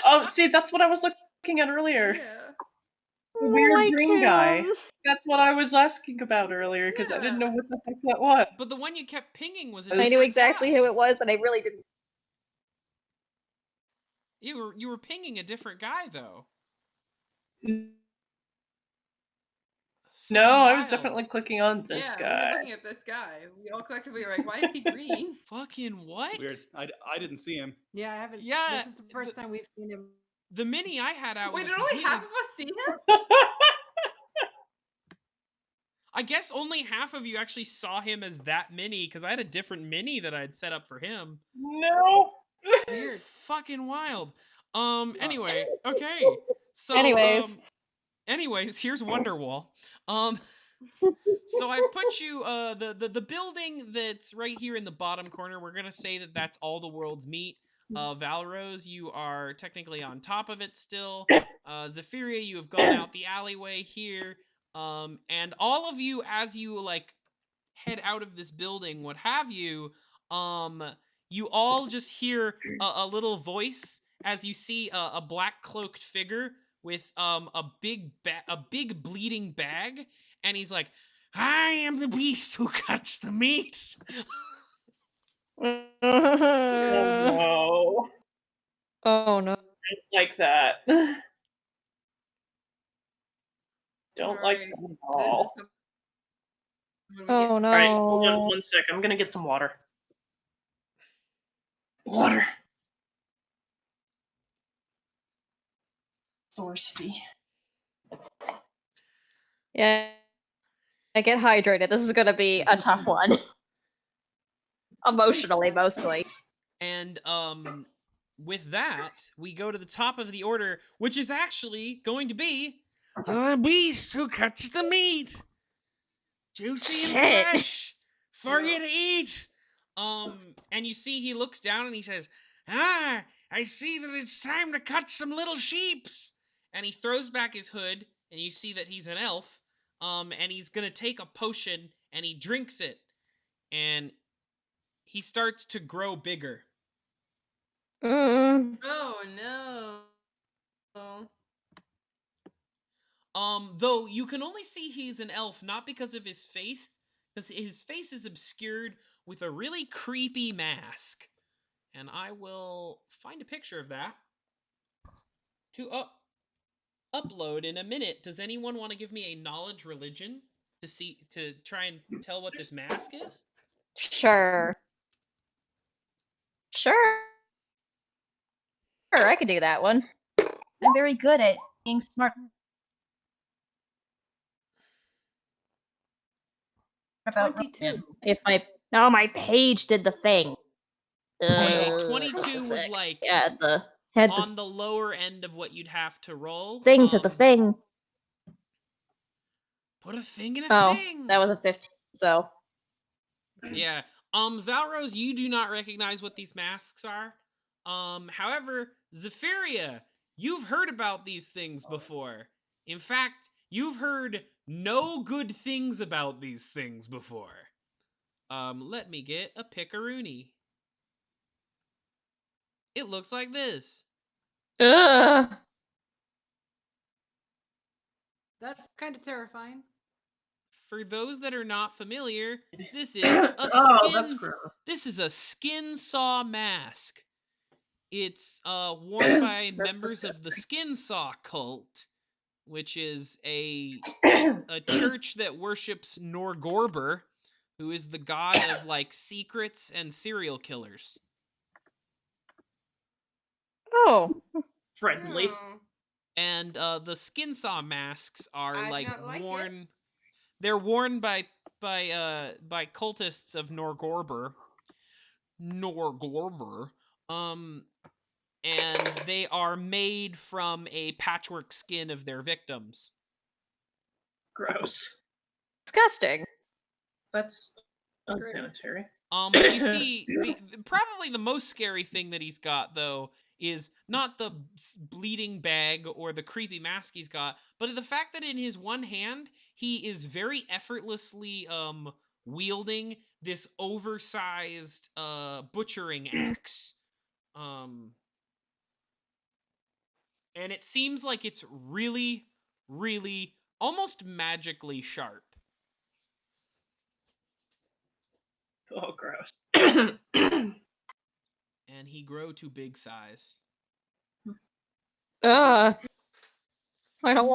Oh, see, that's what I was looking at earlier. Yeah. The weird green guy. That's what I was asking about earlier, because I didn't know what the heck that was. But the one you kept pinging was I knew exactly who it was, and I really didn't. You were pinging a different guy, though. No, I was definitely clicking on this guy. Yeah, we were looking at this guy. We all collectively were like, why is he green? Fucking what? Weird. I didn't see him. Yeah, I haven't. Yeah, this is the first time we've seen him. The mini I had out was Wait, did only half of us see him? I guess only half of you actually saw him as that mini, because I had a different mini that I had set up for him. No. Weird. Fucking wild. Anyway, okay. So anyways, here's Wonderwall. So I've put you the building that's right here in the bottom corner. We're gonna say that that's all the worlds meet. Valros, you are technically on top of it still. Zephyria, you have gone out the alleyway here. And all of you, as you like head out of this building, what have you, you all just hear a little voice as you see a black cloaked figure with a big bleeding bag, and he's like, "I am the beast who cuts the meat." Oh no. Oh no. Don't like that. Don't like that at all. Oh no. Alright, hold on one sec. I'm gonna get some water. Water. Thirsty. Yeah. I get hydrated. This is gonna be a tough one. Emotionally, mostly. And with that, we go to the top of the order, which is actually going to be the beast who cuts the meat. juicy Shit. and fresh for you to eat. And you see he looks down and he says, "Ah, I see that it's time to cut some little sheeps." And he throws back his hood, and you see that he's an elf. And he's gonna take a potion, and he drinks it, and he starts to grow bigger. Mm. Oh no. Though you can only see he's an elf not because of his face, because his face is obscured with a really creepy mask. And I will find a picture of that to upload in a minute. Does anyone want to give me a knowledge religion to try and tell what this mask is? Sure. I can do that one. I'm very good at being smart about 22. if my page did the thing. Okay, Just 22 a was sec. like had the on the lower end of what you'd have to roll. thing to the thing. Put a thing in a Oh, thing. that was a 15. So Yeah. Valros, you do not recognize what these masks are. However, Zephyria, you've heard about these things before. In fact, you've heard no good things about these things before. Let me get a picaroony. It looks like this. ugh. That's kind of terrifying. For those that are not familiar, this is a Oh, that's skin. gross. This is a skin saw mask. It's worn by That's members of the Skin Saw cult, which is a disgusting. church that worships Norgorber, who is the god of like secrets and serial killers. Oh, Friendly. Oh. And the Skin Saw masks are I do like not like it. worn. They're worn by cultists of Norgorber. And they are made from a patchwork skin of their victims. Gross. disgusting. That's unsanitary. But you see, probably the most scary thing that he's got, though, is not the bleeding bag or the creepy mask he's got, but the fact that in his one hand, he is very effortlessly wielding this oversized butchering axe. And it seems like it's really, really, almost magically sharp. Oh, gross. And he grow to big size. I don't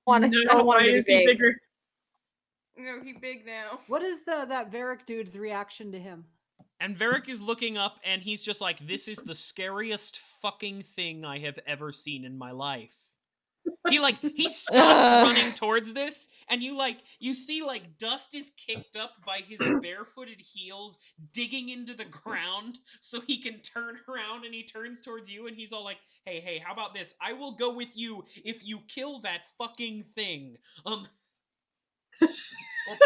want to. No, I don't want why him to is be he big. bigger? No, he big now. What is that Varric dude's reaction to him? And Varric is looking up and he's just like, this is the scariest fucking thing I have ever seen in my life. He stops running towards this, and you see like dust is kicked up by his barefooted heels digging into the ground so he can turn around, and he turns towards you and he's all like, hey, how about this? I will go with you if you kill that fucking thing. Or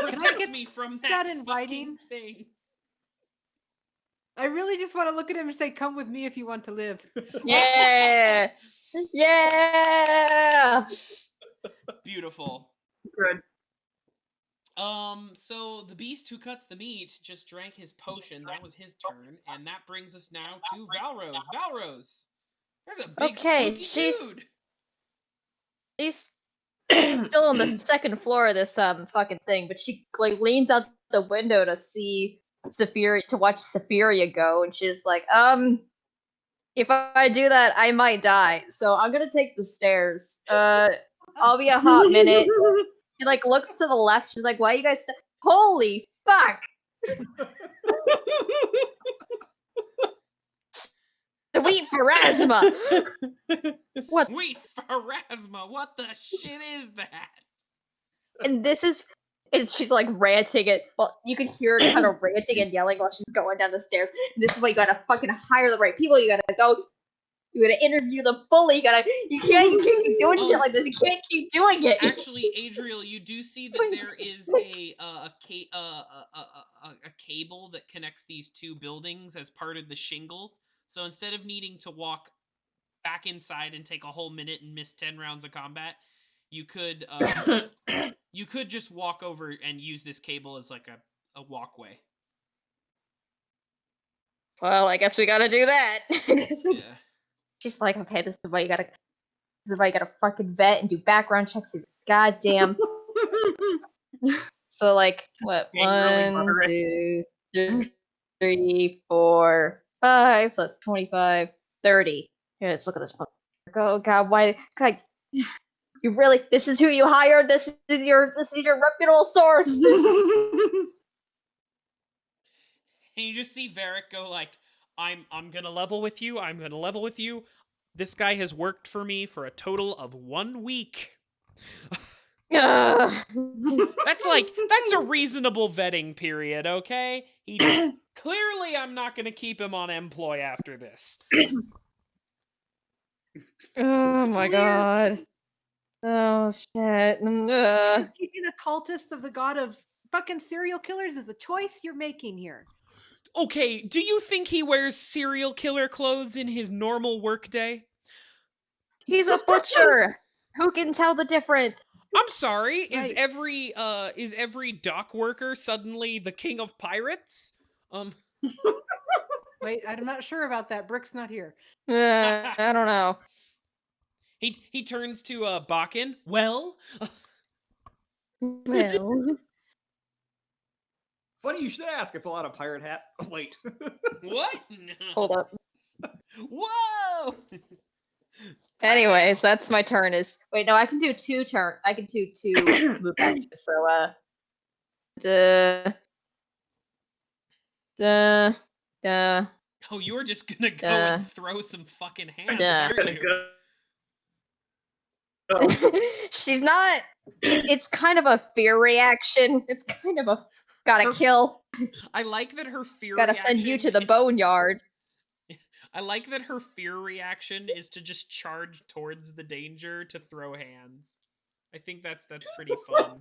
protect get me from that that in fucking writing? thing. I really just want to look at him and say, "Come with me if you want to live." Yeah, yeah. Beautiful. Good. So the beast who cuts the meat just drank his potion. That was his turn, and that brings us now to Valros. Valros, there's a big Okay, spooky dude. She's still on the second floor of this fucking thing, but she like leans out the window to see Zephyria, to watch Zephyria go, and she's like, if I do that, I might die, so I'm gonna take the stairs. I'll be a hot minute. She like looks to the left. She's like, "Why you guys? Holy fuck! Sweet Pharasma! What? Sweet Pharasma, what the shit is that? And this is she's like ranting it. Well, you can hear her kind of ranting and yelling while she's going down the stairs. And this is why you gotta fucking hire the right people. You gotta go You gotta interview them fully. You can't keep doing shit like this. You can't keep doing it. Actually, Adriel, you do see that there is a cable that connects these two buildings as part of the shingles. So instead of needing to walk back inside and take a whole minute and miss 10 rounds of combat, you could just walk over and use this cable as like a walkway. Well, I guess we gotta do that. Yeah. She's like, okay, this is why you gotta fucking vet and do background checks. Goddamn. So like, what? Being really 1, moderate. 2, 3, 4, 5. So that's 25, 30. Here, let's look at this. Oh God, why? God, you really? This is who you hired? This is your reputable source. And you just see Varric go like, I'm gonna level with you. I'm gonna level with you. This guy has worked for me for a total of 1 week. That's a reasonable vetting period, okay? Clearly I'm not gonna keep him on employ after this. Oh my God. Oh shit. Just keeping a cultist of the god of fucking serial killers is a choice you're making here. Okay, do you think he wears serial killer clothes in his normal workday? He's a butcher. Who can tell the difference? I'm sorry, is Right. every dock worker suddenly the king of pirates? Wait, I'm not sure about that. Brick's not here. I don't know. He turns to Bakin. Well, Well, Funny you should ask. I pull out a pirate hat. Wait. what? hold up. Whoa! Anyways, that's my turn. Wait, no, I can do 2 turn. I can do 2 move actions. So duh, duh, duh. Oh, you were just gonna go and throw some fucking hands, Duh. aren't you? She's not. It's kind of a fear reaction. It's kind of a gotta kill. I like that her fear Gotta reaction send you to the is- boneyard. I like that her fear reaction is to just charge towards the danger to throw hands. I think that's pretty fun.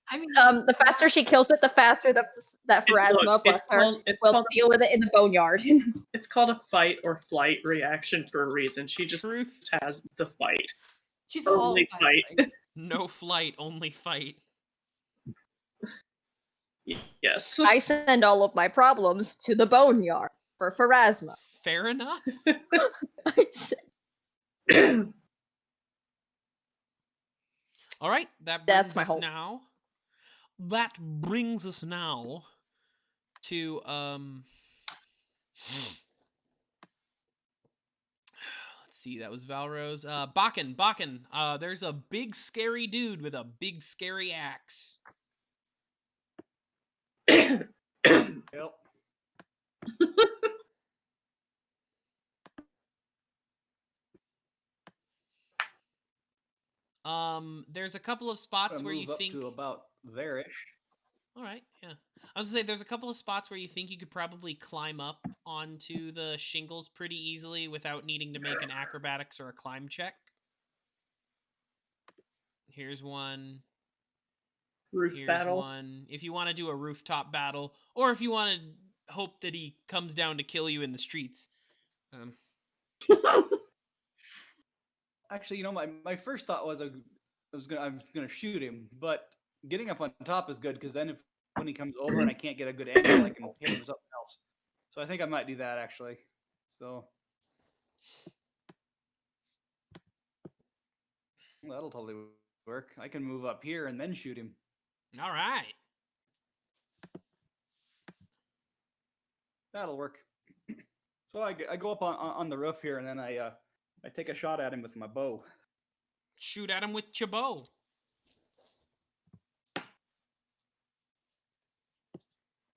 I mean, The faster she kills it, the faster that Pharasma, bless her, will deal with it in the boneyard. It's called a fight or flight reaction for a reason. She just Truth. has the fight. she's Only all fight. No flight, only fight. Yes. I send all of my problems to the boneyard for Pharasma. Fair enough. All right, that brings us now to let's see, that was Valros. Bakin. There's a big scary dude with a big scary axe. Yep. There's a couple of spots where you think to about there-ish. All right, yeah. I was gonna say there's a couple of spots where you think you could probably climb up onto the shingles pretty easily without needing to make an acrobatics or a climb check. Here's one. Roof battle. One. If you want to do a rooftop battle, or if you want to hope that he comes down to kill you in the streets. Actually, my first thought was I'm gonna shoot him, but getting up on top is good because then when he comes over and I can't get a good angle, I can hit him with something else. So I think I might do that actually. So that'll totally work. I can move up here and then shoot him. All right. That'll work. So I go up on the roof here and then I take a shot at him with my bow. Shoot at him with your bow.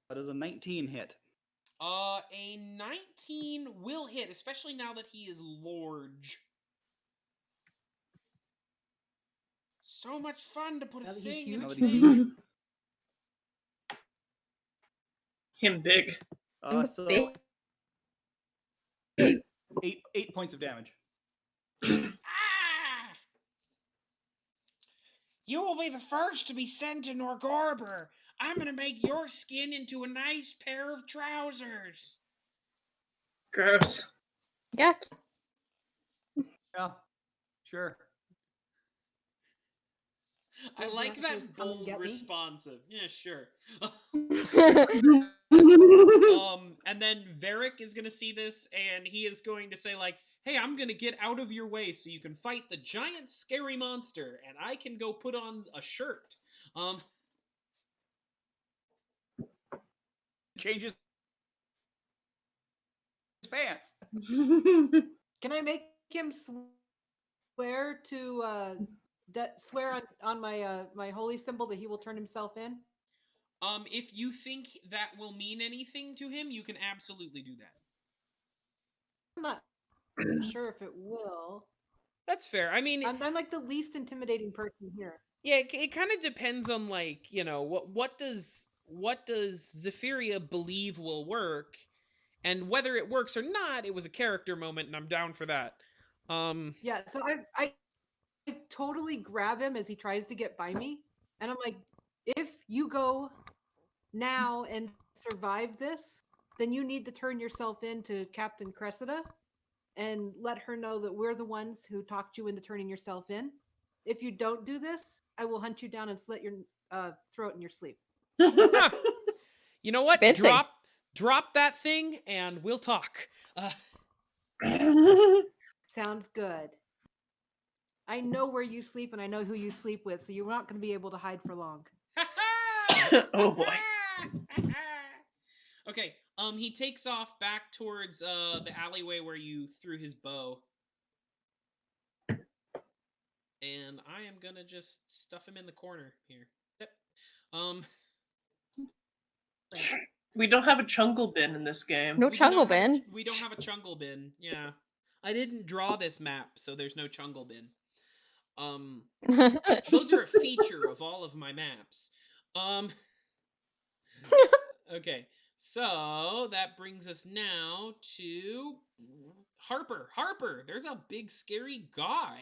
That is a 19 hit. A 19 will hit, especially now that he is large. So much fun to put a thing in his face. Him big. So Big. 8 points of damage. Ah! You will be the first to be sent to Norgarbor. I'm gonna make your skin into a nice pair of trousers. Gross. Yeah. Yeah, sure. I Well, the like answer is that come and bold get me. responsive. Yeah, sure. Oh, And then Varric is gonna see this, and he is going to say, like, "Hey, I'm gonna get out of your way so you can fight the giant scary monster, and I can go put on a shirt." Changes his pants. Can I make him swear to swear on my my holy symbol that he will turn himself in? If you think that will mean anything to him, you can absolutely do that. I'm not sure if it will. That's fair. I mean, I'm like the least intimidating person here. yeah, it kind of depends on, like, you know, what does Zephyria believe will work, and whether it works or not. It was a character moment, and I'm down for that. Yeah, so I totally grab him as he tries to get by me, and I'm like, if you go now and survive this, then you need to turn yourself in to Captain Cressida and let her know that we're the ones who talked you into turning yourself in. If you don't do this, I will hunt you down and slit your throat in your sleep. You know what? Convincing. Drop that thing, and we'll talk. Sounds good. I know where you sleep and I know who you sleep with, so you're not going to be able to hide for long. Oh boy. Okay. He takes off back towards the alleyway where you threw his bow. And I am gonna just stuff him in the corner here. Yep. We don't have a chungle bin in this game. No we do not chungle have a- bin. we don't have a chungle bin. Yeah. I didn't draw this map, so there's no chungle bin. Those are a feature of all of my maps. Okay. So that brings us now to Harper. Harper, there's a big scary guy.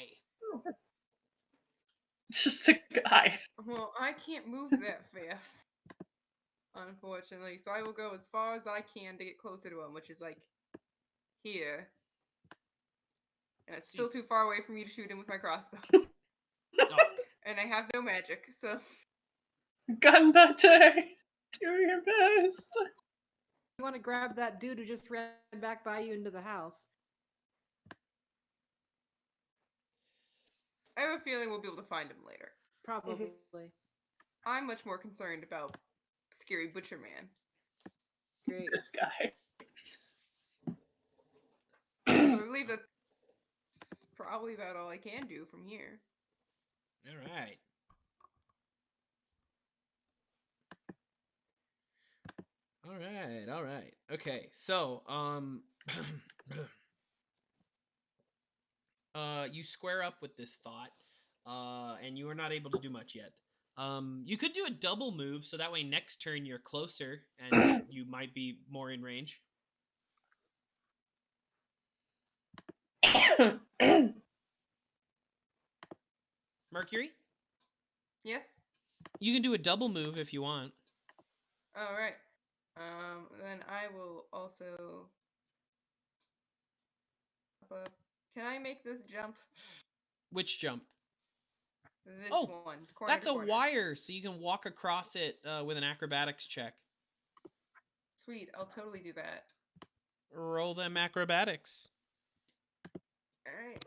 Just a guy. Well, I can't move that fast, unfortunately. So I will go as far as I can to get closer to him, which is like here. And it's still too far away for me to shoot him with my crossbow. Oh, And I have no magic, so Ganbate! Do your best. You want to grab that dude who just ran back by you into the house. I have a feeling we'll be able to find him later. Probably. I'm much more concerned about Scary Butcher Man. Great. This guy. So I believe that's probably about all I can do from here. all right. All right. Okay, so you square up with this thought, and you are not able to do much yet. You could do a double move, so that way next turn you're closer, and you might be more in range. Mercury, Yes? you can do a double move if you want. All right. Then I will also. Can I make this jump? Which jump? This Oh, one. Corner That's to a corner. wire, so you can walk across it with an acrobatics check. Sweet. I'll totally do that. Roll them acrobatics. All right.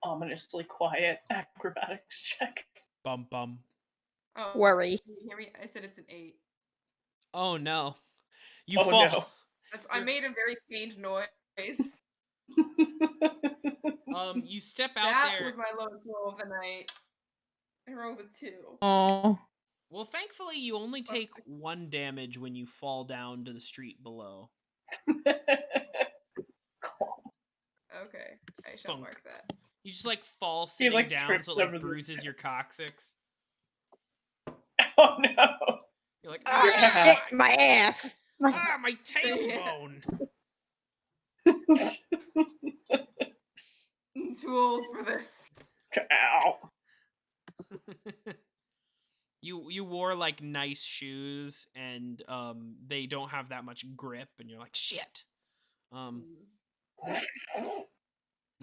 Ominously quiet acrobatics check. Bum bum. Oh, Worry. Can you hear me? I said it's an 8. Oh no. You Oh fall. no. I made a very faint noise. You step out That there. was my lowest roll of the night. I rolled a 2. Oh. Well, thankfully, you only take 1 damage when you fall down to the street below. Okay, I shall mark that. You just like fall sitting down, so it like bruises your coccyx. Oh no! You're like, shit, my ass. my tailbone. I'm too old for this. Ow! You wore like nice shoes, and they don't have that much grip, and you're like, shit. All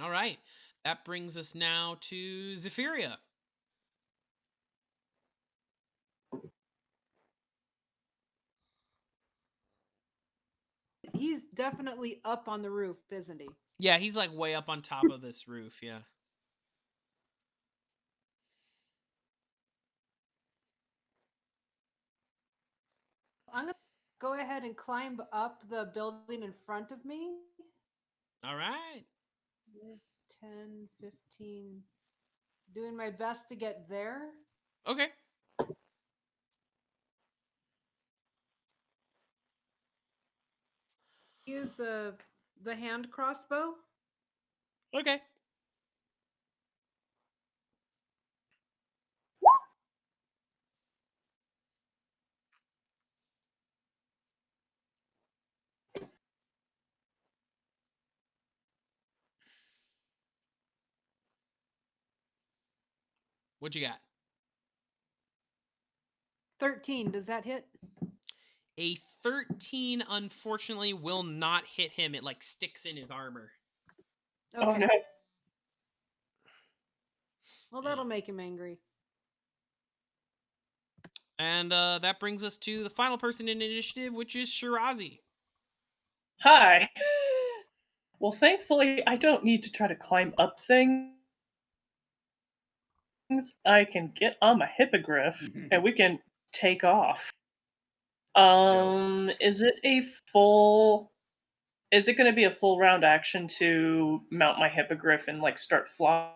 right, that brings us now to Zephyria. He's definitely up on the roof, isn't he? Yeah, he's like way up on top of this roof. Yeah. I'm gonna go ahead and climb up the building in front of me. All right. 10, 15. Doing my best to get there. Okay. Use the hand crossbow. Okay. What you got? 13. Does that hit? A 13, unfortunately, will not hit him. It like sticks in his armor. Okay. Oh no! Well, that'll make him angry. And that brings us to the final person in initiative, which is Shirazi. Hi. Well, thankfully, I don't need to try to climb up things. I can get on my hippogriff, and we can take off. Is it a full? Is it going to be a full round action to mount my hippogriff and like start flying?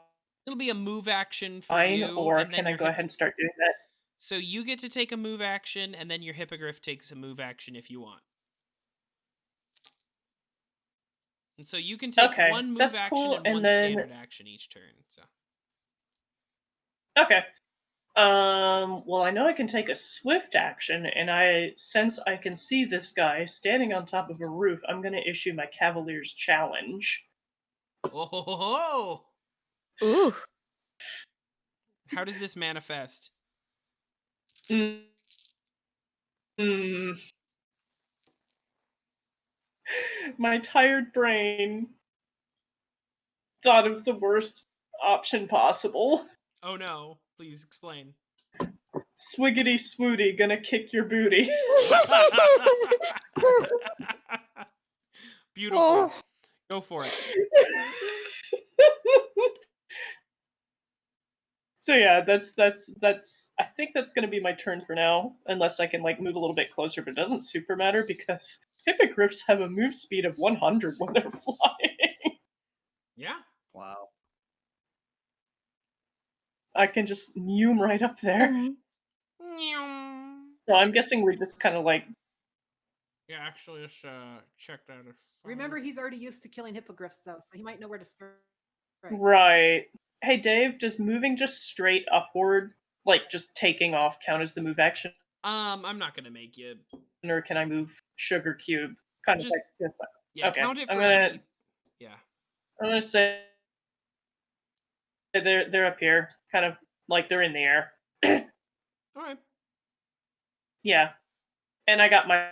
It'll be a move action for you, or and then can I go ahead and start doing that? So you get to take a move action, and then your hippogriff takes a move action if you want. And so you can take one move action and one standard action each turn. So. Okay. Well, I know I can take a swift action, and since I can see this guy standing on top of a roof, I'm going to issue my Cavalier's Challenge. Oh! Ooh. How does this manifest? My tired brain thought of the worst option possible. Oh no, please explain. Swiggity swooty, gonna kick your booty. Beautiful. Oh. Go for it. So yeah, that's I think that's gonna be my turn for now, unless I can like move a little bit closer, but it doesn't super matter because hippogriffs have a move speed of 100 when they're flying. Yeah. Wow. I can just zoom right up there. So I'm guessing we're just kind of like. Yeah, actually, let's check that. Remember, he's already used to killing hippogriffs, though, so he might know where to start. Right. Hey, Dave, does moving just straight upward, like just taking off, count as the move action? I'm not gonna make you. Or can I move Sugarcube? Kind of like this. Yeah, okay. count it for. Yeah. I'm gonna say they're up here, kind of like they're in the air. All right. Yeah, and I got my.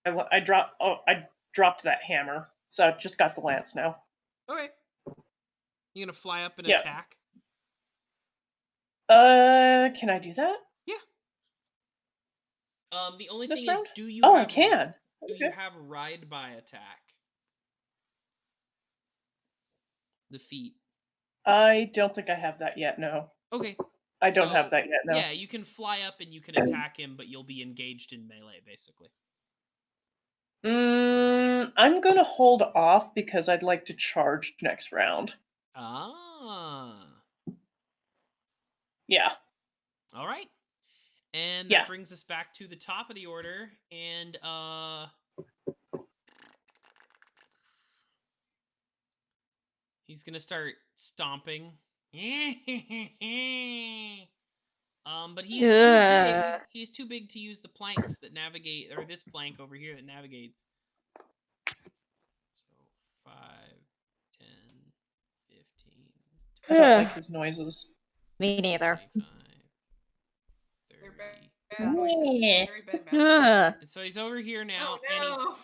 I dropped that hammer, so I just got the lance now. Okay. You gonna fly up and attack? Can I do that? Yeah. The only thing round? is, do you? I can. Do you have ride by attack? The feat. I don't think I have that yet. No. Okay. I don't have that yet. No. Yeah, you can fly up and you can attack him, but you'll be engaged in melee, basically. I'm gonna hold off because I'd like to charge next round. Ah. Yeah. All right. And Yeah. that brings us back to the top of the order. And he's going to start stomping. But he's too big. He's too big to use the planks that navigate, or this plank over here that navigates. So 5, 10, 15, I don't like his noises. Me neither. 25, They're 30. bad noises. Yeah. Very bad mouth. And so he's over here now, Oh no!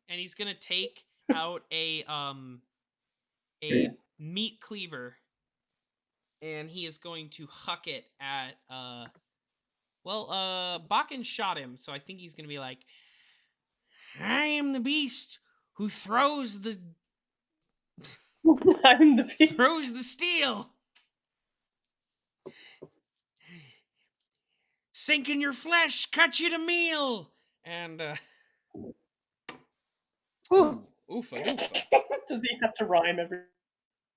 and he's gonna take out a meat cleaver, and he is going to huck it at Bakin shot him, so I think he's gonna be like, I am the beast who throws the I'm the beast. throws the steel. Sink in your flesh, cut you to meal, and oofa doofa. Does he have to rhyme every?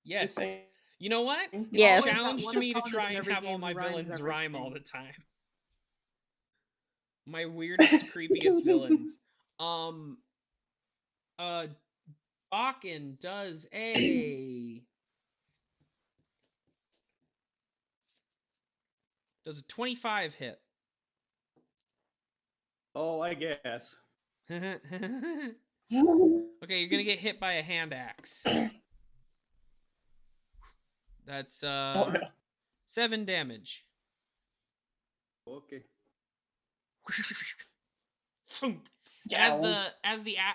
Yes. Everything? You know what? It's Yes. a challenge One to me to opponent try in and every have all game my who rhymes villains rhyme all the everything. time. My weirdest, creepiest villains. Bakin does a 25 hit. Oh, I guess. Okay, you're gonna get hit by a hand axe. That's Oh no. 7 damage. Okay. Yeah.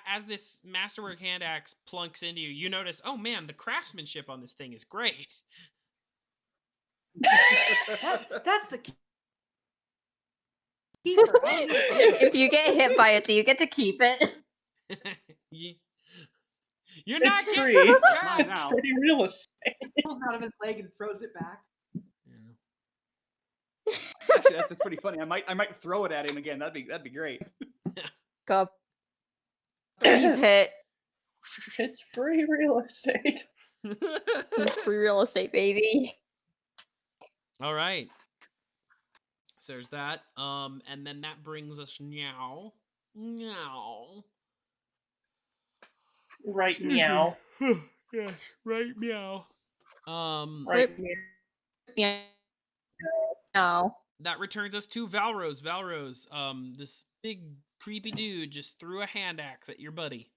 As this masterwork hand axe plunks into you, you notice, oh man, the craftsmanship on this thing is great. That's a keeper. How do you get it? If you get hit by it, do you get to keep it? You're not It's getting free. this It's mine back. now. Pretty realistic. Pulls out of his leg and throws it back. Actually, that's pretty funny. I might throw it at him again. That'd be great. Go. Please hit. It's free real estate. It's free real estate, baby. All right. So there's that. And then that brings us now. Right, meow. Yes, right, meow. Right, meow. Yeah. No. That returns us to Valros. Valros, this big creepy dude just threw a hand axe at your buddy.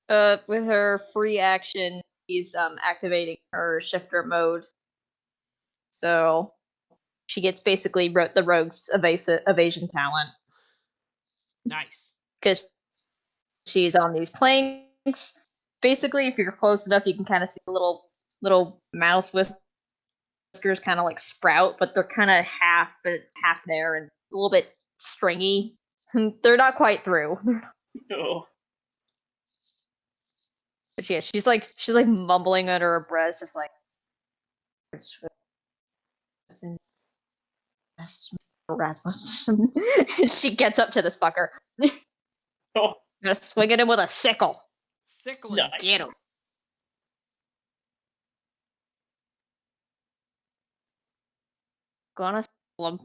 With her free action, she's activating her shifter mode. So she gets basically the rogue's evasion talent. Nice. Because she's on these planks. Basically, if you're close enough, you can kind of see the little mouse whiskers kind of like sprout, but they're kind of half there and a little bit stringy. They're not quite through. Oh. But yeah, she's like mumbling under her breath, just like. And she gets up to this fucker. Oh. Gonna swing at him with a sickle. Sickling. Nice. Get him. Gonna sickle him.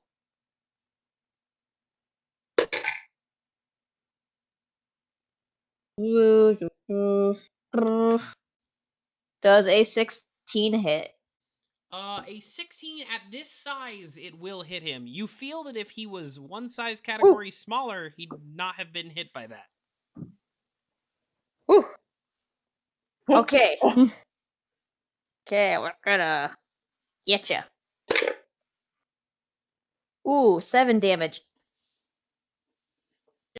Does a 16 hit? A 16 at this size, it will hit him. You feel that if he was one size category smaller, he'd not have been hit by that. Whew. Okay. Okay, we're gonna get you. Ooh, 7 damage.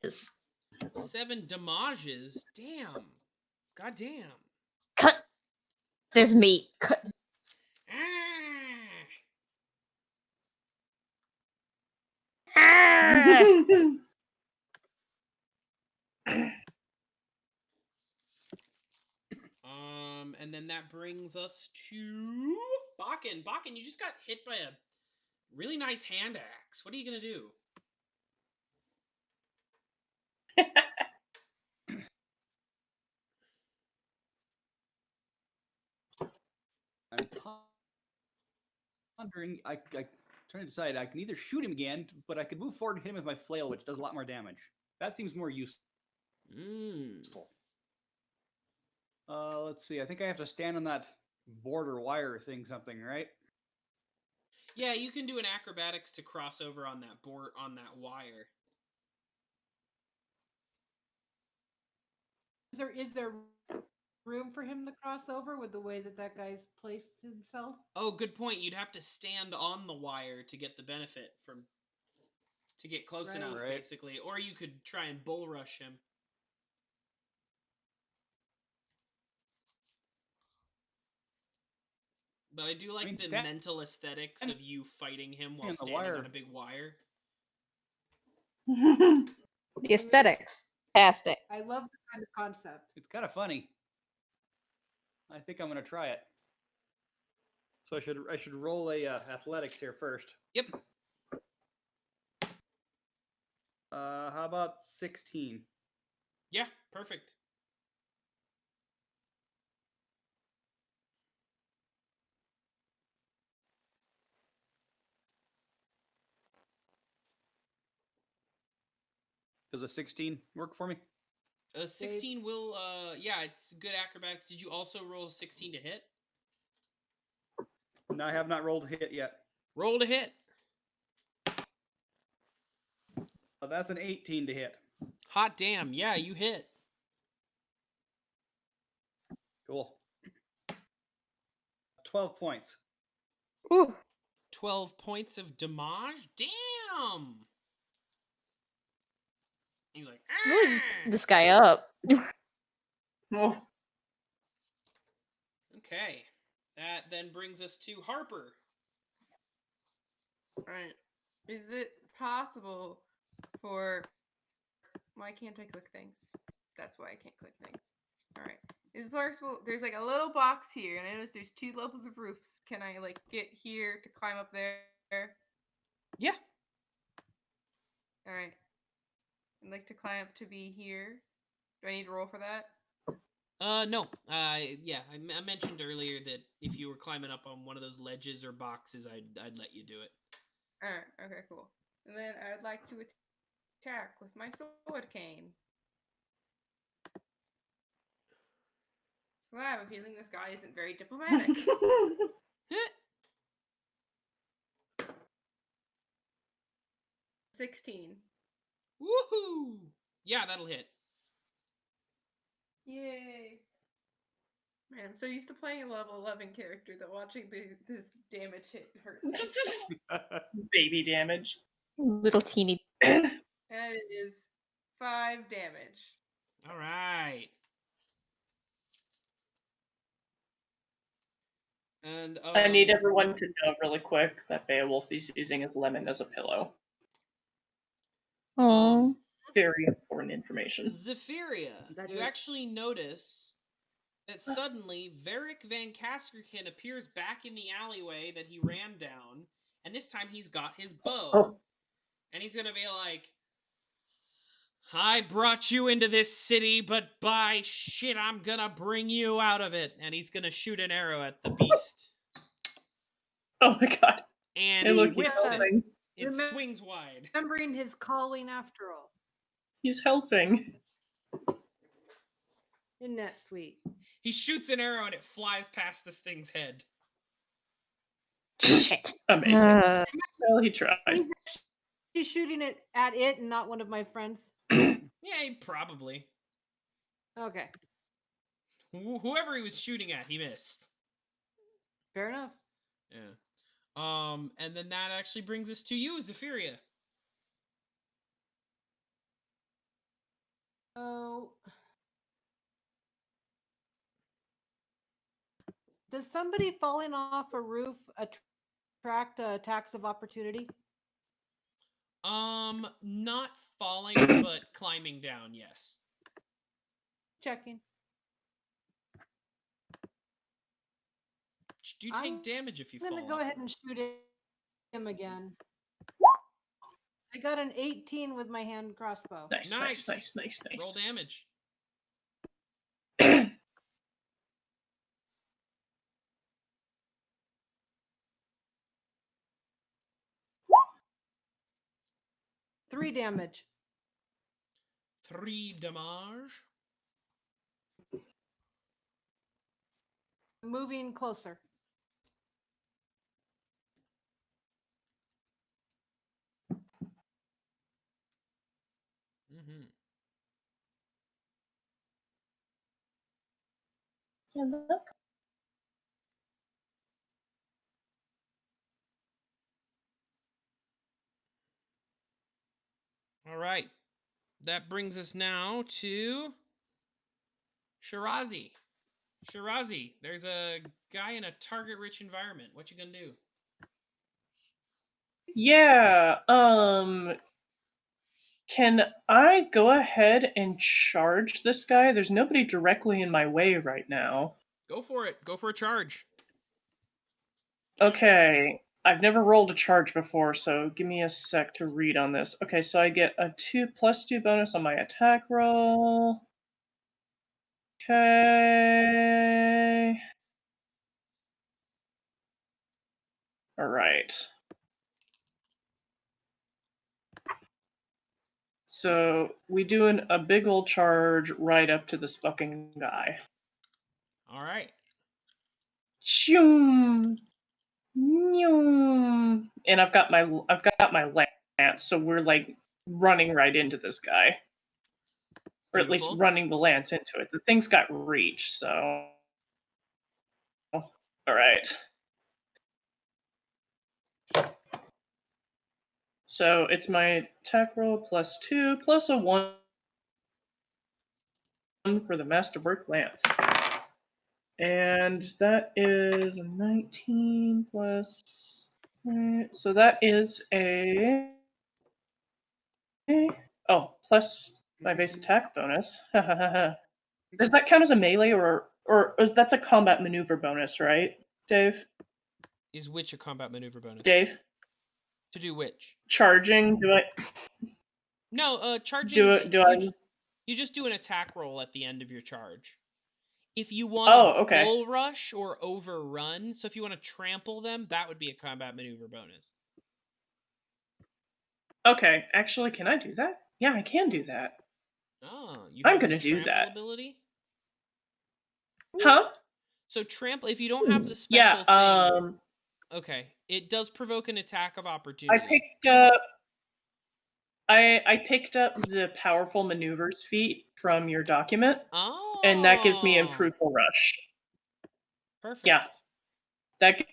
7 damages? Damn. Goddamn. Cut this meat. Cut. Ah! And then that brings us to Bakin. Bakin, you just got hit by a really nice hand axe. What are you gonna do? I'm wondering, I trying to decide. I can either shoot him again, but I could move forward and hit him with my flail, which does a lot more damage. That seems more useful. Let's see. I think I have to stand on that border wire thing, something, right? Yeah, you can do an acrobatics to cross over on that wire. Is there room for him to cross over with the way that guy's placed himself? Oh, good point. You'd have to stand on the wire to get the benefit to get close enough, basically. Or you could try and bull rush him. But I do like the mental aesthetics of you fighting him while standing on a big wire. The aesthetics. Fantastic. I love the kind of concept. It's kind of funny. I think I'm gonna try it. So I should roll a athletics here first. Yep. How about 16? Yeah, perfect. Does a 16 work for me? A 16 will, yeah, it's good acrobatics. Did you also roll a 16 to hit? No, I have not rolled a hit yet. Roll to hit. That's an 18 to hit. Hot damn, yeah, you hit. Cool. 12 points. Ooh. 12 points of damage? Damn! He's like, Really this guy up. Oh. Okay. That then brings us to Harper. Alright. Is it possible for... Why can't I click things? That's why I can't click things. Alright. Is it possible... There's like a little box here, and I notice there's 2 levels of roofs. Can I like get here to climb up there? Yeah. Alright. I'd like to climb up to be here. Do I need to roll for that? No. Yeah, I mentioned earlier that if you were climbing up on one of those ledges or boxes, I'd let you do it. Alright, okay, cool. And then I would like to attack with my sword cane. Well, I have a feeling this guy isn't very diplomatic. 16. Woohoo! Yeah, that'll hit. Yay. Man, I'm so used to playing a level 11 character that watching this damage hit hurts. Baby damage. Little teeny. And it is 5 damage. All right. And I need everyone to know really quick that Beowulf is using his lemon as a pillow. Oh. Very important information. Zephyria, you actually notice that suddenly Varric Van Kaskerkin appears back in the alleyway that he ran down, and this time he's got his bow. And he's gonna be like, I brought you into this city, but by shit, I'm gonna bring you out of it. And he's gonna shoot an arrow at the beast. Oh my god. And hey, he look, whiffs it. It swings wide. Remembering his calling after all. He's helping. Isn't that sweet? He shoots an arrow and it flies past this thing's head. Shit. Amazing. Well, he tried. He's shooting it at it and not one of my friends. Yeah, probably. Okay. Whoever he was shooting at, he missed. Fair enough. Yeah. And then that actually brings us to you, Zephyria. Oh. Does somebody falling off a roof attract attacks of opportunity? Not falling, but climbing down, yes. Checking. Do you take damage if you fall? I'm going to go ahead and shoot him again. I got an 18 with my hand crossbow. Nice. Roll damage. 3 damage. 3 damage. Moving closer. Mm-hmm. All right. That brings us now to Shirazi. Shirazi, there's a guy in a target-rich environment. What you gonna do? Yeah, can I go ahead and charge this guy? There's nobody directly in my way right now. Go for it. Go for a charge. Okay, I've never rolled a charge before, so give me a sec to read on this. Okay, so I get a +2 bonus on my attack roll. Okay. All right. So we doing a big old charge right up to this fucking guy. All right. Choom, nyoom. And I've got my lance, so we're like running right into this guy. Or at least Beautiful. running the lance into it. The thing's got reach, so. Alright. So it's my attack roll +2 plus a 1 for the Masterwork Lance. And that is a 19 plus. So that is a. Oh, plus my base attack bonus. Does that count as a melee or is that's a combat maneuver bonus, right, Dave? Is which a combat maneuver bonus? Dave? To do which? Charging, do I? No, charging. You just do an attack roll at the end of your charge. If you want to bull rush or overrun, so if you want to trample them, that would be a combat maneuver bonus. Okay, actually, can I do that? Yeah, I can do that. Oh, I'm gonna do that. Ability? Huh? So trample. If you don't have the special thing. Okay, it does provoke an attack of opportunity. I picked up the powerful maneuvers feat from your document. Oh. And that gives me improved bull rush. Perfect. Yeah. That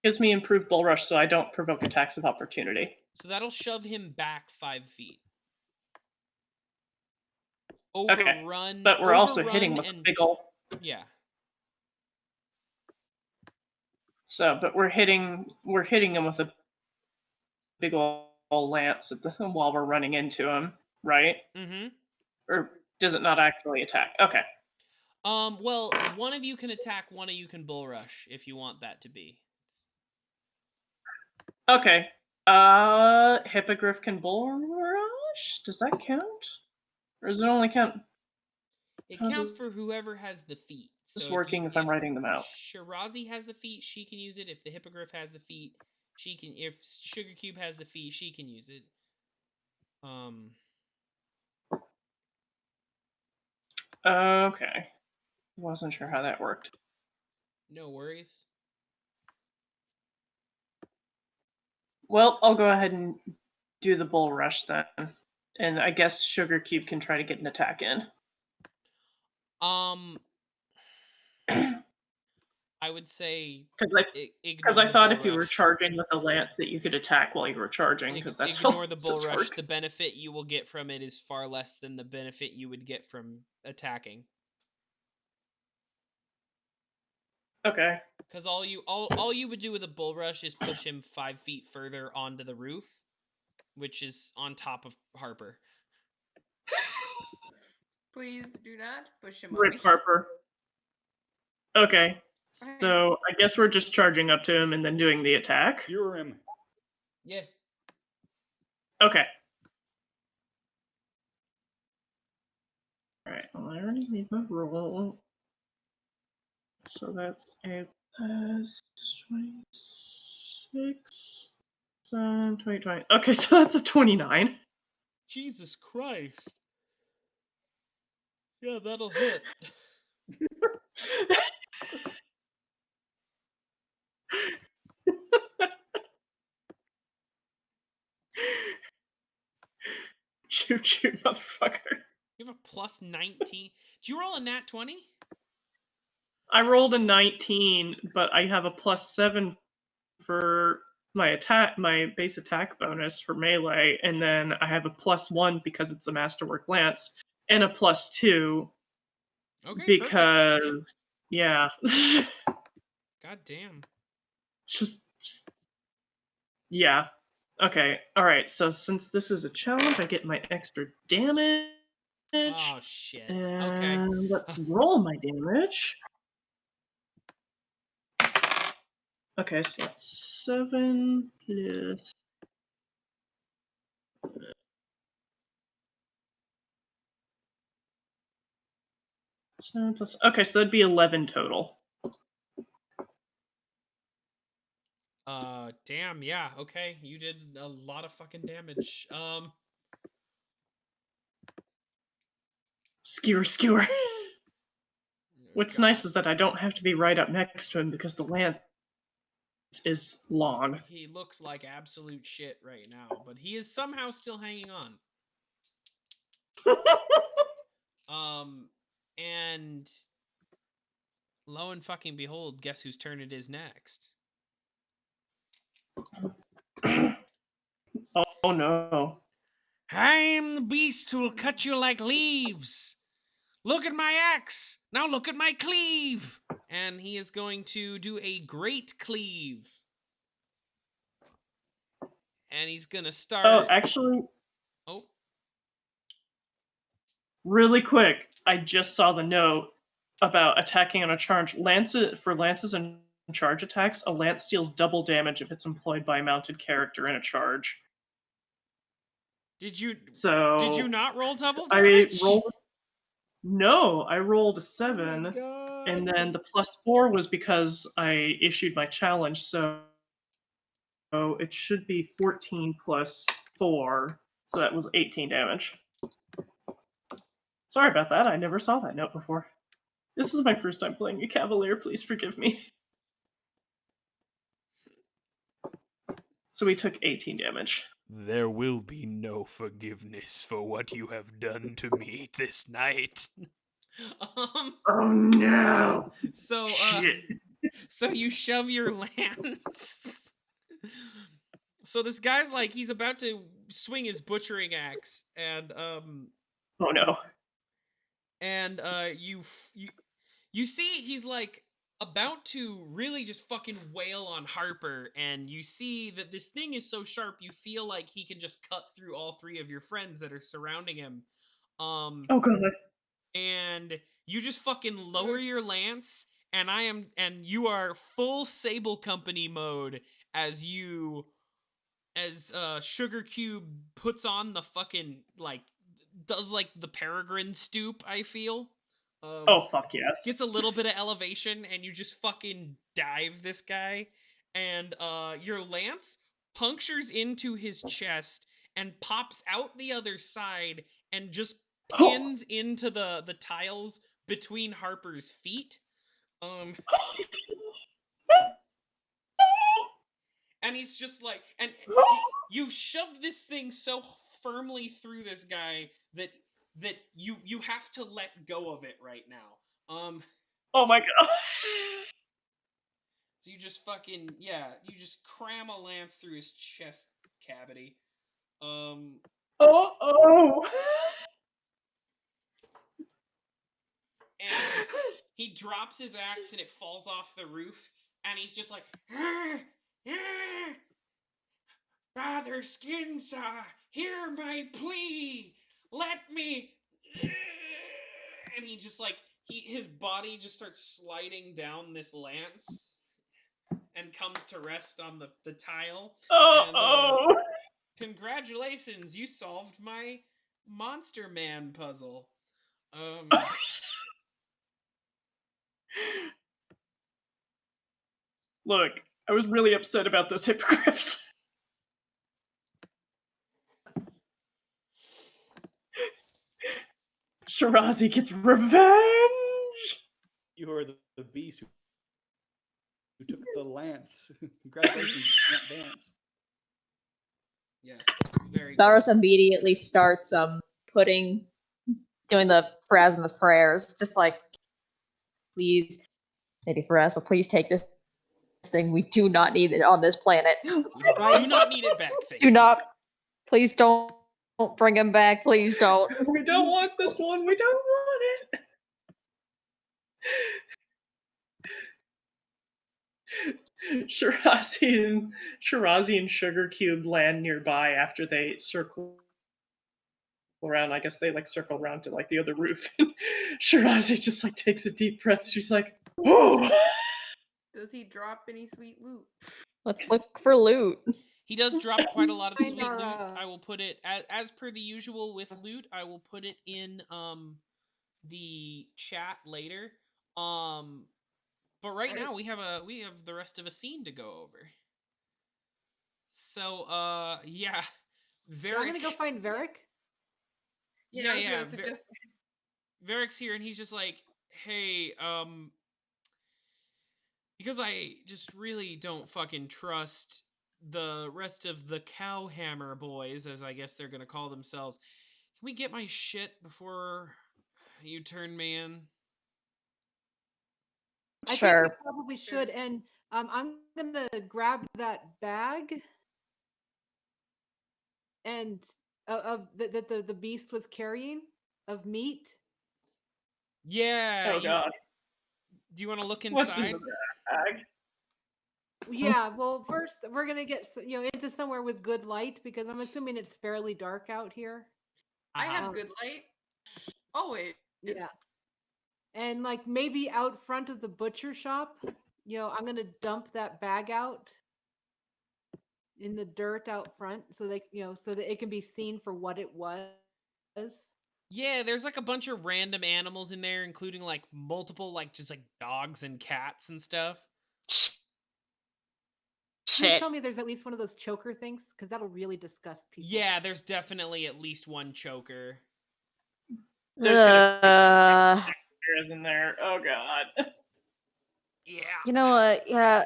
gives me improved bull rush, so I don't provoke attacks of opportunity. So that'll shove him back 5 feet. Overrun. Okay. But we're also hitting with a big ol'. Yeah. So, but we're hitting him with a big ol' lance while we're running into him, right? Mm-hmm. Or does it not actually attack? Okay. Well, one of you can attack, one of you can bull rush, if you want that to be. Okay. Hippogriff can bull rush? Does that count? Or does it only count? It counts for whoever has the feat. It's working if I'm writing them out. Shirazi has the feat, she can use it. If the Hippogriff has the feat, she can. If Sugarcube has the feat, she can use it. Okay. Wasn't sure how that worked. No worries. Well, I'll go ahead and do the bull rush then. And I guess Sugarcube can try to get an attack in. I would say because I thought if you were charging with a lance that you could attack while you were charging, because that's ignore the bull rush. The benefit you will get from it is far less than the benefit you would get from attacking. Okay. Because all you would do with a bull rush is push him 5 feet further onto the roof, which is on top of Harper. Please do not push him. Rip Harper. Okay. So I guess we're just charging up to him and then doing the attack. Cure him. Yeah. Okay. Alright, well, I already made my roll. So that's a +26. 20, 20. Okay, so that's a 29. Jesus Christ. Yeah, that'll hit. Shoot, motherfucker. You have a plus 19. Did you roll a nat 20? I rolled a 19, but I have a plus 7 for my base attack bonus for melee, and then I have a plus 1 because it's a masterwork lance, and a plus 2 because yeah. God damn. just yeah. Okay. All right. So since this is a challenge, I get my extra damage. Oh shit. And Okay. let's roll my damage. Okay, so that's 7 plus. Okay, so that'd be 11 total. Damn, yeah, okay. You did a lot of fucking damage. Skewer. What's nice is that I don't have to be right up next to him because the lance is long. He looks like absolute shit right now, but he is somehow still hanging on. And lo and fucking behold, guess whose turn it is next? Oh no. I am the beast who will cut you like leaves. Look at my axe. Now look at my cleave. And he is going to do a great cleave. And he's going to start... Oh, actually... Oh. Really quick, I just saw the note about attacking on a charge. For lances and charge attacks, a lance deals double damage if it's employed by a mounted character in a charge. Did you not roll double damage? I rolled a 7, and then the plus 4 was because I issued my challenge, so it should be 14 plus 4, so that was 18 damage. Sorry about that, I never saw that note before. This is my first time playing a Cavalier, please forgive me. So we took 18 damage. There will be no forgiveness for what you have done to me this night. Oh no! So, Shit. So you shove your lance. So this guy's like, he's about to swing his butchering axe, and oh no. And you see he's like about to really just fucking wail on Harper, and you see that this thing is so sharp you feel like he can just cut through all three of your friends that are surrounding him. Oh god. And you just fucking lower your lance, and you are full Sable Company mode as Sugarcube puts on the fucking does the peregrine stoop, I feel. Oh fuck yes. Gets a little bit of elevation, and you just fucking dive this guy, and your lance punctures into his chest and pops out the other side and just pins into the tiles between Harper's feet. And he's just like, and you've shoved this thing so firmly through this guy that you have to let go of it right now. Oh my god. So you just fucking, you just cram a lance through his chest cavity. Oh. And he drops his axe and it falls off the roof, and he's just like, Father Skinsaw, hear my plea, let me. And he just his body just starts sliding down this lance and comes to rest on the tile. Oh. Congratulations, you solved my Monster Man puzzle. Look, I was really upset about those hippogriffs. Shirazi gets revenge! You are the beast who took the lance. Congratulations, you can't dance. Yes, very Valros good. immediately starts doing the Pharasma's prayers, just like, please, Lady Pharasma, please take this thing. We do not need it on this planet. We do not need it back. Do not. Please don't bring him back. Please don't. We don't want this one. We don't want it. Shirazi and Sugarcube land nearby after they circle around. I guess they like circle around to like the other roof. Shirazi just like takes a deep breath. She's like, "Oh." Does he drop any sweet loot? Let's look for loot. He does drop quite a lot of Find sweet our, loot. I will put it as per the usual with loot. I will put it in the chat later. But right now we have the rest of a scene to go over. So yeah, Yeah, I'm gonna go find Varric. Yeah. Varric's here, and he's just like, hey, because I just really don't fucking trust the rest of the Cowhammer boys, as I guess they're gonna call themselves. Can we get my shit before you turn me in? I Sure. think we probably should, and I'm gonna grab that bag and of that the beast was carrying of meat. Yeah. Oh god. Do you want to look What's in inside? the bag? Yeah, well, first we're gonna get into somewhere with good light because I'm assuming it's fairly dark out here. I have good light. Always. Yeah. And like maybe out front of the butcher shop, I'm gonna dump that bag out in the dirt out front so that it can be seen for what it was. Yeah, there's like a bunch of random animals in there, including like multiple like just like dogs and cats and stuff. Please tell me there's at least one of those choker things, because that'll really disgust people. Yeah, there's definitely at least one choker. There's gonna be in there. Oh god. Yeah. You know what? Yeah.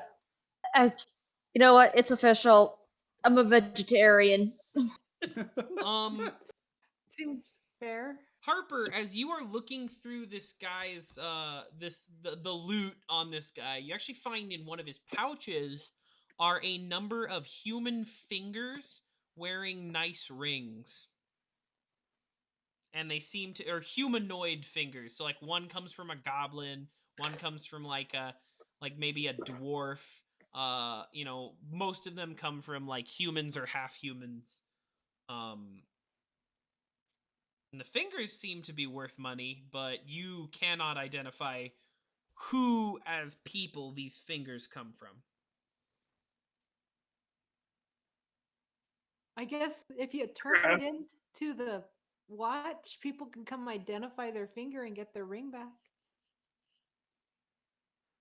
You know what? It's official. I'm a vegetarian. Seems fair. Harper, as you are looking through this guy's the loot on this guy, you actually find in one of his pouches are a number of human fingers wearing nice rings. And they seem to, or humanoid fingers. So like one comes from a goblin, one comes from like maybe a dwarf. Most of them come from like humans or half humans. And the fingers seem to be worth money, but you cannot identify who as people these fingers come from. I guess if you turn it into the watch, people can come identify their finger and get their ring back.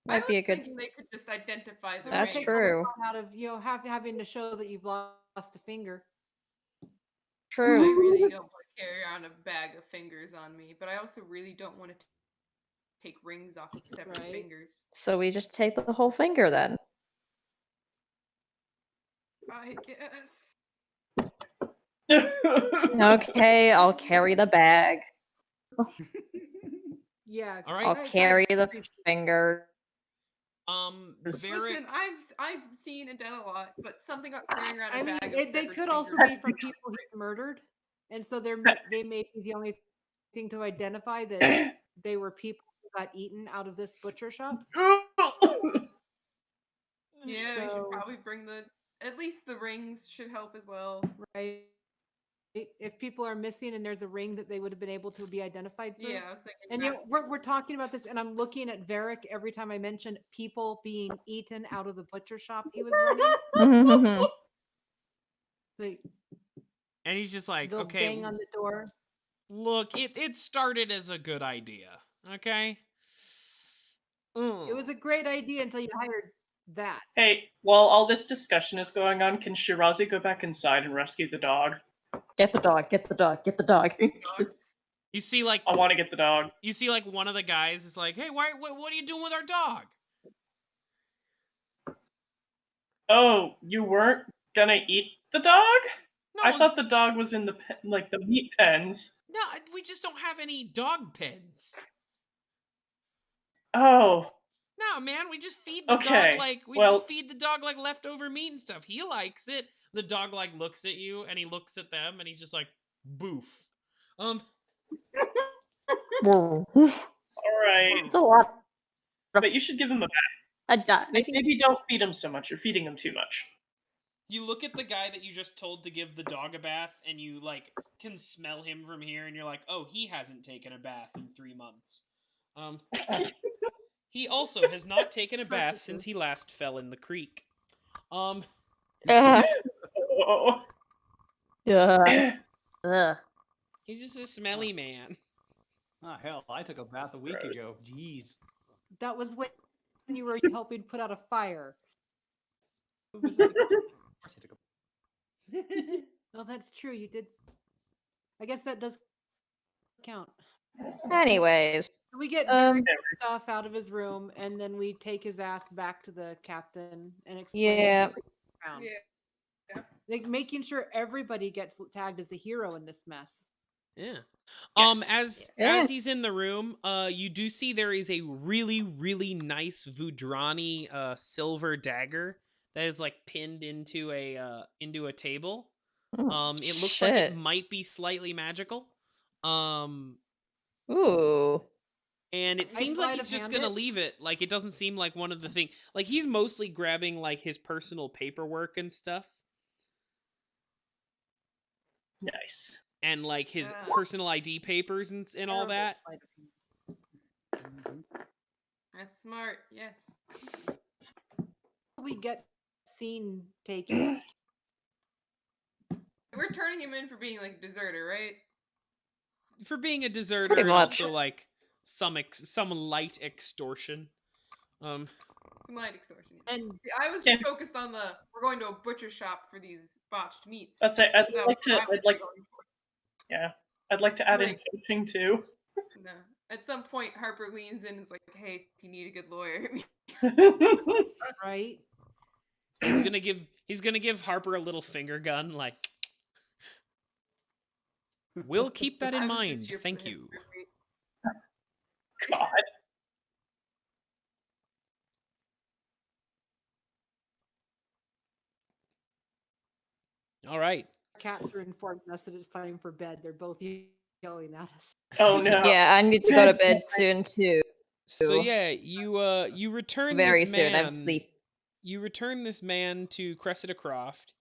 Might be a good. They could just identify the That's ring. true. Out of having to show that you've lost a finger. True. I really don't want to carry around a bag of fingers on me, but I also really don't want to take rings off of separate fingers. So we just take the whole finger then. I guess. Okay, I'll carry the bag. Yeah. All right. I'll carry the finger. Listen, I've seen and done a lot, but something about carrying around a bag of they could also be from people he's murdered, and so they may be the only thing to identify that they were people who got eaten out of this butcher shop. Yeah, so, we should probably bring at least the rings should help as well. Right. If people are missing and there's a ring that they would have been able to be identified through. Yeah, I was thinking. And we're talking about this, and I'm looking at Varric every time I mention people being eaten out of the butcher shop he was running. And he's just like, go okay, bang on the door. Look, it started as a good idea, okay? It was a great idea until you hired that. Hey, while all this discussion is going on, can Shirazi go back inside and rescue the dog? Get the dog, get the dog, get the dog. You see, like, I want to get the dog. You see, like, one of the guys is like, "Hey, what are you doing with our dog?" Oh, you weren't gonna eat the dog? No, I thought the dog was in the the meat pens. No, we just don't have any dog pens. Oh. No, man, we just feed the Okay. dog like just feed the dog like leftover meat and stuff. He likes it. The dog like looks at you and he looks at them and he's just like, "Boof." Whoa. All right. It's a lot. But you should give him a bath. Maybe don't feed him so much. You're feeding him too much. You look at the guy that you just told to give the dog a bath, and you like can smell him from here, and you're like, "Oh, he hasn't taken a bath in 3 months." He also has not taken a bath since he last fell in the creek. Oh. He's just a smelly man. Ah, hell, I took a bath a week ago. Jeez. That was when you were helping put out a fire. Well, that's true. You did. I guess that does count. Anyways, We get Barry's stuff out of his room, and then we take his ass back to the captain and explain. Yeah. Yeah. Like making sure everybody gets tagged as a hero in this mess. Yeah. Yes. As he's in the room, you do see there is a really, really nice Vudrani silver dagger that is like pinned into a table. It looks like it might be slightly magical. Ooh. And it seems like he's just gonna leave it. Like, it doesn't seem like one of the things. Like, he's mostly grabbing like his personal paperwork and stuff. Nice. And like his personal ID papers and all that. That's smart. Yes. We get seen taken. We're turning him in for being like a deserter, right? For being a deserter, Pretty and much. also like some light extortion. Some light extortion. And see, I was focused on we're going to a butcher shop for these botched meats. That's it. I'd like to add in coaching too. No. At some point, Harper leans in and is like, "Hey, if you need a good lawyer." Right. He's gonna give Harper a little finger gun, like, "We'll keep that in mind. Thank you." God. All right. Cats are informing us that it's time for bed. They're both yelling at us. Oh no. Yeah, I need to go to bed soon too. So yeah, you return Very this soon. man. I'm asleep. You return this man to Cressida Croft,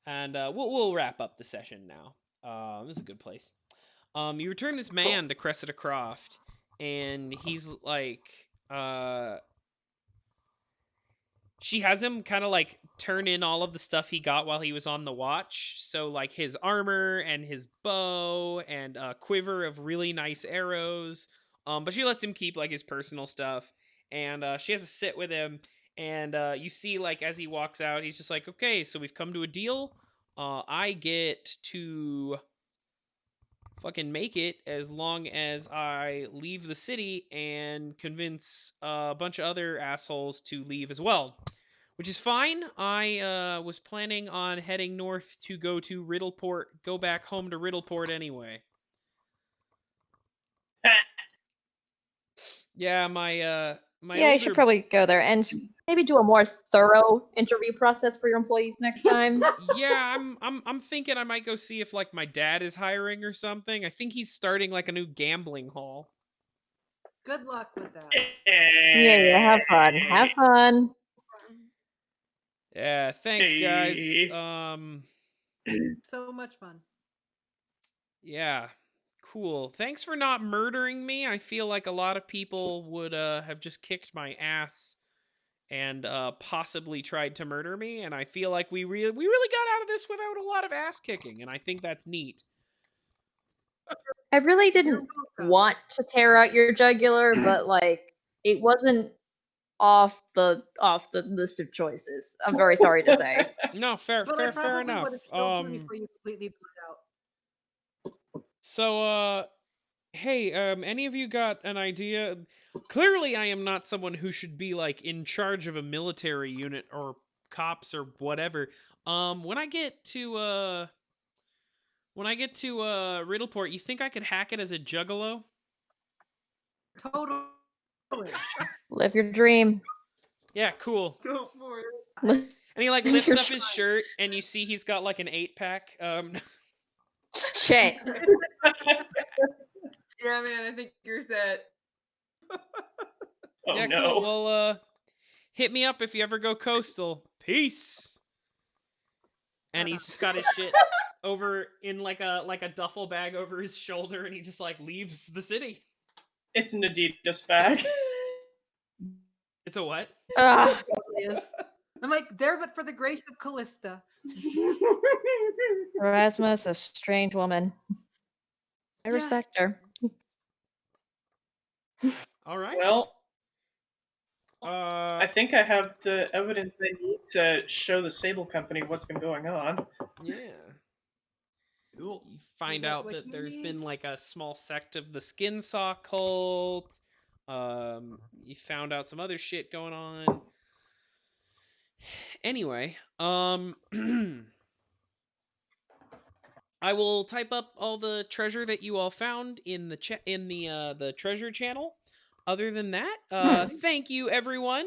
and we'll wrap up the session now. This is a good place. You return this man to Cressida Croft, and he's like, she has him kind of like turn in all of the stuff he got while he was on the watch. So like his armor and his bow and a quiver of really nice arrows. But she lets him keep like his personal stuff, and she has to sit with him. And you see, like, as he walks out, he's just like, "Okay, so we've come to a deal. I get to fucking make it as long as I leave the city and convince a bunch of other assholes to leave as well." Which is fine. I was planning on heading north to go to Riddleport, go back home to Riddleport anyway. Yeah, my Yeah, you older- should probably go there and maybe do a more thorough interview process for your employees next time. Yeah, I'm thinking I might go see if like my dad is hiring or something. I think he's starting like a new gambling hall. Good luck with that. Yeah, have fun. Have fun. Yeah, thanks guys. So much fun. Yeah. Cool. Thanks for not murdering me. I feel like a lot of people would have just kicked my ass and possibly tried to murder me, and I feel like we really got out of this without a lot of ass kicking, and I think that's neat. I really didn't want to tear out your jugular, but like it wasn't off the list of choices. I'm very sorry to say. No, fair enough. Before you completely blew it out. So Hey, any of you got an idea? Clearly, I am not someone who should be like in charge of a military unit or cops or whatever. When I get to Riddleport, you think I could hack it as a juggalo? Totally. Live your dream. Yeah, cool. Go for it. And he like lifts up his shirt, and you see he's got like an 8-pack. Shit. Yeah, man, I think you're set. Oh Yeah, no. cool. Well, hit me up if you ever go coastal. Peace. And he's just got his shit over in like a duffel bag over his shoulder, and he just like leaves the city. It's an Adidas bag. It's a what? Ugh. Yes. I'm like, there but for the grace of Callista. Erasmus, a strange woman. I Yeah. respect her. All right. Well, Uh, I think I have the evidence I need to show the Sable Company what's been going on. yeah. Cool. You find got out what that you there's need? been like a small sect of the Skin Saw cult. You found out some other shit going on. Anyway, I will type up all the treasure that you all found in the treasure channel. Other than that, thank you everyone.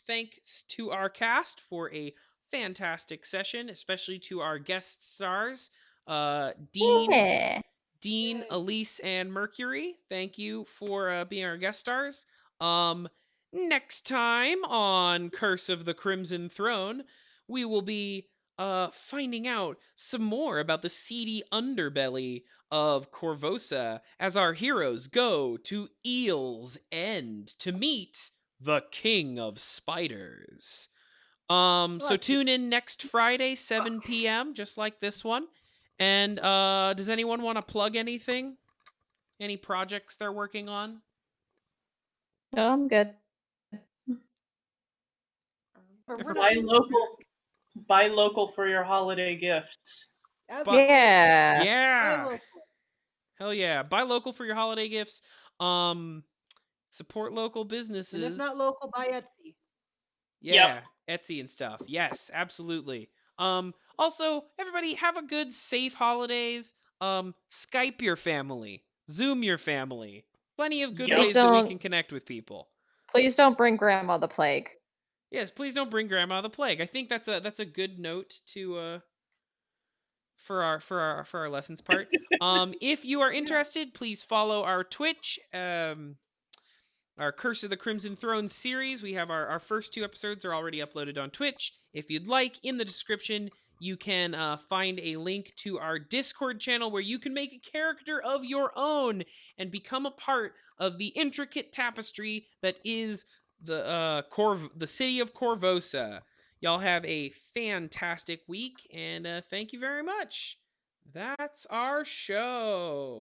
Thanks to our cast for a fantastic session, especially to our guest stars, Dean, Yeah. Yay. Elise, and Mercury. Thank you for being our guest stars. Next time on Curse of the Crimson Throne, we will be finding out some more about the seedy underbelly of Corvosa as our heroes go to Eel's End to meet the King of Spiders. So What? tune in next Friday, 7 p.m., just like this one. And does anyone want to plug anything? Any projects they're working on? No, I'm good. Or we're Buy not local. Buy local for your holiday gifts. But- Yeah. Yeah. local. Hell yeah. Buy local for your holiday gifts. Support local businesses. And if not local, buy Etsy. Yeah, Etsy and stuff. Yes, absolutely. Also, everybody have a good, safe holidays. Skype your family, Zoom your family. Plenty of good Yep. ways that we Don't- can connect with people. Please don't bring Grandma the plague. Yes, please don't bring Grandma the plague. I think that's a good note to for our lessons part. If you are interested, please follow our Twitch. Our Curse of the Crimson Throne series. We have our first 2 episodes are already uploaded on Twitch. If you'd like, in the description, you can find a link to our Discord channel where you can make a character of your own and become a part of the intricate tapestry that is the city of Corvosa. Y'all have a fantastic week, and thank you very much. That's our show.